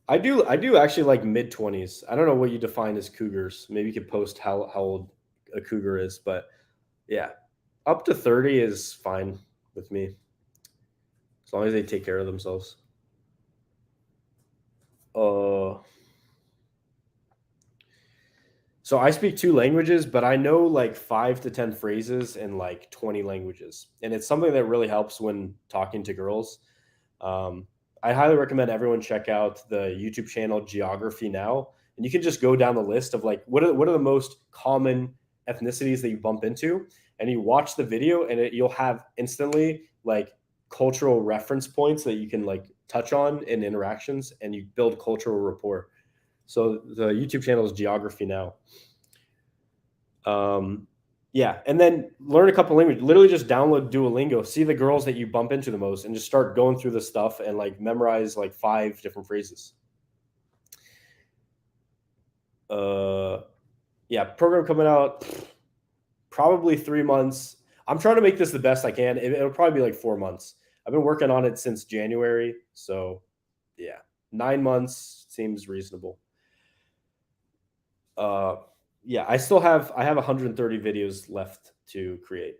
I do actually like mid-20s. I don't know what you define as cougars. Maybe you could post how old a cougar is, but yeah, up to 30 is fine with me, as long as they take care of themselves. So I speak 2 languages, but I know like 5 to 10 phrases in like 20 languages. And it's something that really helps when talking to girls. I highly recommend everyone check out the YouTube channel Geography Now. And you can just go down the list of like, what are the most common ethnicities that you bump into, and you watch the video, and you'll have instantly like cultural reference points that you can like touch on in interactions, and you build cultural rapport. So the YouTube channel is Geography Now. Yeah, and then learn a couple languages. Literally just download Duolingo, see the girls that you bump into the most, and just start going through the stuff and like memorize like 5 different phrases. Yeah, program coming out probably 3 months. I'm trying to make this the best I can. It'll probably be like 4 months. I've been working on it since January, so yeah, 9 months seems reasonable. Yeah, I have 130 videos left to create.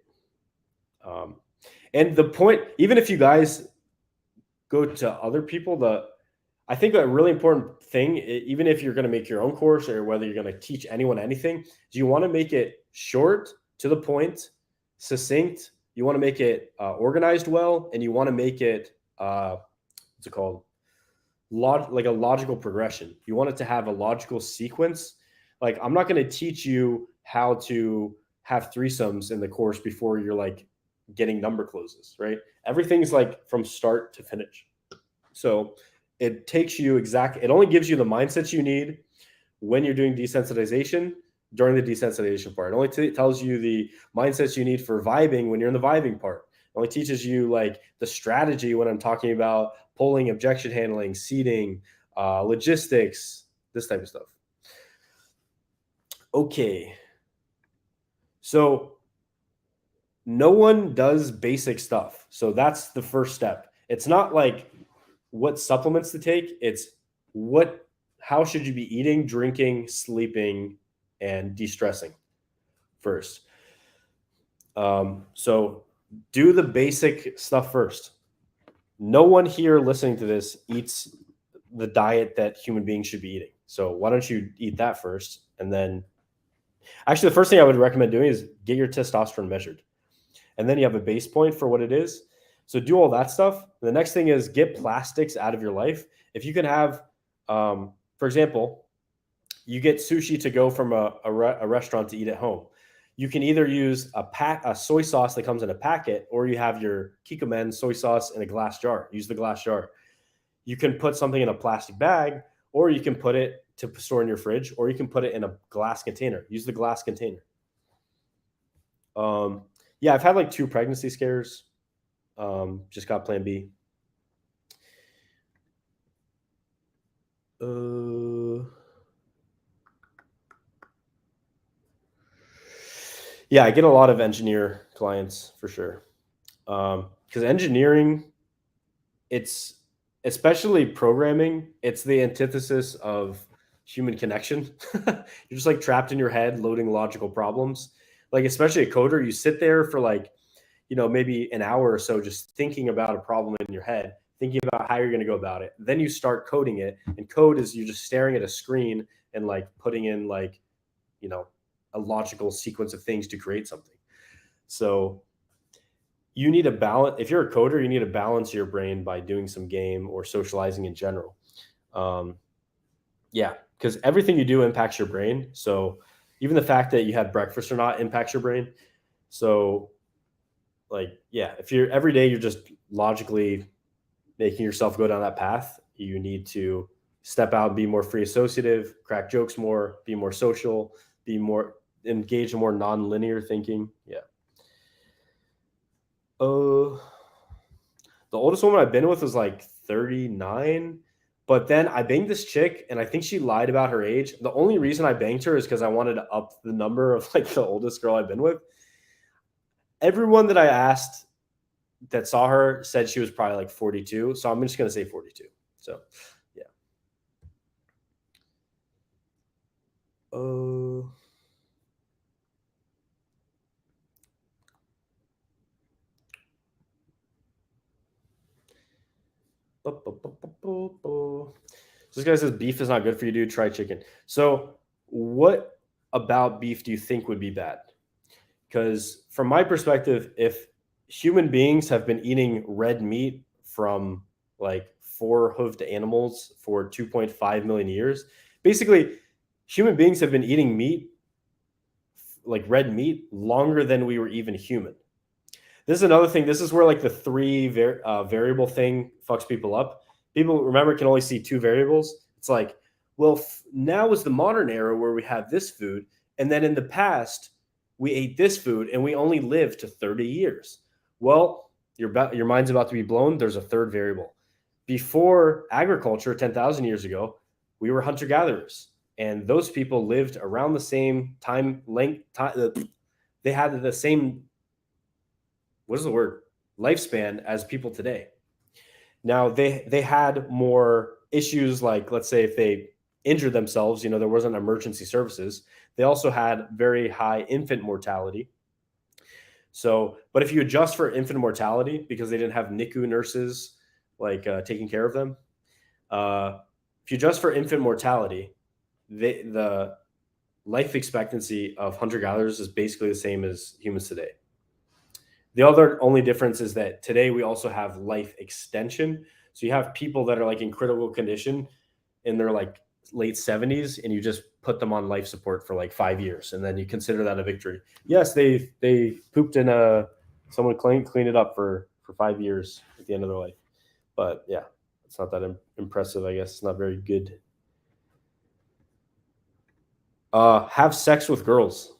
And the point, even if you guys go to other people, I think a really important thing, even if you're going to make your own course or whether you're going to teach anyone anything, is you want to make it short, to the point, succinct. You want to make it organized well, and you want to make it, what's it called? Like a logical progression. You want it to have a logical sequence. Like, I'm not going to teach you how to have threesomes in the course before you're like getting number closes, right? Everything's like from start to finish. So it takes you it only gives you the mindsets you need when you're doing desensitization during the desensitization part. It only tells you the mindsets you need for vibing when you're in the vibing part. It only teaches you like the strategy when I'm talking about polling, objection handling, seating, logistics, this type of stuff. Okay. So no one does basic stuff. So that's the first step. It's not like what supplements to take. It's how should you be eating, drinking, sleeping, and de-stressing first. So do the basic stuff first. No one here listening to this eats the diet that human beings should be eating. So why don't you eat that first? And then actually the first thing I would recommend doing is get your testosterone measured. And then you have a base point for what it is. So do all that stuff. The next thing is get plastics out of your life. If you can have, for example, you get sushi to go from a restaurant to eat at home. You can either use a soy sauce that comes in a packet, or you have your Kikkoman soy sauce in a glass jar. Use the glass jar. You can put something in a plastic bag, or you can put it to store in your fridge, or you can put it in a glass container. Use the glass container. Yeah, I've had like 2 pregnancy scares. Just got Plan B. Yeah, I get a lot of engineer clients for sure. Because engineering, it's especially programming, it's the antithesis of human connection. You're just like trapped in your head loading logical problems. Like, especially a coder, you sit there for like, maybe an hour or so just thinking about a problem in your head, thinking about how you're going to go about it. Then you start coding it, and code is you just staring at a screen and like putting in like, a logical sequence of things to create something. So you need a balance. If you're a coder, you need to balance your brain by doing some game or socializing in general. Yeah, because everything you do impacts your brain. So even the fact that you had breakfast or not impacts your brain. So like, yeah, if you're every day, you're just logically making yourself go down that path, you need to step out and be more free associative, crack jokes more, be more social, be more engaged in more non-linear thinking. Yeah. The oldest woman I've been with was like 39, but then I banged this chick and I think she lied about her age. The only reason I banged her is because I wanted to up the number of like the oldest girl I've been with. Everyone that I asked that saw her said she was probably like 42. So I'm just going to say 42. So yeah. So this guy says beef is not good for you, dude. Try chicken. So what about beef do you think would be bad? Because from my perspective, if human beings have been eating red meat from like 4-hoofed animals for 2.5 million years, basically human beings have been eating meat like red meat longer than we were even human. This is another thing. This is where like the three variable thing fucks people up. People, remember, can only see two variables. It's like, well, now is the modern era where we have this food, and then in the past we ate this food and we only lived to 30 years. Well, your mind's about to be blown. There's a third variable. Before agriculture 10,000 years ago, we were hunter-gatherers, and those people lived around the same they had the same, what is the word, lifespan as people today. Now they had more issues, like, let's say if they injured themselves, there wasn't emergency services. They also had very high infant mortality. So, but if you adjust for infant mortality, because they didn't have NICU nurses like taking care of them, if you adjust for infant mortality, the life expectancy of hunter-gatherers is basically the same as humans today. The only difference is that today we also have life extension. So you have people that are like in critical condition in their like late 70s, and you just put them on life support for like 5 years, and then you consider that a victory. Yes, they pooped in someone cleaned it up for 5 years at the end of their life. But yeah, it's not that impressive, I guess. It's not very good. Have sex with girls.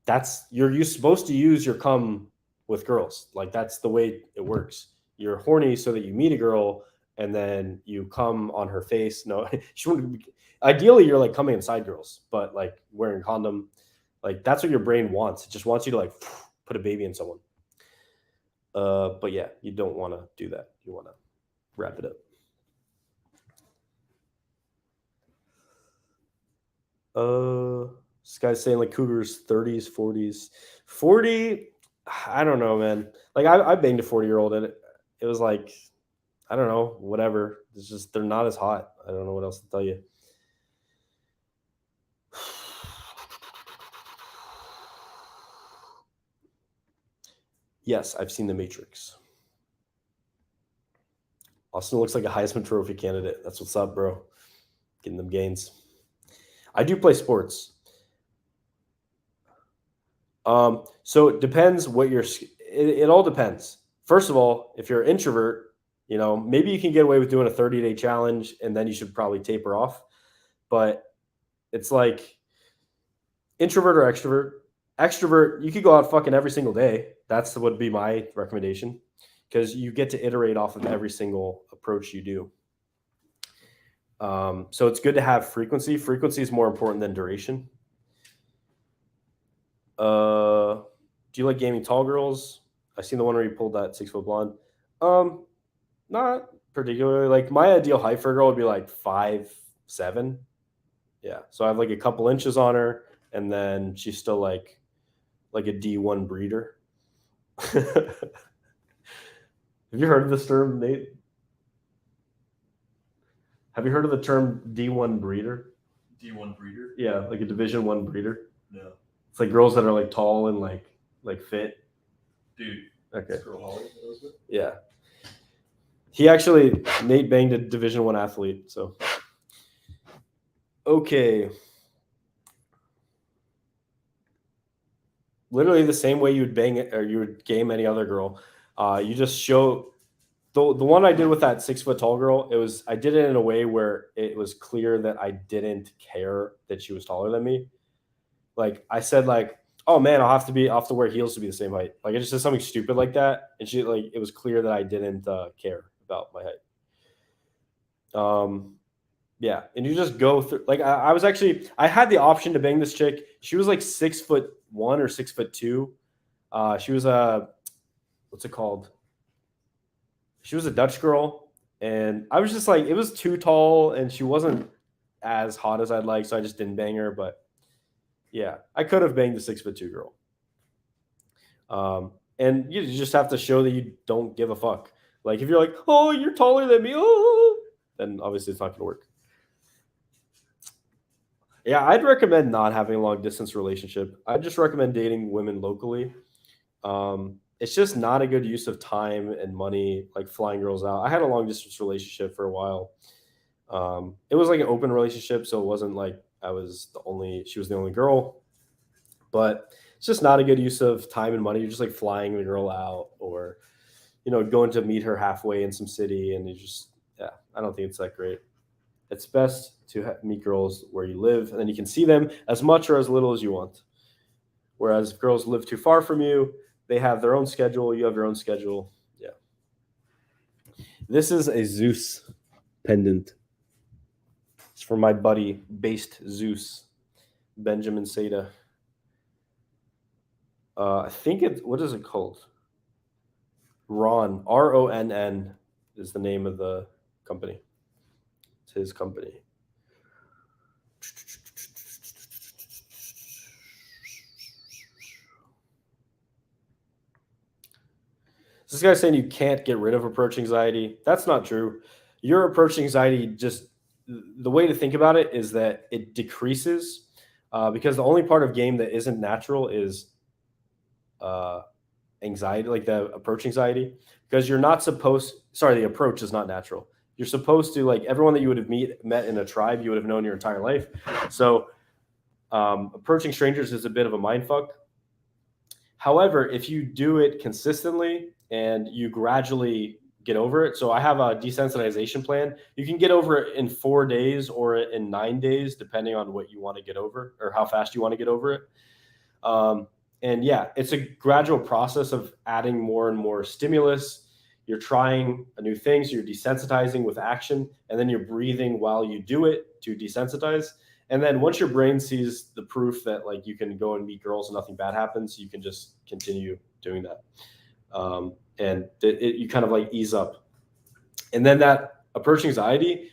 That's you're supposed to use your cum with girls. Like, that's the way it works. You're horny so that you meet a girl and then you come on her face. No, ideally you're like coming inside girls, but like wearing a condom, like that's what your brain wants. It just wants you to like put a baby in someone. But yeah, you don't want to do that. You want to wrap it up. This guy's saying like cougars 30s, 40s. 40, I don't know, man. Like I banged a 40-year-old, and it was like, I don't know, whatever. It's just, they're not as hot. I don't know what else to tell you. Yes, I've seen The Matrix. Austen looks like a Heisman Trophy candidate. That's what's up, bro. Getting them gains. I do play sports. So it depends what it all depends. First of all, if you're an introvert, maybe you can get away with doing a 30-day challenge, and then you should probably taper off. But it's like, introvert or extrovert. Extrovert, you could go out fucking every single day. That's would be my recommendation, because you get to iterate off of every single approach you do. So it's good to have frequency. Frequency is more important than duration. Do you like gaming tall girls? I seen the one where you pulled that 6-foot blonde. Not particularly. Like, my ideal height for a girl would be like 5'7". Yeah. So I have like a couple inches on her, and then she's still like a D1 breeder. Have you heard of this term, Nate? Have you heard of the term D1 breeder? D1 breeder? Yeah, like a Division I breeder. No. It's like girls that are like tall and like fit. Dude. Okay. Holly, yeah. Nate banged a Division I athlete. So, okay. Literally the same way you would bang it, or you would game any other girl. You just show the one I did with that 6-foot tall girl. I did it in a way where it was clear that I didn't care that she was taller than me. Like, I said, like, oh man, I'll have to wear heels to be the same height. Like, I just said something stupid like that, and it was clear that I didn't care about my height. Yeah, and you just go through. Like, I had the option to bang this chick. She was like 6'1" or 6'2". She was what's it called? She was a Dutch girl, and I was just like, it was too tall, and she wasn't as hot as I'd like, so I just didn't bang her. But yeah, I could have banged the 6'2" girl. And you just have to show that you don't give a fuck. Like, if you're like, oh, you're taller than me, oh, then obviously it's not going to work. Yeah, I'd recommend not having a long distance relationship. I'd just recommend dating women locally. It's just not a good use of time and money, like flying girls out. I had a long distance relationship for a while. It was like an open relationship, so it wasn't like she was the only girl. But it's just not a good use of time and money. You're just like flying the girl out, or going to meet her halfway in some city, and I don't think it's that great. It's best to meet girls where you live, and then you can see them as much or as little as you want. Whereas if girls live too far from you, they have their own schedule, you have your own schedule. Yeah. This is a Zeus pendant. It's for my buddy, Based Zeus, Benjamin Seda. I think what is it called? Ron, Ronn is the name of the company. It's his company. This guy's saying you can't get rid of approach anxiety. That's not true. Your approach anxiety, just the way to think about it is that it decreases because the only part of game that isn't natural is anxiety, like the approach anxiety, because you're not supposed, the approach is not natural. You're supposed to, like, everyone that you would have met in a tribe, you would have known your entire life. So approaching strangers is a bit of a mind fuck. However, if you do it consistently and you gradually get over it. So I have a desensitization plan. You can get over it in 4 days or in 9 days, depending on what you want to get over or how fast you want to get over it. And yeah, it's a gradual process of adding more and more stimulus. You're trying new things, you're desensitizing with action, and then you're breathing while you do it to desensitize. And then once your brain sees the proof that, like, you can go and meet girls and nothing bad happens, you can just continue doing that. And you kind of like ease up. And then that approach anxiety,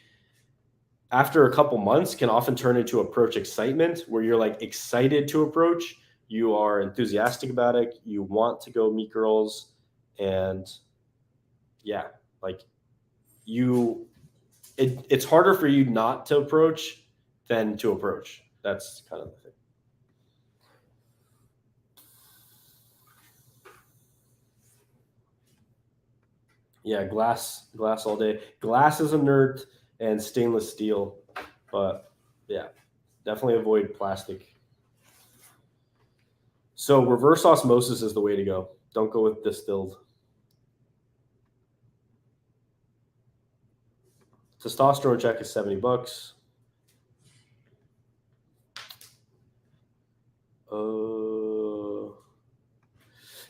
after a couple months, can often turn into approach excitement, where you're like excited to approach. You are enthusiastic about it. You want to go meet girls. And yeah, like it's harder for you not to approach than to approach. That's kind of the thing. Yeah, glass all day. Glass is inert and stainless steel, but yeah, definitely avoid plastic. So reverse osmosis is the way to go. Don't go with distilled. Testosterone check is $70.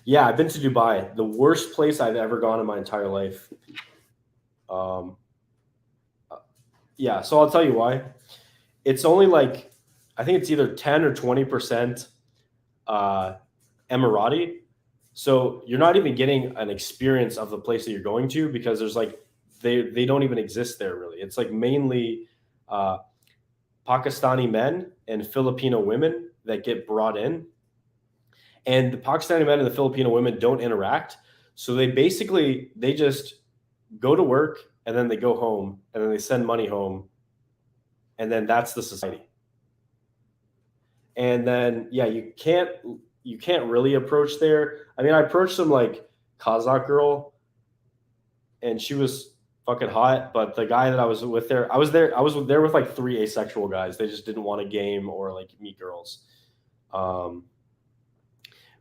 Yeah, I've been to Dubai. The worst place I've ever gone in my entire life. Yeah, so I'll tell you why. It's only like, I think it's either 10 or 20% Emirati. So you're not even getting an experience of the place that you're going to, because there's like, they don't even exist there really. It's like mainly Pakistani men and Filipino women that get brought in. And the Pakistani men and the Filipino women don't interact. So they just go to work, and then they go home, and then they send money home. And then that's the society. And then, yeah, you can't really approach there. I mean, I approached some like Kazakh girl, and she was fucking hot. But the guy that I was with there, I was there with like 3 asexual guys. They just didn't want to game or like meet girls.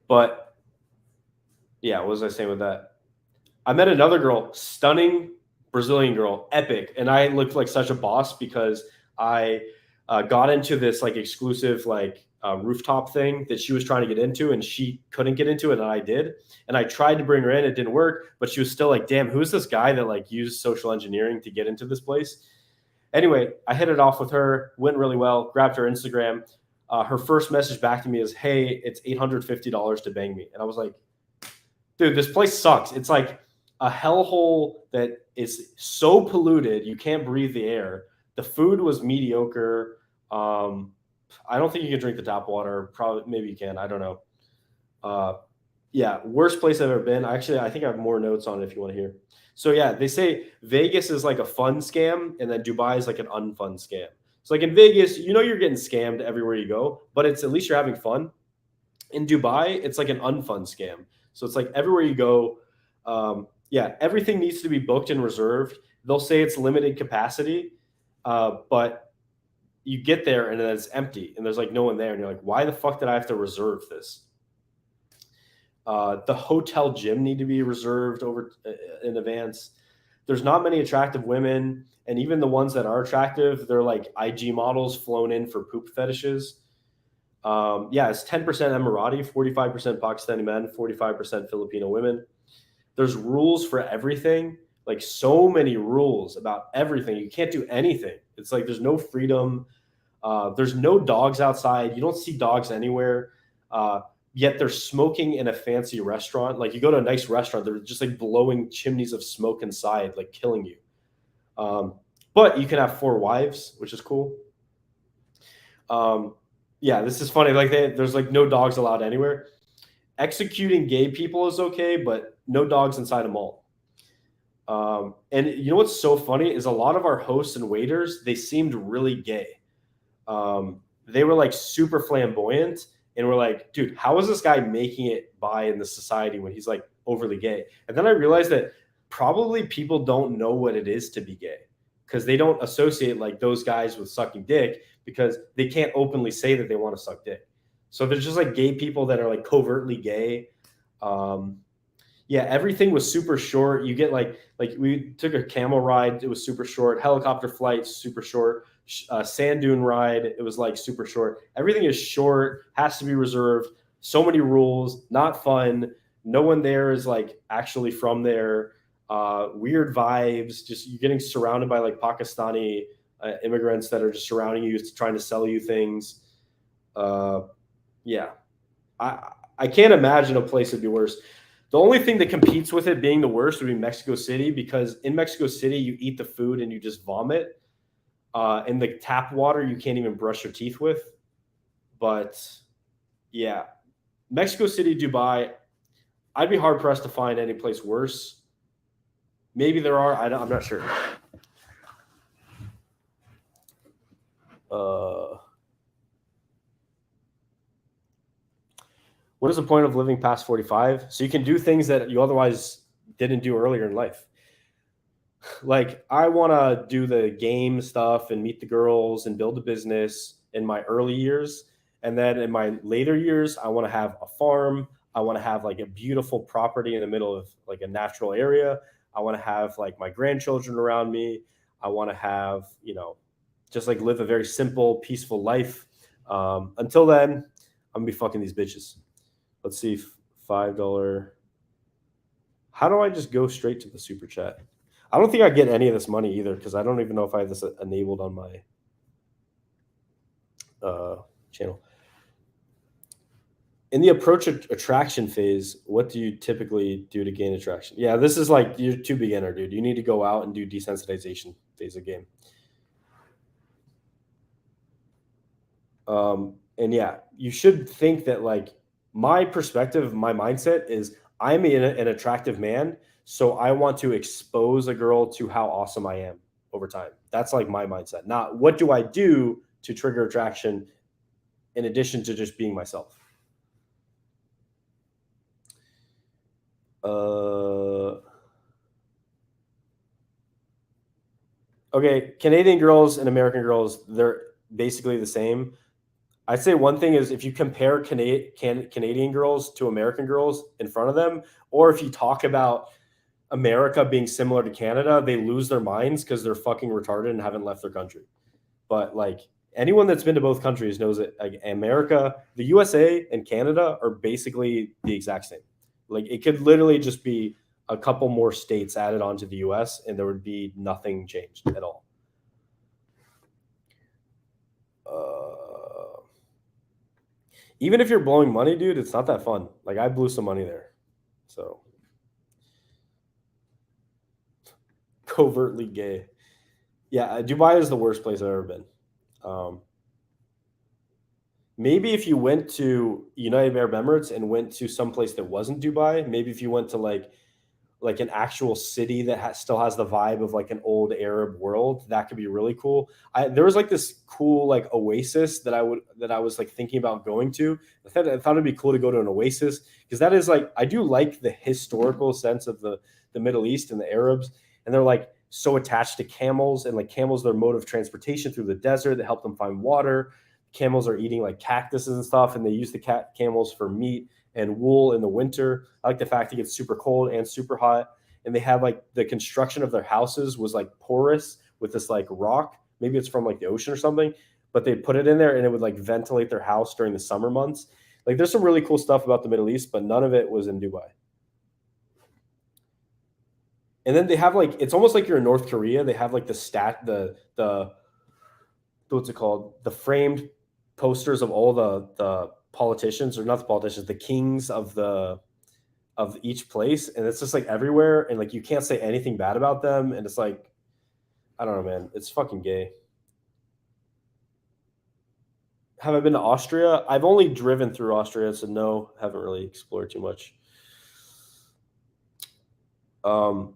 But yeah, what was I saying with that? I met another girl, stunning Brazilian girl, epic. And I looked like such a boss because I got into this like exclusive like rooftop thing that she was trying to get into, and she couldn't get into it, and I did. And I tried to bring her in, it didn't work, but she was still like, damn, who's this guy that like used social engineering to get into this place? Anyway, I hit it off with her, went really well, grabbed her Instagram. Her first message back to me is, hey, it's $850 to bang me. And I was like, dude, this place sucks. It's like a hellhole that is so polluted, you can't breathe the air. The food was mediocre. I don't think you can drink the tap water. Probably, maybe you can. I don't know. Yeah, worst place I've ever been. Actually, I think I have more notes on it if you want to hear. So yeah, they say Vegas is like a fun scam, and then Dubai is like an unfun scam. So like in Vegas, you're getting scammed everywhere you go, but it's at least you're having fun. In Dubai, it's like an unfun scam. So it's like everywhere you go, yeah, everything needs to be booked and reserved. They'll say it's limited capacity, but you get there and then it's empty and there's like no one there. And you're like, why the fuck did I have to reserve this? The hotel gym need to be reserved in advance. There's not many attractive women. And even the ones that are attractive, they're like IG models flown in for poop fetishes. It's 10% Emirati, 45% Pakistani men, 45% Filipino women. There's rules for everything, like so many rules about everything. You can't do anything. It's like there's no freedom. There's no dogs outside. You don't see dogs anywhere. Yet they're smoking in a fancy restaurant. Like you go to a nice restaurant, they're just like blowing chimneys of smoke inside, like killing you. But you can have 4 wives, which is cool. This is funny. Like there's like no dogs allowed anywhere. Executing gay people is okay, but no dogs inside a mall. And you know what's so funny is a lot of our hosts and waiters, they seemed really gay. They were like super flamboyant, and we're like, dude, how is this guy making it by in the society when he's like overly gay? And then I realized that probably people don't know what it is to be gay because they don't associate like those guys with sucking dick because they can't openly say that they want to suck dick. So there's just like gay people that are like covertly gay. Everything was super short. You get like we took a camel ride. It was super short. Helicopter flight, super short. Sand dune ride. It was like super short. Everything is short, has to be reserved. So many rules, not fun. No one there is like actually from there. Weird vibes. Just you're getting surrounded by like Pakistani immigrants that are just surrounding you, trying to sell you things. I can't imagine a place that'd be worse. The only thing that competes with it being the worst would be Mexico City, because in Mexico City, you eat the food and you just vomit. In the tap water, you can't even brush your teeth with. But yeah, Mexico City, Dubai, I'd be hard pressed to find any place worse. Maybe there are. I'm not sure. What is the point of living past 45? So you can do things that you otherwise didn't do earlier in life. Like I want to do the game stuff and meet the girls and build a business in my early years. And then in my later years, I want to have a farm. I want to have like a beautiful property in the middle of like a natural area. I want to have like my grandchildren around me. I want to have, just like live a very simple, peaceful life. Until then, I'm gonna be fucking these bitches. Let's see, $5. How do I just go straight to the super chat? I don't think I get any of this money either because I don't even know if I have this enabled on my channel. In the approach attraction phase, what do you typically do to gain attraction? Yeah, this is like you're too beginner, dude. You need to go out and do desensitization phase of game. And yeah, you should think that like my perspective, my mindset is I'm an attractive man. So I want to expose a girl to how awesome I am over time. That's like my mindset. Not what do I do to trigger attraction in addition to just being myself. Okay, Canadian girls and American girls, they're basically the same. I'd say one thing is if you compare Canadian girls to American girls in front of them, or if you talk about America being similar to Canada, they lose their minds because they're fucking retarded and haven't left their country. But like anyone that's been to both countries knows that like America, the USA and Canada are basically the exact same. Like it could literally just be a couple more states added onto the US and there would be nothing changed at all. Even if you're blowing money, dude, it's not that fun. Like I blew some money there. So covertly gay. Yeah, Dubai is the worst place I've ever been. Maybe if you went to United Arab Emirates and went to some place that wasn't Dubai, maybe if you went to like an actual city that still has the vibe of like an old Arab world, that could be really cool. There was like this cool like oasis that I was like thinking about going to. I thought it'd be cool to go to an oasis because that is like I do like the historical sense of the Middle East and the Arabs, and they're like so attached to camels, and like camels, their mode of transportation through the desert that help them find water. Camels are eating like cactuses and stuff, and they use the camels for meat and wool in the winter. I like the fact it gets super cold and super hot. And they have like the construction of their houses was like porous with this like rock. Maybe it's from like the ocean or something, but they put it in there and it would like ventilate their house during the summer months. Like there's some really cool stuff about the Middle East, but none of it was in Dubai. And then they have like, it's almost like you're in North Korea. They have like the what's it called? The framed posters of all the politicians, or not the politicians, the kings of each place. And it's just like everywhere. And like, you can't say anything bad about them. And it's like, I don't know, man, it's fucking gay. Have I been to Austria? I've only driven through Austria, so no, haven't really explored too much.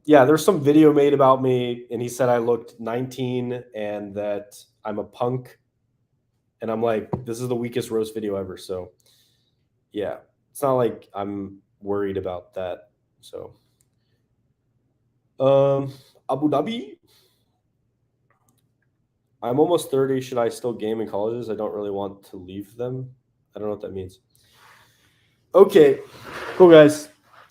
Yeah, there's some video made about me, and he said I looked 19 and that I'm a punk. And I'm like, this is the weakest roast video ever. So yeah, it's not like I'm worried about that. So Abu Dhabi. I'm almost 30. Should I still game in colleges? I don't really want to leave them. I don't know what that means. Okay, cool, guys.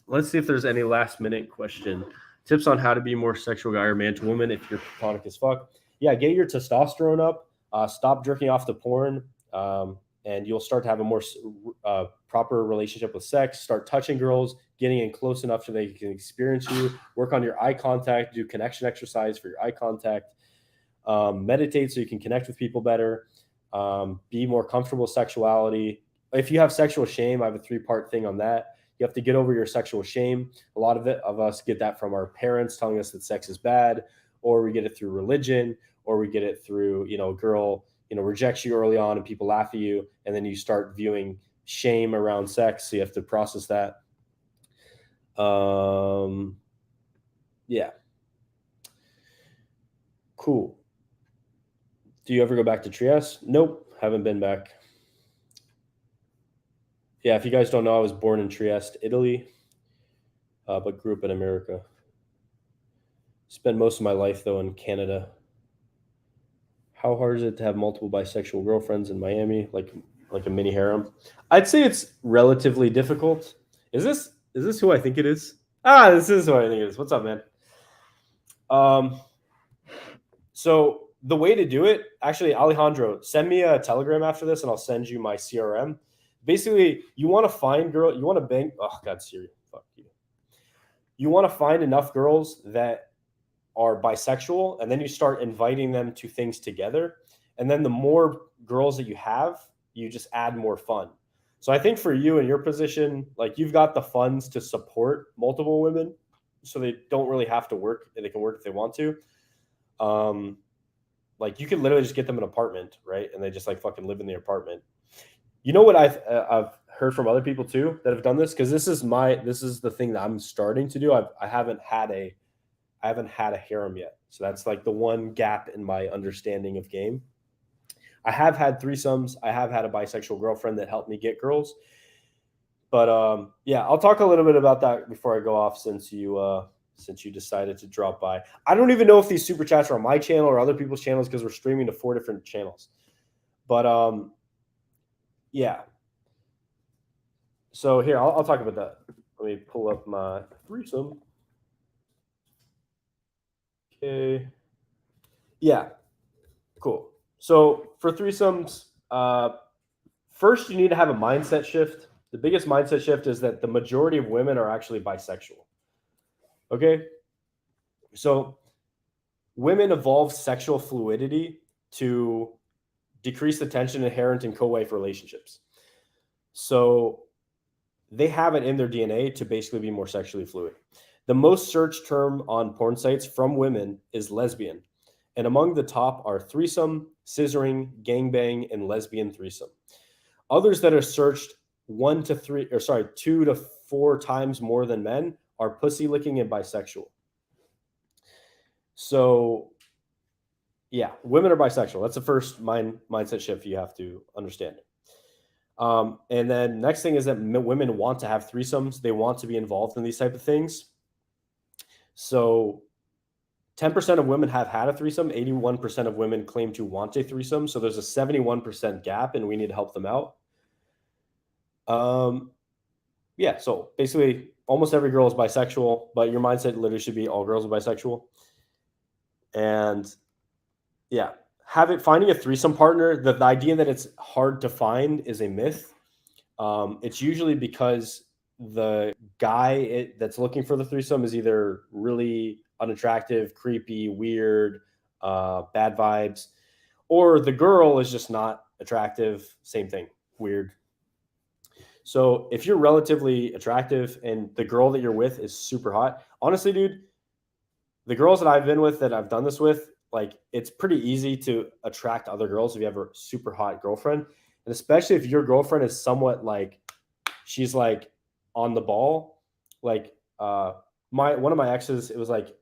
Let's see if there's any last minute question. Tips on how to be more sexual guy or man to woman if you're platonic as fuck. Yeah, get your testosterone up. Stop jerking off to porn. And you'll start to have a more proper relationship with sex. Start touching girls, getting in close enough so they can experience you. Work on your eye contact. Do connection exercise for your eye contact. Meditate so you can connect with people better. Be more comfortable with sexuality. If you have sexual shame, I have a 3-part thing on that. You have to get over your sexual shame. A lot of us get that from our parents telling us that sex is bad, or we get it through religion, or we get it through, a girl, rejects you early on and people laugh at you. And then you start viewing shame around sex. So you have to process that. Yeah. Cool. Do you ever go back to Trieste? Nope. Haven't been back. Yeah, if you guys don't know, I was born in Trieste, Italy, but grew up in America. Spent most of my life, though, in Canada. How hard is it to have multiple bisexual girlfriends in Miami, like a mini harem? I'd say it's relatively difficult. Is this who I think it is? This is who I think it is. What's up, man? So the way to do it, actually, Alejandro, send me a Telegram after this, and I'll send you my CRM. Basically, you want to find girl, you want to bang. Oh God, Siri, fuck you. You want to find enough girls that are bisexual, and then you start inviting them to things together. And then the more girls that you have, you just add more fun. So I think for you in your position, like you've got the funds to support multiple women, so they don't really have to work. They can work if they want to. Like you can literally just get them an apartment, right? And they just like fucking live in the apartment. You know what I've heard from other people too that have done this, because this is the thing that I'm starting to do. I haven't had a harem yet, so that's like the one gap in my understanding of game. I have had threesomes. I have had a bisexual girlfriend that helped me get girls, but yeah, I'll talk a little bit about that before I go off, since you decided to drop by. I don't even know if these super chats are on my channel or other people's channels, because we're streaming to 4 different channels, but yeah. So here, I'll talk about that. Let me pull up my threesome. Okay. Yeah. Cool. So for threesomes, first you need to have a mindset shift. The biggest mindset shift is that the majority of women are actually bisexual. Okay. So women evolve sexual fluidity to decrease the tension inherent in co-wife relationships. So they have it in their DNA to basically be more sexually fluid. The most searched term on porn sites from women is lesbian. And among the top are threesome, scissoring, gangbang, and lesbian threesome. Others that are searched 2 to 4 times more than men are pussy licking and bisexual. So yeah, women are bisexual. That's the first mindset shift you have to understand. And then next thing is that women want to have threesomes. They want to be involved in these type of things. So 10% of women have had a threesome. 81% of women claim to want a threesome. So there's a 71% gap, and we need to help them out. Yeah, so basically almost every girl is bisexual, but your mindset literally should be all girls are bisexual. And yeah, finding a threesome partner, the idea that it's hard to find is a myth. It's usually because the guy that's looking for the threesome is either really unattractive, creepy, weird, bad vibes, or the girl is just not attractive, same thing, weird. So if you're relatively attractive and the girl that you're with is super hot, honestly, dude, the girls that I've been with that I've done this with, like, it's pretty easy to attract other girls if you have a super hot girlfriend. And especially if your girlfriend is somewhat like, she's like on the ball. Like one of my exes, it was like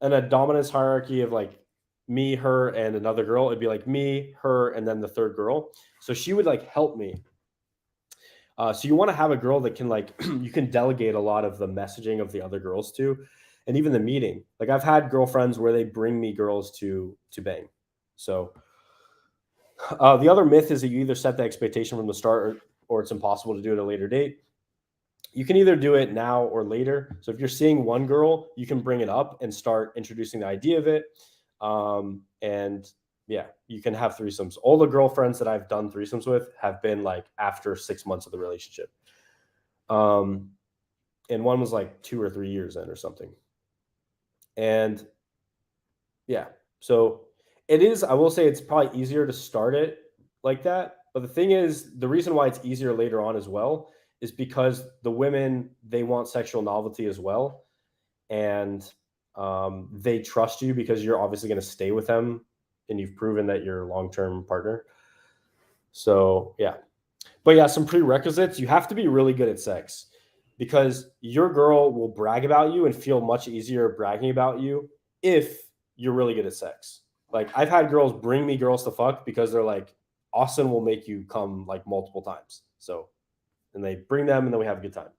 in a dominance hierarchy of like me, her, and another girl. It'd be like me, her, and then the third girl. So she would like help me. So you want to have a girl that can like, you can delegate a lot of the messaging of the other girls to, and even the meeting. Like I've had girlfriends where they bring me girls to bang. So the other myth is that you either set the expectation from the start or it's impossible to do at a later date. You can either do it now or later. So if you're seeing one girl, you can bring it up and start introducing the idea of it. And yeah, you can have threesomes. All the girlfriends that I've done threesomes with have been like after 6 months of the relationship. And one was like 2 or 3 years in or something. And yeah, so it is, I will say it's probably easier to start it like that. But the thing is, the reason why it's easier later on as well is because the women, they want sexual novelty as well. And they trust you because you're obviously going to stay with them and you've proven that you're a long-term partner. So yeah, but yeah, some prerequisites. You have to be really good at sex because your girl will brag about you and feel much easier bragging about you if you're really good at sex. Like I've had girls bring me girls to fuck because they're like, Austen will make you come like multiple times. So, and they bring them and then we have a good time.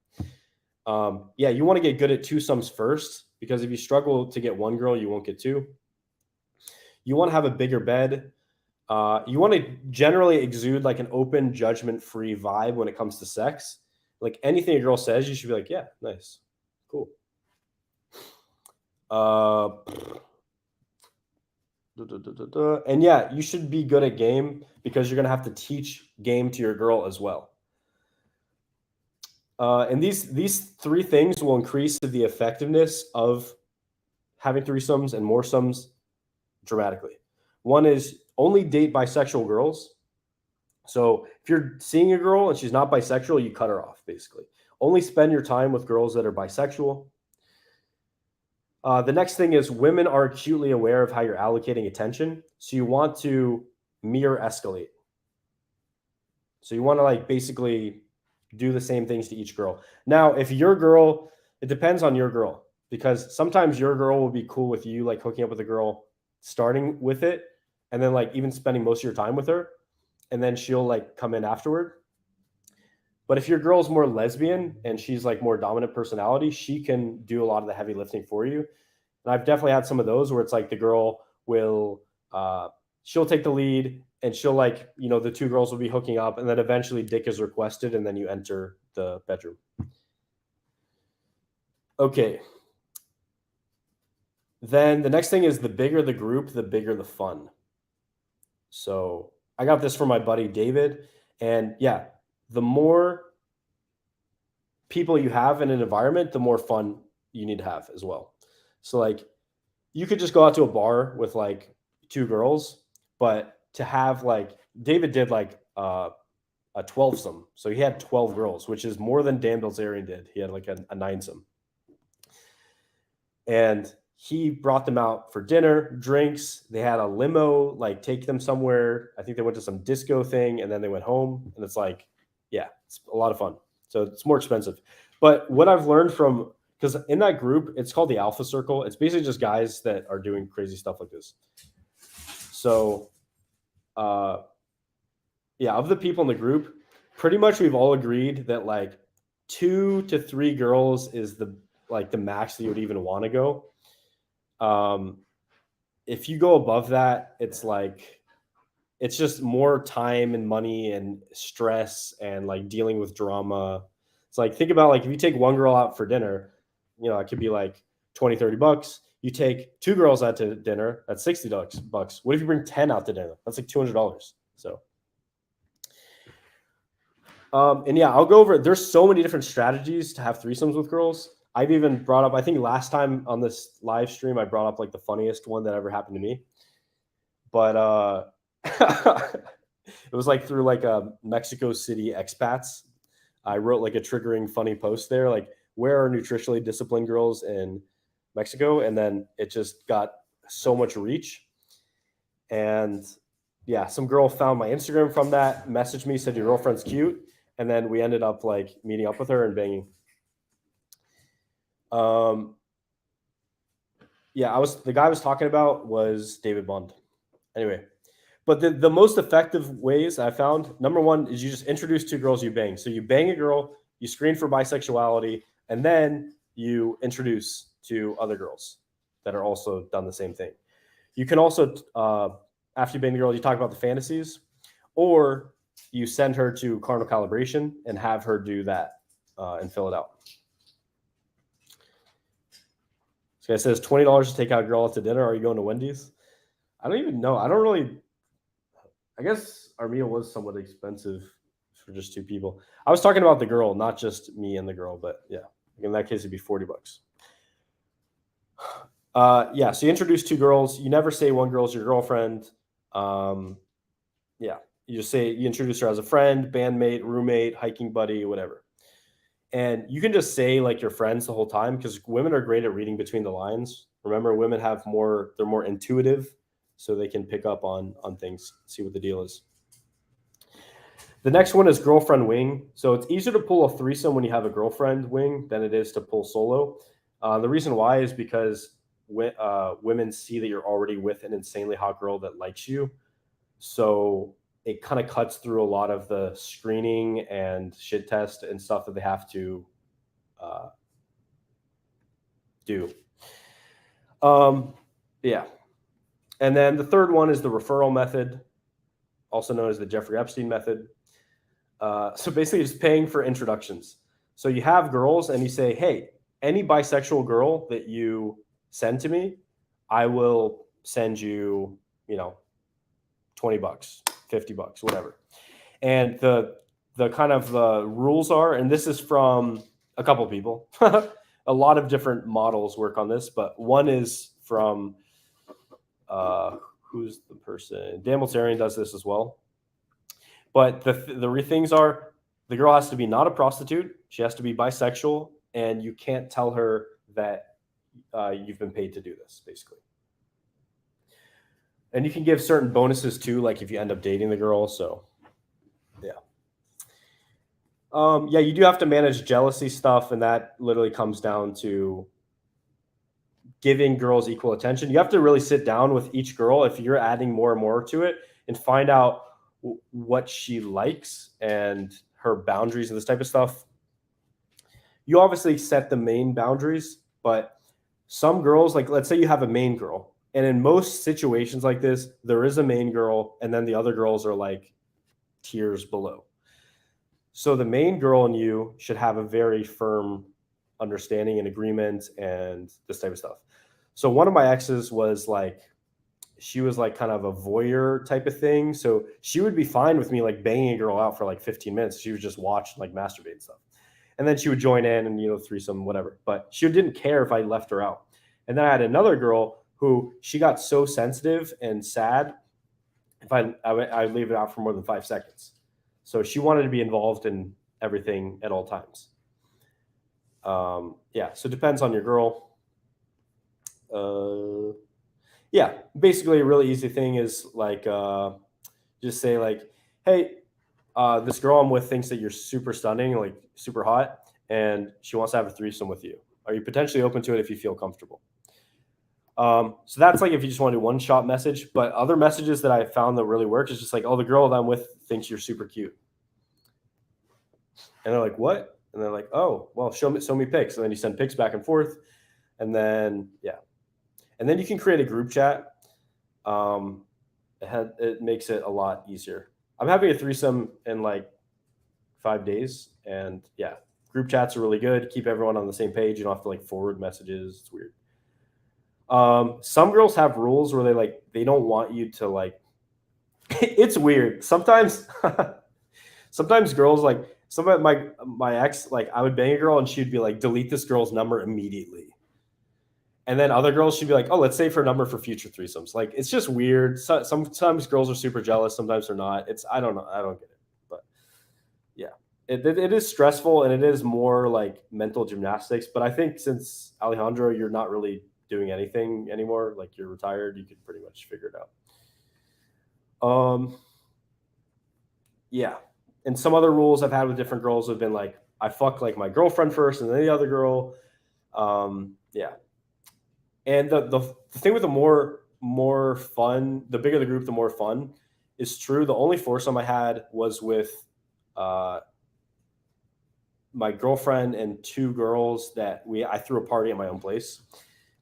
Yeah, you want to get good at twosomes first because if you struggle to get one girl, you won't get two. You want to have a bigger bed. You want to generally exude like an open, judgment-free vibe when it comes to sex. Like anything a girl says, you should be like, yeah, nice, cool. And yeah, you should be good at game because you're going to have to teach game to your girl as well. And these 3 things will increase the effectiveness of having threesomes and more sums dramatically. One is only date bisexual girls. So if you're seeing a girl and she's not bisexual, you cut her off, basically. Only spend your time with girls that are bisexual. The next thing is women are acutely aware of how you're allocating attention. So you want to mirror escalate. So you want to like basically do the same things to each girl. Now, if your girl, it depends on your girl because sometimes your girl will be cool with you like hooking up with a girl, starting with it, and then like even spending most of your time with her, and then she'll like come in afterward. But if your girl's more lesbian and she's like more dominant personality, she can do a lot of the heavy lifting for you. And I've definitely had some of those where it's like the girl will, she'll take the lead and she'll like, you know, the 2 girls will be hooking up and then eventually dick is requested and then you enter the bedroom. Okay. Then the next thing is the bigger the group, the bigger the fun. So I got this from my buddy David. And yeah, the more people you have in an environment, the more fun you need to have as well. So like you could just go out to a bar with like 2 girls, but to have like David did like a 12-some. So he had 12 girls, which is more than Dan Bilzerian did. He had like a 9-some. And he brought them out for dinner, drinks. They had a limo, like take them somewhere. I think they went to some disco thing and then they went home. And it's like, yeah, it's a lot of fun. So it's more expensive. But what I've learned from, because in that group, it's called the Alpha Circle. It's basically just guys that are doing crazy stuff like this. So, yeah, of the people in the group, pretty much we've all agreed that like 2 to 3 girls is the max that you would even want to go. if you go above that, it's like, it's just more time and money and stress and like dealing with drama. It's like, think about like if you take one girl out for dinner, you know, it could be like 20, $30. You take two girls out to dinner, that's $60. What if you bring 10 out to dinner? That's like $200. So, and yeah, I'll go over, there's so many different strategies to have threesomes with girls. I've even brought up, I think last time on this live stream, I brought up like the funniest one that ever happened to me. But it was like through like a Mexico City expats. I wrote like a triggering funny post there, like where are nutritionally disciplined girls in Mexico? And then it just got so much reach. And yeah, some girl found my Instagram from that, messaged me, said your girlfriend's cute. And then we ended up like meeting up with her and banging. Yeah, the guy I was talking about was David Bond. Anyway, but the most effective ways I found, number one is you just introduce two girls you bang. So you bang a girl, you screen for bisexuality, and then you introduce to other girls that are also done the same thing. You can also, after you bang the girl, you talk about the fantasies, or you send her to carnal calibration and have her do that and fill it out. This guy says $20 to take out a girl out to dinner. Are you going to Wendy's? I don't even know. I guess our meal was somewhat expensive for just two people. I was talking about the girl, not just me and the girl, but yeah, in that case, it'd be $40. Yeah, so you introduce two girls. You never say one girl's your girlfriend. Yeah, you just say, you introduce her as a friend, bandmate, roommate, hiking buddy, whatever. And you can just say like your friends the whole time, because women are great at reading between the lines. Remember, women they're more intuitive, so they can pick up on things, see what the deal is. The next one is girlfriend wing. So it's easier to pull a threesome when you have a girlfriend wing than it is to pull solo. The reason why is because women see that you're already with an insanely hot girl that likes you. So it kind of cuts through a lot of the screening and shit test and stuff that they have to do. Yeah. And then the third one is the referral method, also known as the Jeffrey Epstein method. So basically just paying for introductions. So you have girls and you say, hey, any bisexual girl that you send to me, I will send you, $20, $50, whatever. And the kind of rules are, and this is from a couple people, a lot of different models work on this, but one is from, who's the person? Dan Bilzerian does this as well. But the things are, the girl has to be not a prostitute. She has to be bisexual, and you can't tell her that you've been paid to do this, basically. And you can give certain bonuses too, like if you end up dating the girl. So, yeah. Yeah, you do have to manage jealousy stuff, and that literally comes down to giving girls equal attention. You have to really sit down with each girl if you're adding more and more to it and find out what she likes and her boundaries and this type of stuff. You obviously set the main boundaries, but some girls, like let's say you have a main girl, and in most situations like this, there is a main girl and then the other girls are like tiers below. So the main girl and you should have a very firm understanding and agreement and this type of stuff. So one of my exes was like, she was like kind of a voyeur type of thing. So she would be fine with me like banging a girl out for like 15 minutes. She would just watch like masturbate and stuff. And then she would join in and, threesome, whatever. But she didn't care if I left her out. And then I had another girl who she got so sensitive and sad if I leave it out for more than 5 seconds. So she wanted to be involved in everything at all times. Yeah, so it depends on your girl. Yeah, basically a really easy thing is like just say like, hey, this girl I'm with thinks that you're super stunning, like super hot, and she wants to have a threesome with you. Are you potentially open to it if you feel comfortable? So that's like if you just want to do one shot message, but other messages that I found that really work is just like, oh, the girl that I'm with thinks you're super cute. And they're like, what? And they're like, oh, well, show me pics. And then you send pics back and forth. And then, yeah. And then you can create a group chat. It makes it a lot easier. I'm having a threesome in like 5 days, and yeah, group chats are really good. Keep everyone on the same page. You don't have to like forward messages. It's weird. Some girls have rules where they don't want you to like. It's weird. Sometimes girls like some of my ex, like I would bang a girl and she'd be like, delete this girl's number immediately. And then other girls, she'd be like, oh, let's save her number for future threesomes. Like, it's just weird. Sometimes girls are super jealous. Sometimes they're not. I don't know. I don't get it. But yeah, it is stressful and it is more like mental gymnastics. But I think since Alejandro, you're not really doing anything anymore, like you're retired, you can pretty much figure it out. Yeah. And some other rules I've had with different girls have been like, I fuck like my girlfriend first and then the other girl. Yeah. And the thing with the more fun, the bigger the group, the more fun is true. The only foursome I had was with my girlfriend and 2 girls that I threw a party at my own place.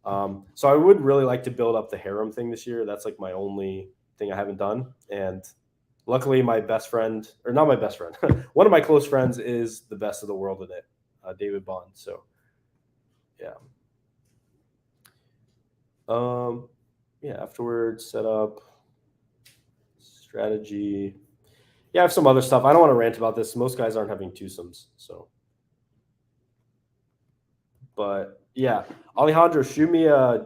So I would really like to build up the harem thing this year. That's like my only thing I haven't done. And luckily my best friend, or not my best friend, one of my close friends is the best of the world in it, David Bond. So yeah. Yeah, afterwards, setup, strategy. Yeah, I have some other stuff. I don't want to rant about this. Most guys aren't having twosomes, so. But yeah, Alejandro, shoot me a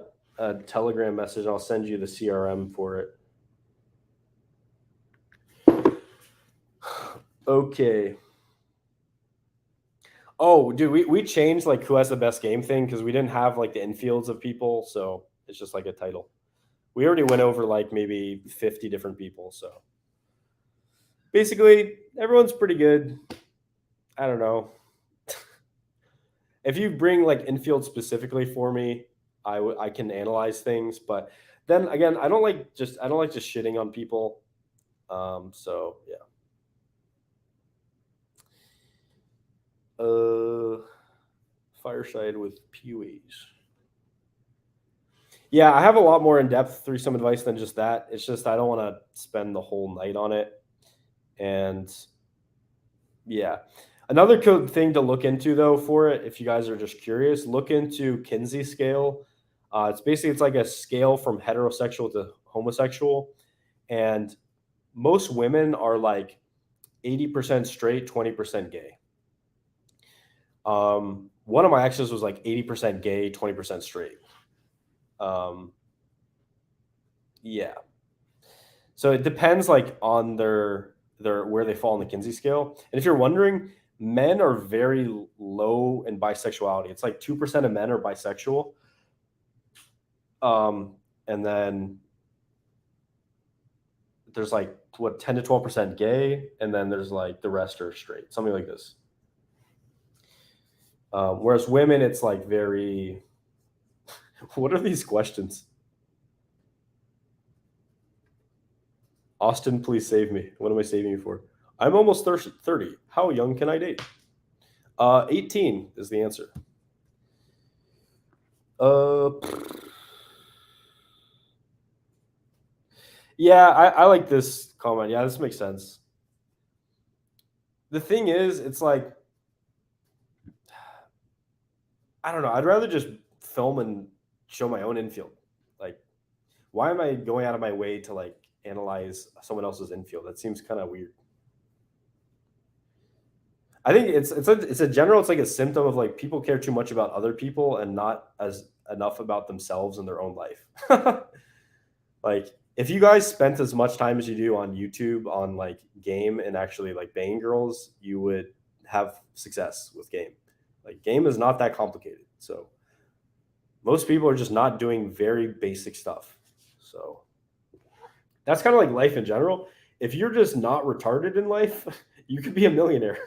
Telegram message. And I'll send you the CRM for it. Okay. Oh, dude, we changed like who has the best game thing because we didn't have like the infields of people, so it's just like a title. We already went over like maybe 50 different people, so basically everyone's pretty good. I don't know. If you bring like infield specifically for me, I can analyze things, but then again, I don't like just shitting on people. So yeah. Fireside with Peewees. Yeah, I have a lot more in-depth threesome advice than just that. It's just I don't want to spend the whole night on it. And yeah. Another good thing to look into though for it, if you guys are just curious, look into Kinsey scale. It's like a scale from heterosexual to homosexual. And most women are like 80% straight, 20% gay. One of my exes was like 80% gay, 20% straight. Yeah. So it depends like on their where they fall on the Kinsey scale. And if you're wondering, men are very low in bisexuality. It's like 2% of men are bisexual. And then there's like 10 to 12% gay, and then there's like the rest are straight, something like this. Whereas women, it's like very. What are these questions? Austen, please save me. What am I saving you for? I'm almost 30. How young can I date? 18 is the answer. Yeah, I like this comment. Yeah, this makes sense. The thing is, it's like, I don't know. I'd rather just film and show my own infield. Like, why am I going out of my way to like analyze someone else's infield? That seems kind of weird. I think it's a general, it's like a symptom of like people care too much about other people and not as enough about themselves and their own life. Like if you guys spent as much time as you do on YouTube on like game and actually like banging girls, you would have success with game. Like game is not that complicated. So most people are just not doing very basic stuff. So that's kind of like life in general. If you're just not retarded in life, you could be a millionaire.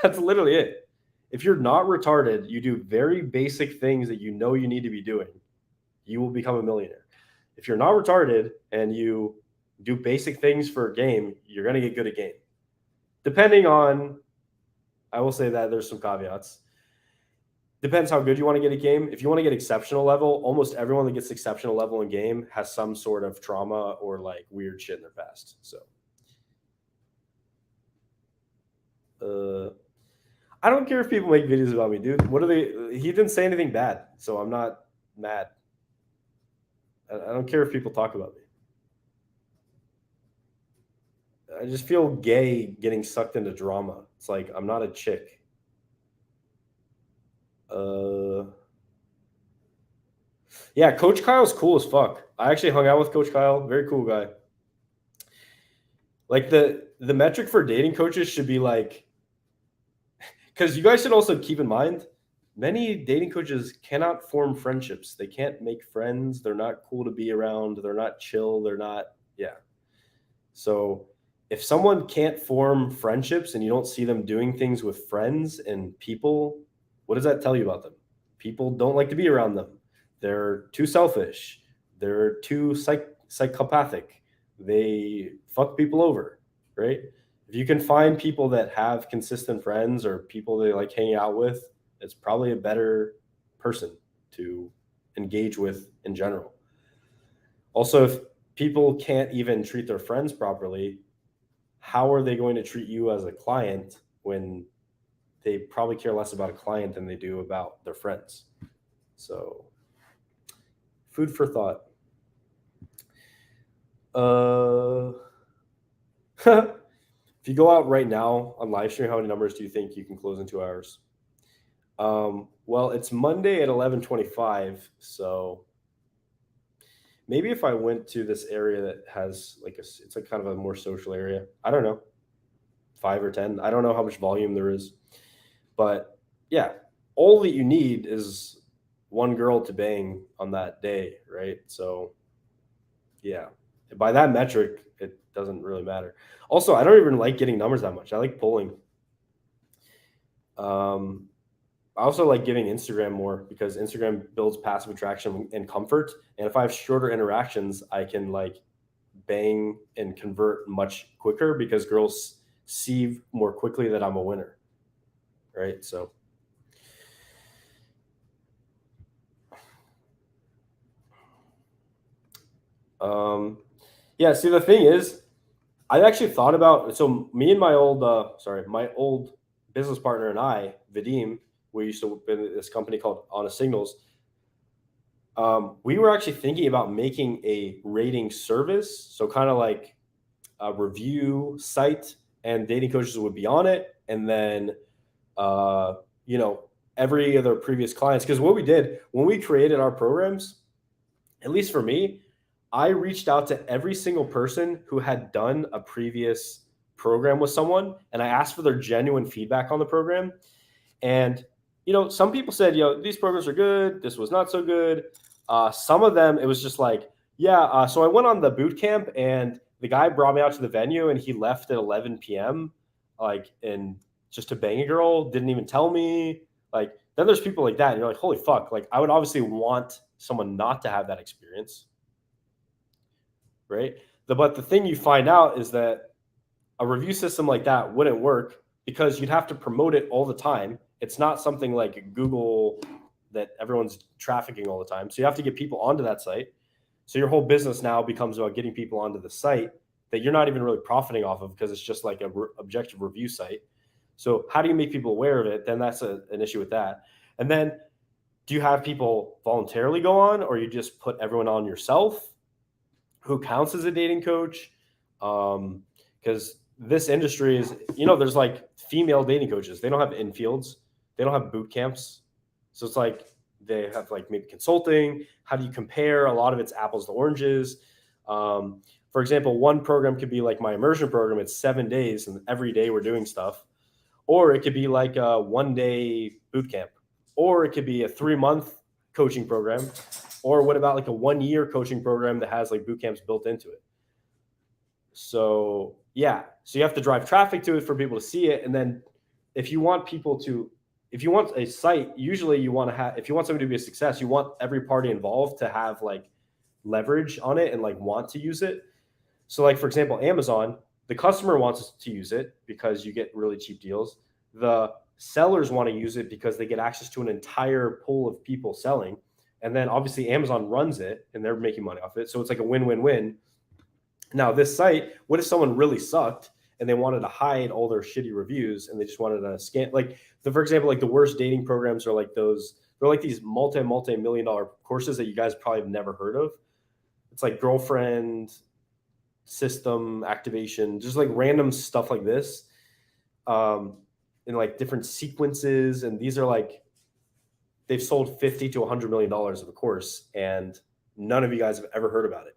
That's literally it. If you're not retarded, you do very basic things that you know you need to be doing, you will become a millionaire. If you're not retarded and you do basic things for a game, you're going to get good at game. Depending on, I will say that there's some caveats. Depends how good you want to get a game. If you want to get exceptional level, almost everyone that gets exceptional level in game has some sort of trauma or like weird shit in their past. So, I don't care if people make videos about me, dude. What are they? He didn't say anything bad, so I'm not mad. I don't care if people talk about me. I just feel gay getting sucked into drama. It's like I'm not a chick. Yeah, Coach Kyle's cool as fuck. I actually hung out with Coach Kyle. Very cool guy. Like the metric for dating coaches should be like, because you guys should also keep in mind, many dating coaches cannot form friendships. They can't make friends. They're not cool to be around. They're not chill. They're not, yeah. So if someone can't form friendships and you don't see them doing things with friends and people, what does that tell you about them? People don't like to be around them. They're too selfish. They're too psychopathic. They fuck people over, right? If you can find people that have consistent friends or people they like hanging out with, it's probably a better person to engage with in general. Also, if people can't even treat their friends properly, how are they going to treat you as a client when they probably care less about a client than they do about their friends? So, food for thought. If you go out right now on live stream, how many numbers do you think you can close in 2 hours? Well, it's Monday at 11:25, so maybe if I went to this area that has like it's like kind of a more social area. I don't know, 5 or 10. I don't know how much volume there is, but yeah, all that you need is one girl to bang on that day, right? So yeah, by that metric, it doesn't really matter. Also, I don't even like getting numbers that much. I like pulling. I also like giving Instagram more because Instagram builds passive attraction and comfort. And if I have shorter interactions, I can like bang and convert much quicker because girls see more quickly that I'm a winner. Right. So. Yeah. See, the thing is, I actually thought about, so me and my old, my old business partner and I, Vadim, we used to be in this company called Honest Signals. We were actually thinking about making a rating service. So kind of like a review site, and dating coaches would be on it. And then, every other previous clients, because what we did when we created our programs, at least for me, I reached out to every single person who had done a previous program with someone, and I asked for their genuine feedback on the program. And, some people said, these programs are good. This was not so good. Some of them, it was just like, so I went on the boot camp and the guy brought me out to the venue and he left at 11 p.m. and just to bang a girl, didn't even tell me. Then there's people like that. And you're like, holy fuck. I would obviously want someone not to have that experience. Right. But the thing you find out is that a review system like that wouldn't work because you'd have to promote it all the time. It's not something like Google that everyone's trafficking all the time. So you have to get people onto that site. So your whole business now becomes about getting people onto the site that you're not even really profiting off of because it's just like a objective review site. So how do you make people aware of it? Then that's an issue with that. And then do you have people voluntarily go on, or you just put everyone on yourself? Who counts as a dating coach? Because this industry is, there's like female dating coaches. They don't have infields. They don't have boot camps. So it's like they have like maybe consulting. How do you compare? A lot of it's apples to oranges. For example, one program could be like my immersion program. It's 7 days and every day we're doing stuff. Or it could be like a 1-day boot camp. Or it could be a 3-month coaching program. Or what about like a 1-year coaching program that has like boot camps built into it? So yeah, so you have to drive traffic to it for people to see it. And then if you want a site, usually you want to have, if you want somebody to be a success, you want every party involved to have like leverage on it and like want to use it. So like, for example, Amazon, the customer wants to use it because you get really cheap deals. The sellers want to use it because they get access to an entire pool of people selling. And then obviously Amazon runs it and they're making money off it. So it's like a win-win-win. Now this site, what if someone really sucked and they wanted to hide all their shitty reviews and they just wanted to scan, like for example, like the worst dating programs are like those, they're like these multi-million dollar courses that you guys probably have never heard of. It's like girlfriend system activation, just like random stuff like this. In like different sequences. And these are like, they've sold $50 to $100 million of a course and none of you guys have ever heard about it.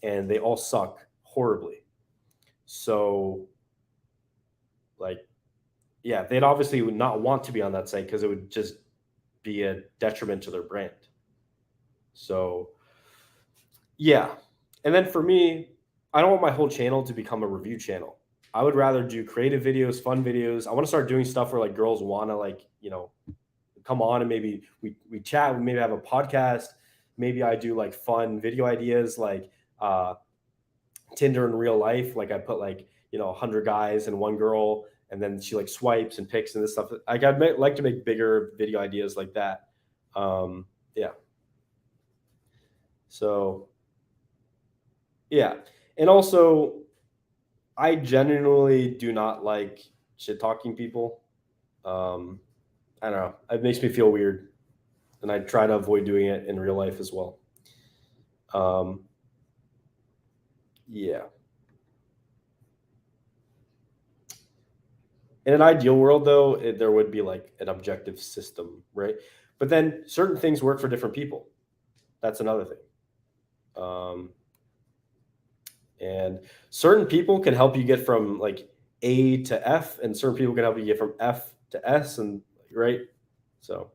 And they all suck horribly. So like, yeah, they'd obviously would not want to be on that site because it would just be a detriment to their brand. So yeah. And then for me, I don't want my whole channel to become a review channel. I would rather do creative videos, fun videos. I want to start doing stuff where like girls want to like, you know, come on and maybe we chat, we maybe have a podcast. Maybe I do like fun video ideas like Tinder in real life. Like I put like, you know, 100 guys and one girl, and then she like swipes and picks and this stuff. Like I'd like to make bigger video ideas like that. Yeah. So yeah. And also I genuinely do not like shit talking people. I don't know. It makes me feel weird. And I try to avoid doing it in real life as well. Yeah. In an ideal world, though, there would be like an objective system, right? But then certain things work for different people. That's another thing. And certain people can help you get from like A to F, and certain people can help you get from F to S, and right? So.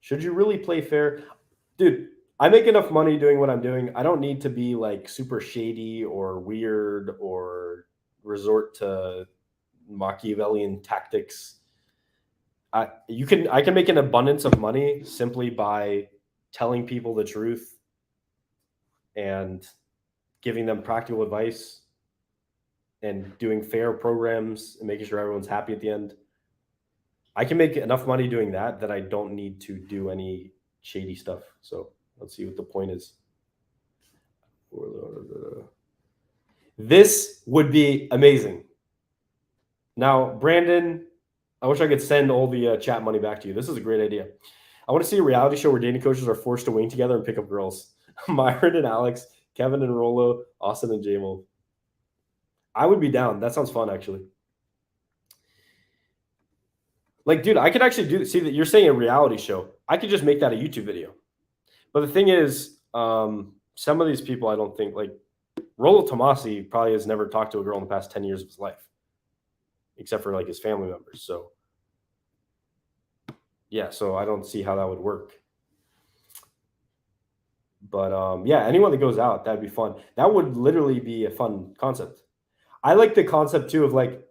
Should you really play fair? Dude, I make enough money doing what I'm doing. I don't need to be like super shady or weird or resort to Machiavellian tactics. I can make an abundance of money simply by telling people the truth and giving them practical advice and doing fair programs and making sure everyone's happy at the end. I can make enough money doing that I don't need to do any shady stuff. So let's see what the point is. This would be amazing. Now, Brandon, I wish I could send all the chat money back to you. This is a great idea. I want to see a reality show where dating coaches are forced to wing together and pick up girls. Myron and Alex, Kevin and Rolo, Austen and Jamal. I would be down. That sounds fun, actually. Like, dude, I could actually see that you're saying a reality show. I could just make that a YouTube video. But the thing is, some of these people, I don't think, like, Rolo Tomasi probably has never talked to a girl in the past 10 years of his life, except for, like, his family members. So, yeah, so I don't see how that would work. But, yeah, anyone that goes out, that'd be fun. That would literally be a fun concept. I like the concept, too, of, like,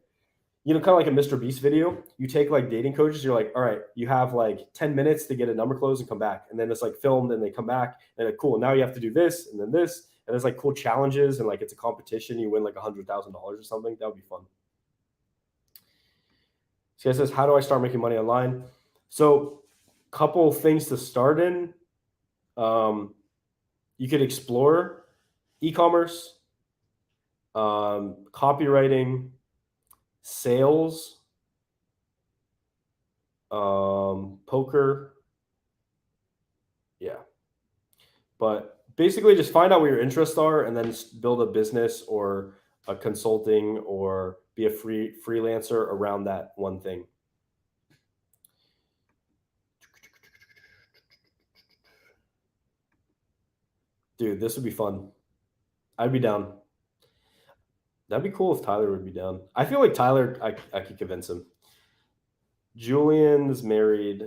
you know, kind of like a Mr. Beast video. You take like dating coaches. You're like, all right, you have like 10 minutes to get a number closed and come back. And then it's like filmed and they come back and like, cool. Now you have to do this and then this. And there's like cool challenges and like it's a competition. You win like $100,000 or something. That would be fun. This guy says, how do I start making money online? So couple things to start in. You could explore e-commerce, copywriting, sales, poker. Yeah. But basically just find out what your interests are and then build a business or a consulting or be a freelancer around that one thing. Dude, this would be fun. I'd be down. That'd be cool if Tyler would be down. I feel like Tyler, I could convince him. Julian's married.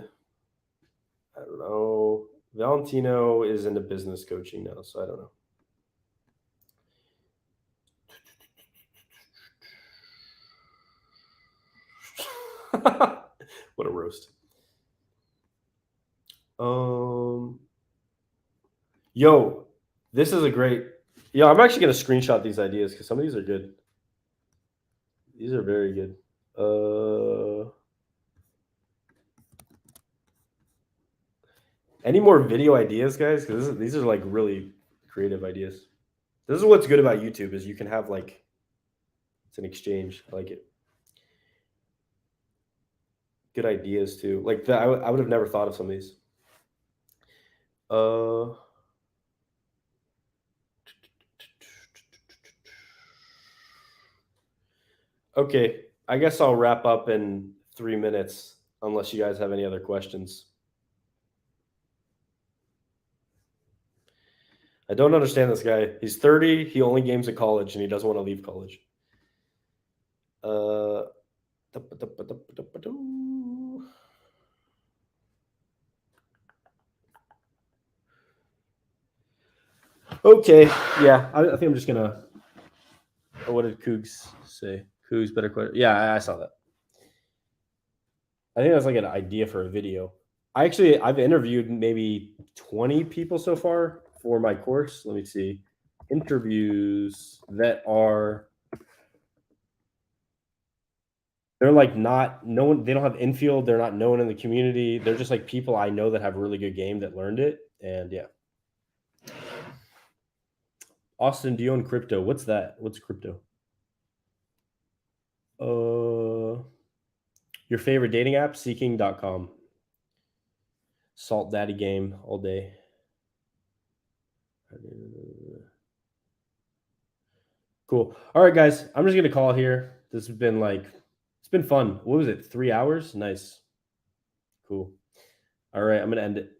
I don't know. Valentino is into business coaching now, so I don't know. What a roast. Yo, this is a great. Yo, I'm actually gonna screenshot these ideas because some of these are good. These are very good. Any more video ideas, guys? Because these are like really creative ideas. This is what's good about YouTube is you can have like it's an exchange. I like it. Good ideas too. Like I would have never thought of some of these. Okay, I guess I'll wrap up in 3 minutes unless you guys have any other questions. I don't understand this guy. He's 30. He only games at college, and he doesn't want to leave college. Okay, yeah. I think I'm just gonna. Oh, what did Cougs say? Cougs better question. Yeah, I saw that. I think that's like an idea for a video. I've interviewed maybe 20 people so far for my course. Let me see. Interviews that are they're like not no one, they don't have infield, they're not known in the community. They're just like people I know that have a really good game that learned it. And yeah. Austen, do you own crypto? What's that? What's crypto? Your favorite dating app? Seeking.com. Salt Daddy game all day. Cool. All right, guys. I'm just gonna call here. This has been like it's been fun. What was it? 3 hours? Nice. Cool. All right, I'm gonna end it.